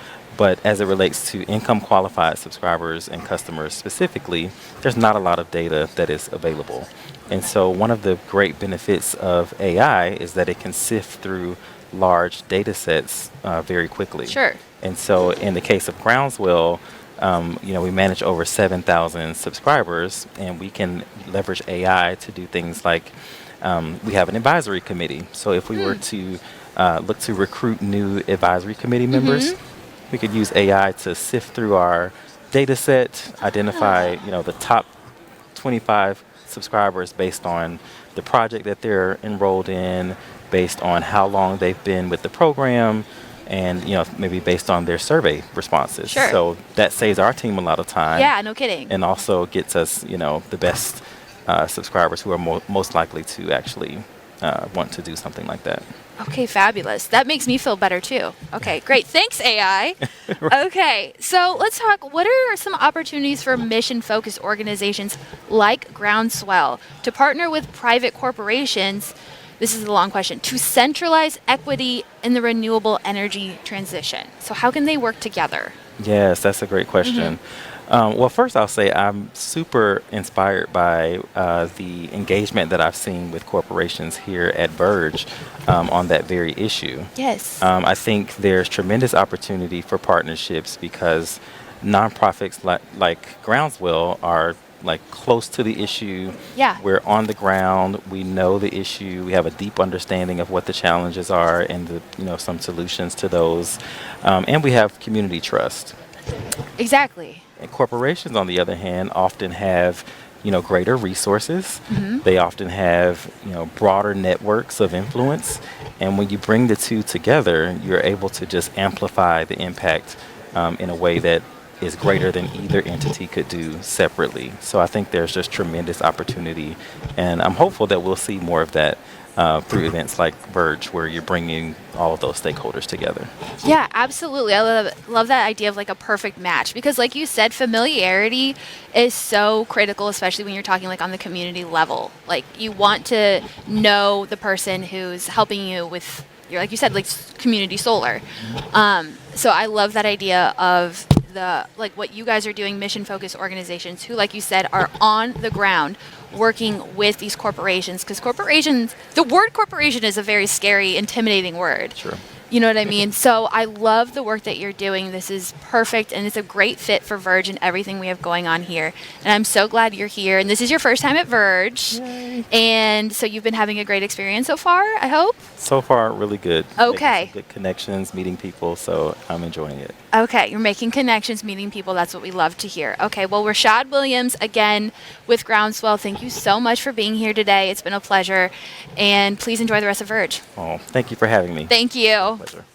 But as it relates to income qualified subscribers and customers specifically, there's not a lot of data that is available. And so one of the great benefits of AI is that it can sift through large data sets very quickly. Sure. And so in the case of Groundswell, we manage over 7,000 subscribers, and we can leverage AI to do things like we have an advisory committee. So if we were to look to recruit new advisory committee members, we could use AI to sift through our data set, identify the top 25 subscribers based on the project that they're enrolled in, based on how long they've been with the program, and maybe based on their survey responses. Sure. So that saves our team a lot of time. Yeah, no kidding. And also gets us the best subscribers who are most likely to actually want to do something like that. Okay, fabulous. That makes me feel better too. Okay, great. Thanks, AI. Okay, so let's talk. What are some opportunities for mission-focused organizations like Groundswell to partner with private corporations? This is a long question. To centralize equity in the renewable energy transition. So how can they work together? Yes, that's a great question. Well, first I'll say I'm super inspired by the engagement that I've seen with corporations here at Verge on that very issue. Yes. I think there's tremendous opportunity for partnerships because nonprofits like Groundswell are close to the issue. Yeah. We're on the ground. We know the issue. We have a deep understanding of what the challenges are and some solutions to those. And we have community trust. Exactly. And corporations, on the other hand, often have, greater resources. They often have, broader networks of influence. And when you bring the two together, you're able to just amplify the impact in a way that is greater than either entity could do separately. So I think there's just tremendous opportunity. And I'm hopeful that we'll see more of that through events like Verge, where you're bringing all of those stakeholders together. Yeah, absolutely. I love that idea of a perfect match because like you said, familiarity is so critical, especially when you're talking on the community level. You want to know the person who's helping you with like you said, community solar. So I love that idea of what you guys are doing, mission-focused organizations who, like you said, are on the ground working with these corporations, because the word corporation is a very scary, intimidating word. Sure. You know what I mean? So I love the work that you're doing. This is perfect, and it's a great fit for Verge and everything we have going on here. And I'm so glad you're here. And this is your first time at Verge. Yay. And so you've been having a great experience so far, I hope? So far, really good. Okay. Making some good connections, meeting people, so I'm enjoying it. Okay, you're making connections, meeting people. That's what we love to hear. Okay, well, Rashad Williams, again, with Groundswell. Thank you so much for being here today. It's been a pleasure. And please enjoy the rest of Verge. Oh, thank you for having me. Thank you. Pleasure.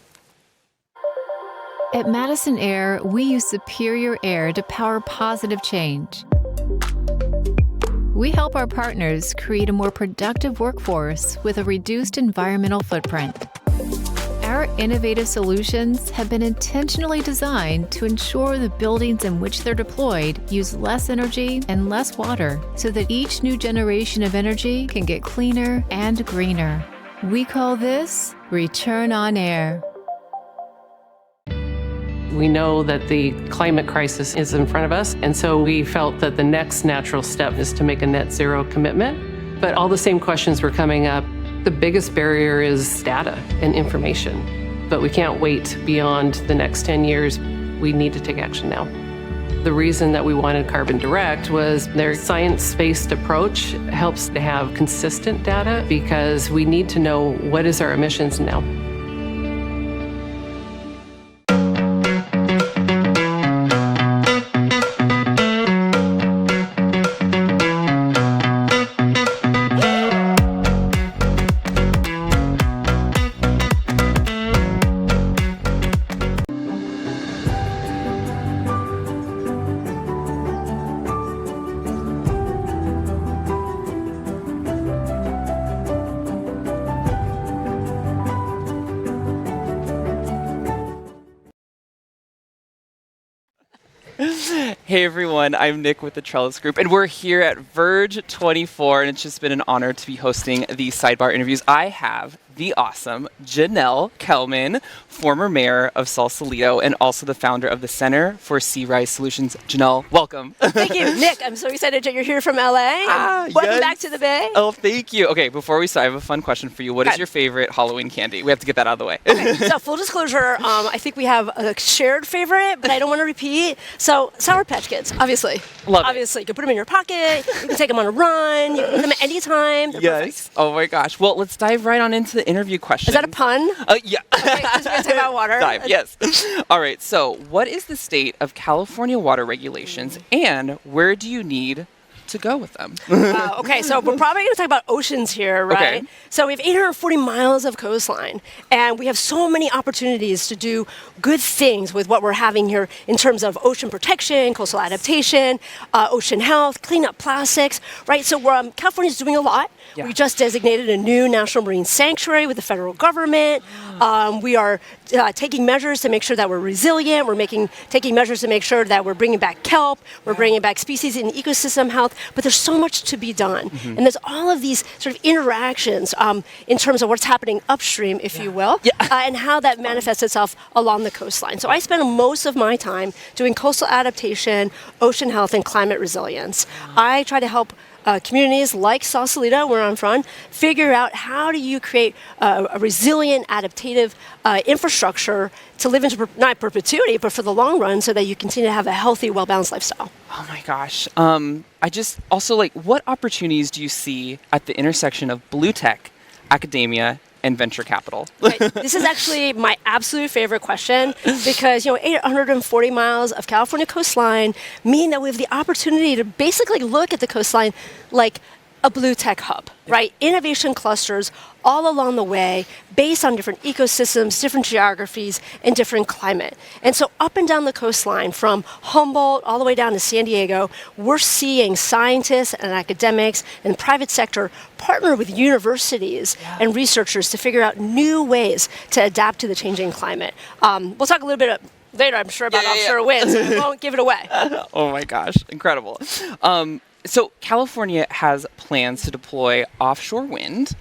At Madison Air, we use superior air to power positive change. We help our partners create a more productive workforce with a reduced environmental footprint. Our innovative solutions have been intentionally designed to ensure the buildings in which they're deployed use less energy and less water so that each new generation of energy can get cleaner and greener. We call this Return on Air. We know that the climate crisis is in front of us, and so we felt that the next natural step is to make a net zero commitment. But all the same questions were coming up. The biggest barrier is data and information, but we can't wait beyond the next 10 years. We need to take action now. The reason that we wanted Carbon Direct was their science-based approach helps to have consistent data because we need to know what is our emissions now. Hey everyone, I'm Nick with the Trellis Group, and we're here at Verge 24, and it's just been an honor to be hosting these sidebar interviews. I have the awesome Janelle Kelman, former mayor of Sausalito and also the founder of the Center for Sea Rise Solutions. Janelle, welcome. Thank you, Nick. I'm so excited that you're here from LA. Welcome back to the Bay. Oh, thank you. Okay, before we start, I have a fun question for you. What is your favorite Halloween candy? We have to get that out of the way. Okay, so full disclosure, I think we have a shared favorite, but I don't want to repeat. So Sour Patch Kids, obviously. Obviously, you can put them in your pocket. You can take them on a run. You can eat them at any time. They're Yes. Oh my gosh. Well, let's dive right on into the interview question. Is that a pun? Yeah. Okay, just gonna take out water. Dive, yes. All right. So, what is the state of California water regulations, and where do you need to go with them? Okay, so we're probably going to talk about oceans here, right? Okay. So we have 840 miles of coastline, and we have so many opportunities to do good things with what we're having here in terms of ocean protection, coastal adaptation, ocean health, clean up plastics, right? So California's doing a lot. Yeah. We just designated a new national marine sanctuary with the federal government. We are taking measures to make sure that we're resilient. We're taking measures to make sure that we're bringing back kelp. We're bringing back species and ecosystem health. But there's so much to be done. And there's all of these sort of interactions in terms of what's happening upstream, if you will, and how that manifests itself along the coastline. So I spend most of my time doing coastal adaptation, ocean health, and climate resilience. I try to help communities like Sausalito, where I'm from, figure out how do you create a resilient, adaptive infrastructure to live into not perpetuity, but for the long run, so that you continue to have a healthy, well-balanced lifestyle. Oh my gosh. I just also what opportunities do you see at the intersection of blue tech, academia, and venture capital? Okay, this is actually my absolute favorite question because 840 miles of California coastline mean that we have the opportunity to basically look at the coastline like a blue tech hub, right? Innovation clusters all along the way based on different ecosystems, different geographies, and different climate. And so up and down the coastline from Humboldt all the way down to San Diego, we're seeing scientists and academics and private sector partner with universities and researchers to figure out new ways to adapt to the changing climate. We'll talk a little bit later, I'm sure, about offshore wind, so I won't give it away. Oh my gosh, incredible. So California has plans to deploy offshore wind,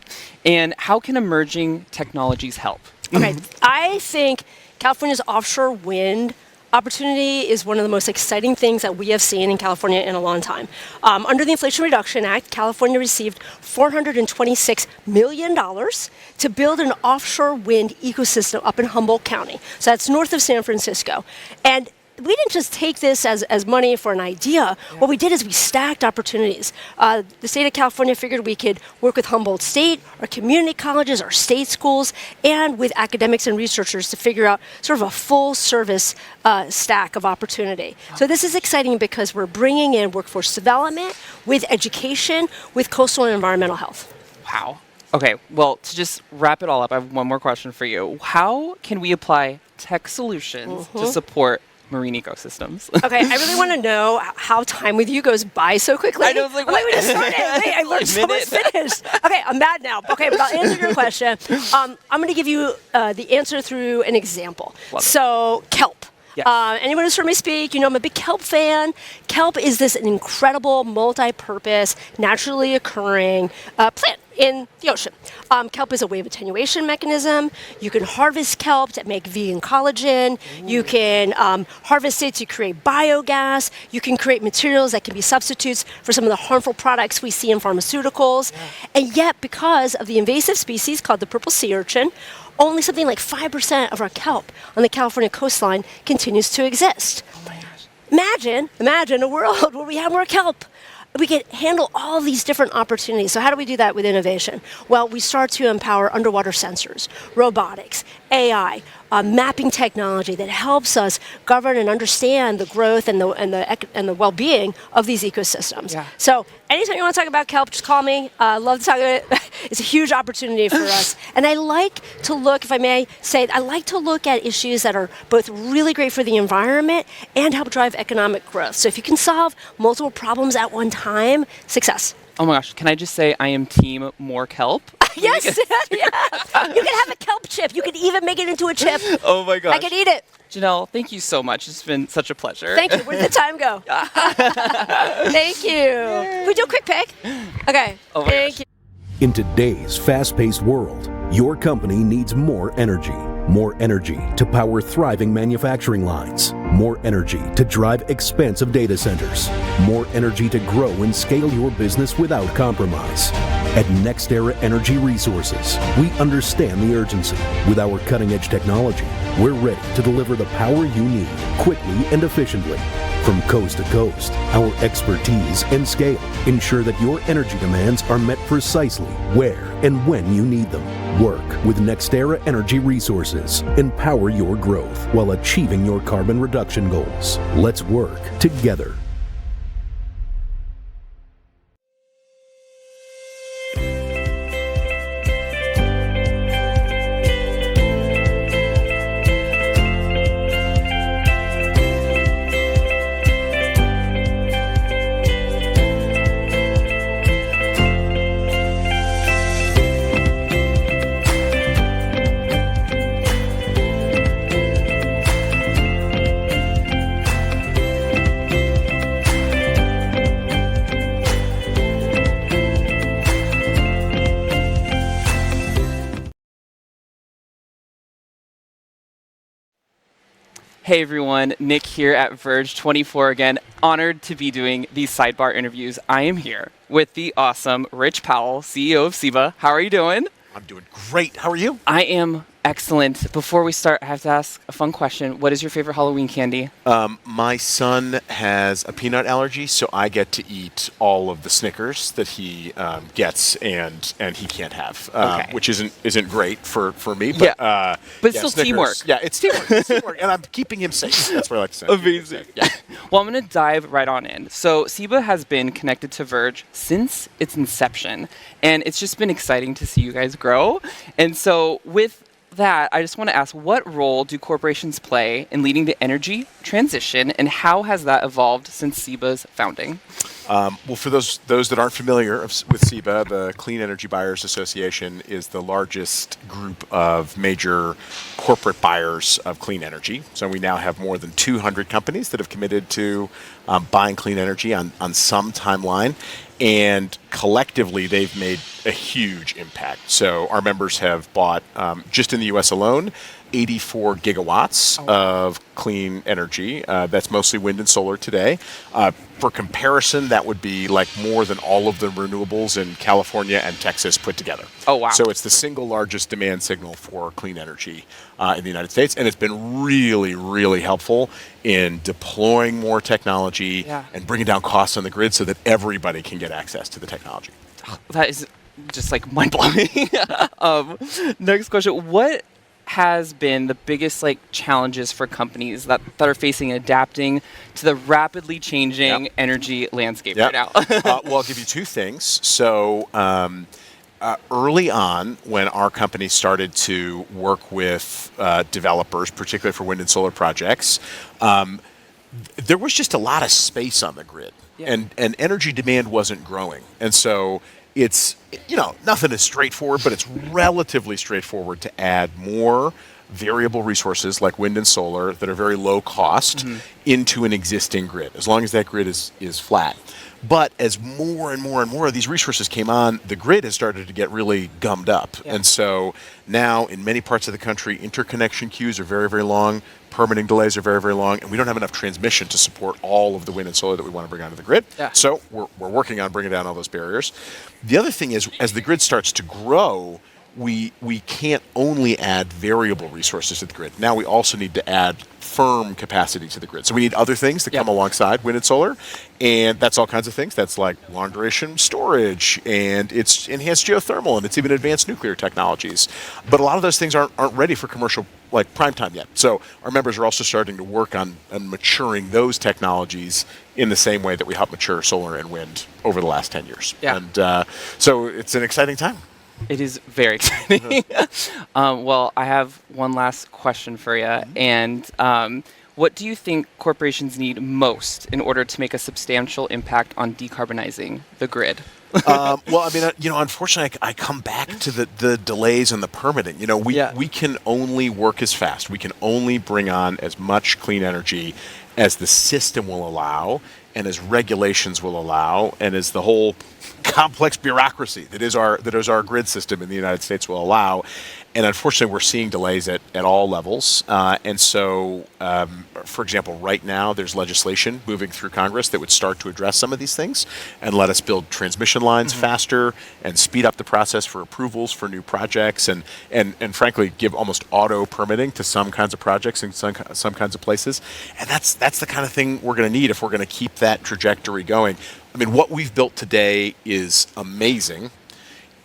and how can emerging technologies help? Okay, I think California's offshore wind opportunity is one of the most exciting things that we have seen in California in a long time. Under the Inflation Reduction Act, California received $426 million to build an offshore wind ecosystem up in Humboldt County. So that's north of San Francisco. And we didn't just take this as money for an idea. What we did is we stacked opportunities. The state of California figured we could work with Humboldt State, our community colleges, our state schools, and with academics and researchers to figure out sort of a full service stack of opportunity. So this is exciting because we're bringing in workforce development with education, with coastal and environmental health. Wow. Okay, well, to just wrap it all up, I have one more question for you. How can we apply tech solutions to support marine ecosystems? Okay, I really want to know how time with you goes by so quickly. I know, it's like, wait, we just started. Wait, I learned so much finished. Okay, I'm mad now. Okay, but I'll answer your question. I'm going to give you the answer through an example. So, kelp. Yes. Anyone who's heard me speak, I'm a big kelp fan. Kelp is this incredible, multi-purpose, naturally occurring plant in the ocean. Kelp is a wave attenuation mechanism. You can harvest kelp to make vegan collagen. You can harvest it to create biogas. You can create materials that can be substitutes for some of the harmful products we see in pharmaceuticals. And yet, because of the invasive species called the purple sea urchin, only something like 5% of our kelp on the California coastline continues to exist. Oh my gosh. Imagine a world where we have more kelp. We can handle all these different opportunities. So how do we do that with innovation? Well, we start to empower underwater sensors, robotics, AI, mapping technology that helps us govern and understand the growth and the well-being of these ecosystems. Yeah. So anytime you want to talk about kelp, just call me. Love to talk about it. It's a huge opportunity for us. And I like to look, if I may say, I like to look at issues that are both really great for the environment and help drive economic growth. So if you can solve multiple problems at one time, success. Oh my gosh, can I just say I am team more kelp? Yes, yeah. You can have a kelp chip. You can even make it into a chip. Oh my gosh. I can eat it. Janelle, thank you so much. It's been such a pleasure. Thank you. Where did the time go? Thank you. Can we do a quick pick? Okay. Oh my Thank gosh. you. In today's fast-paced world, your company needs more energy. More energy to power thriving manufacturing lines. More energy to drive expansive data centers. More energy to grow and scale your business without compromise. At NextEra Energy Resources, we understand the urgency. With our cutting-edge technology, we're ready to deliver the power you need quickly and efficiently. From coast to coast, our expertise and scale ensure that your energy demands are met precisely where and when you need them. Work with NextEra Energy Resources. Empower your growth while achieving your carbon reduction goals. Let's work together. Hey everyone, Nick here at Verge 24 again. Honored to be doing these sidebar interviews. I am here with the awesome Rich Powell, CEO of SEBA. How are you doing? I'm doing great. How are you? I am excellent. Before we start, I have to ask a fun question. What is your favorite Halloween candy? My son has a peanut allergy, so I get to eat all of the Snickers that he gets and he can't have, which isn't great for me. But, but it's still Snickers, teamwork. Yeah, it's teamwork. It's teamwork, and I'm keeping him safe. That's what I like to say. Amazing. Yeah. Well, I'm going to dive right on in. So SEBA has been connected to Verge since its inception, and it's just been exciting to see you guys grow. And so with that, I just want to ask, what role do corporations play in leading the energy transition, and how has that evolved since SEBA's founding? Well, for those that aren't familiar with SEBA, the Clean Energy Buyers Association is the largest group of major corporate buyers of clean energy. So we now have more than 200 companies that have committed to buying clean energy on some timeline. And collectively, they've made a huge impact. So our members have bought, just in the US alone, 84 gigawatts of clean energy. That's mostly wind and solar today. For comparison, that would be like more than all of the renewables in California and Texas put together. Oh, wow. So it's the single largest demand signal for clean energy in the United States. And it's been really, really helpful in deploying more technology and bringing down costs on the grid so that everybody can get access to the technology. That is just like mind-blowing. Next question. What has been the biggest challenges for companies that are facing adapting to the rapidly changing energy landscape right now? Well, I'll give you two things. So early on, when our company started to work with developers, particularly for wind and solar projects, there was just a lot of space on the grid, and energy demand wasn't growing. And so it's, nothing is straightforward, but it's relatively straightforward to add more variable resources like wind and solar that are very low cost into an existing grid, as long as that grid is flat. But as more and more and more of these resources came on, the grid has started to get really gummed up. And so now in many parts of the country, interconnection queues are very, very long, permitting delays are very, very long, and we don't have enough transmission to support all of the wind and solar that we want to bring onto the grid. So we're working on bringing down all those barriers. The other thing is, as the grid starts to grow, we can't only add variable resources to the grid. Now we also need to add firm capacity to the grid. So we need other things that come alongside wind and solar, and that's all kinds of things. That's like long duration storage, and it's enhanced geothermal, and it's even advanced nuclear technologies. But a lot of those things aren't ready for commercial prime time yet. So our members are also starting to work on maturing those technologies in the same way that we helped mature solar and wind over the last 10 years. And so it's an exciting time. It is very exciting. Well, I have one last question for you. And what do you think corporations need most in order to make a substantial impact on decarbonizing the grid? Well, I mean, unfortunately, I come back to the delays and the permitting. We can only work as fast. We can only bring on as much clean energy as the system will allow, and as regulations will allow, and as the whole complex bureaucracy that is our grid system in the United States will allow. And unfortunately, we're seeing delays at all levels. And so, for example, right now, there's legislation moving through Congress that would start to address some of these things and let us build transmission lines faster and speed up the process for approvals for new projects and frankly, give almost auto permitting to some kinds of projects in some kinds of places. And that's the kind of thing we're going to need if we're going to keep that trajectory going. I mean, what we've built today is amazing,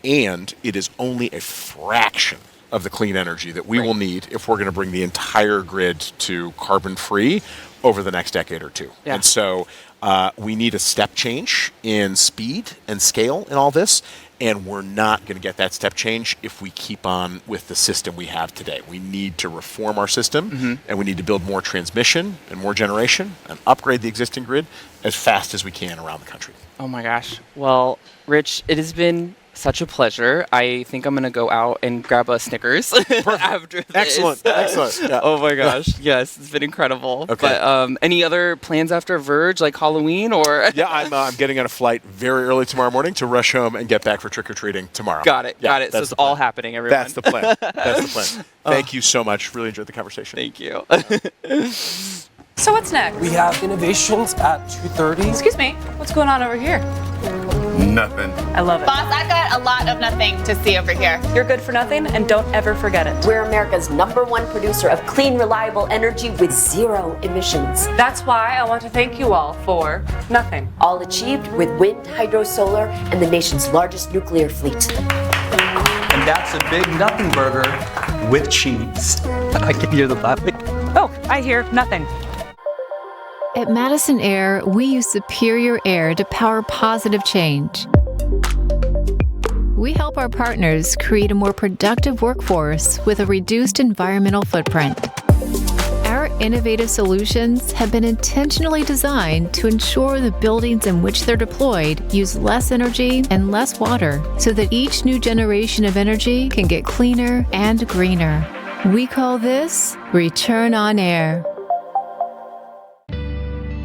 and it is only a fraction of the clean energy that we will need if we're going to bring the entire grid to carbon-free over the next decade or two. Yeah. And so we need a step change in speed and scale in all this, and we're not going to get that step change if we keep on with the system we have today. We need to reform our system, and we need to build more transmission and more generation and upgrade the existing grid as fast as we can around the country. Oh my gosh. Well, Rich, it has been such a pleasure. I think I'm going to go out and grab a Snickers after this. Excellent. Yeah. Oh my gosh. Yes, it's been incredible. Okay. But any other plans after Verge, like Halloween or? Yeah, I'm getting on a flight very early tomorrow morning to rush home and get back for trick-or-treating tomorrow. Got it. Yeah, So it's all happening, everyone. That's the plan. That's the plan. Thank you so much. Really enjoyed the conversation. Thank you. So what's next? We have innovations at 2:30. Excuse me. What's going on over here? Nothing. I love it. Boss, I've got a lot of nothing to see over here. You're good for nothing, and don't ever forget it. We're America's #1 producer of clean, reliable energy with 0 emissions. That's why I want to thank you all for nothing. All achieved with wind, hydro, solar, and the nation's largest nuclear fleet. And that's a big nothing burger with cheese. I can hear the laughing. Oh, I hear nothing. At Madison Air, we use superior air to power positive change. We help our partners create a more productive workforce with a reduced environmental footprint. Our innovative solutions have been intentionally designed to ensure the buildings in which they're deployed use less energy and less water so that each new generation of energy can get cleaner and greener. We call this Return on Air.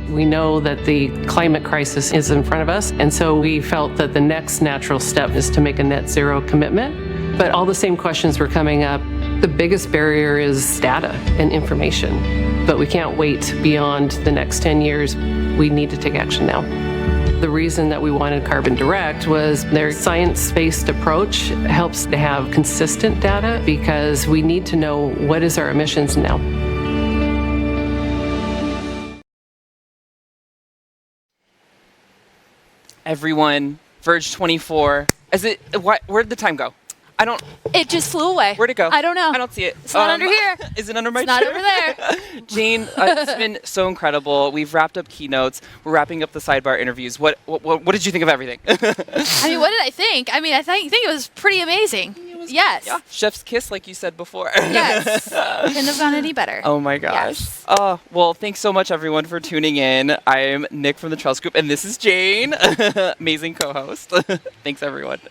We know that the climate crisis is in front of us, and so we felt that the next natural step is to make a net zero commitment. But all the same questions were coming up. The biggest barrier is data and information, but we can't wait beyond the next 10 years. We need to take action now. The reason that we wanted Carbon Direct was their science-based approach helps to have consistent data because we need to know what is our emissions now. Everyone, Verge 24. Where did the time go? It just flew away. Where'd it go? I don't know. I don't see it. It's not under here. Is it under my It's not chair? over there. Jane, it's been so incredible. We've wrapped up keynotes. We're wrapping up the sidebar interviews. What did you think of everything? I mean, what did I think? I mean, I think it was pretty amazing. Yes. Yeah, chef's kiss, like you said before. Yes. Couldn't have gone any better. Oh my gosh. Yes. Oh, well, thanks so much, everyone, for tuning in. I'm Nick from the Trellis Group, and this is Jane, amazing co-host. Thanks, everyone.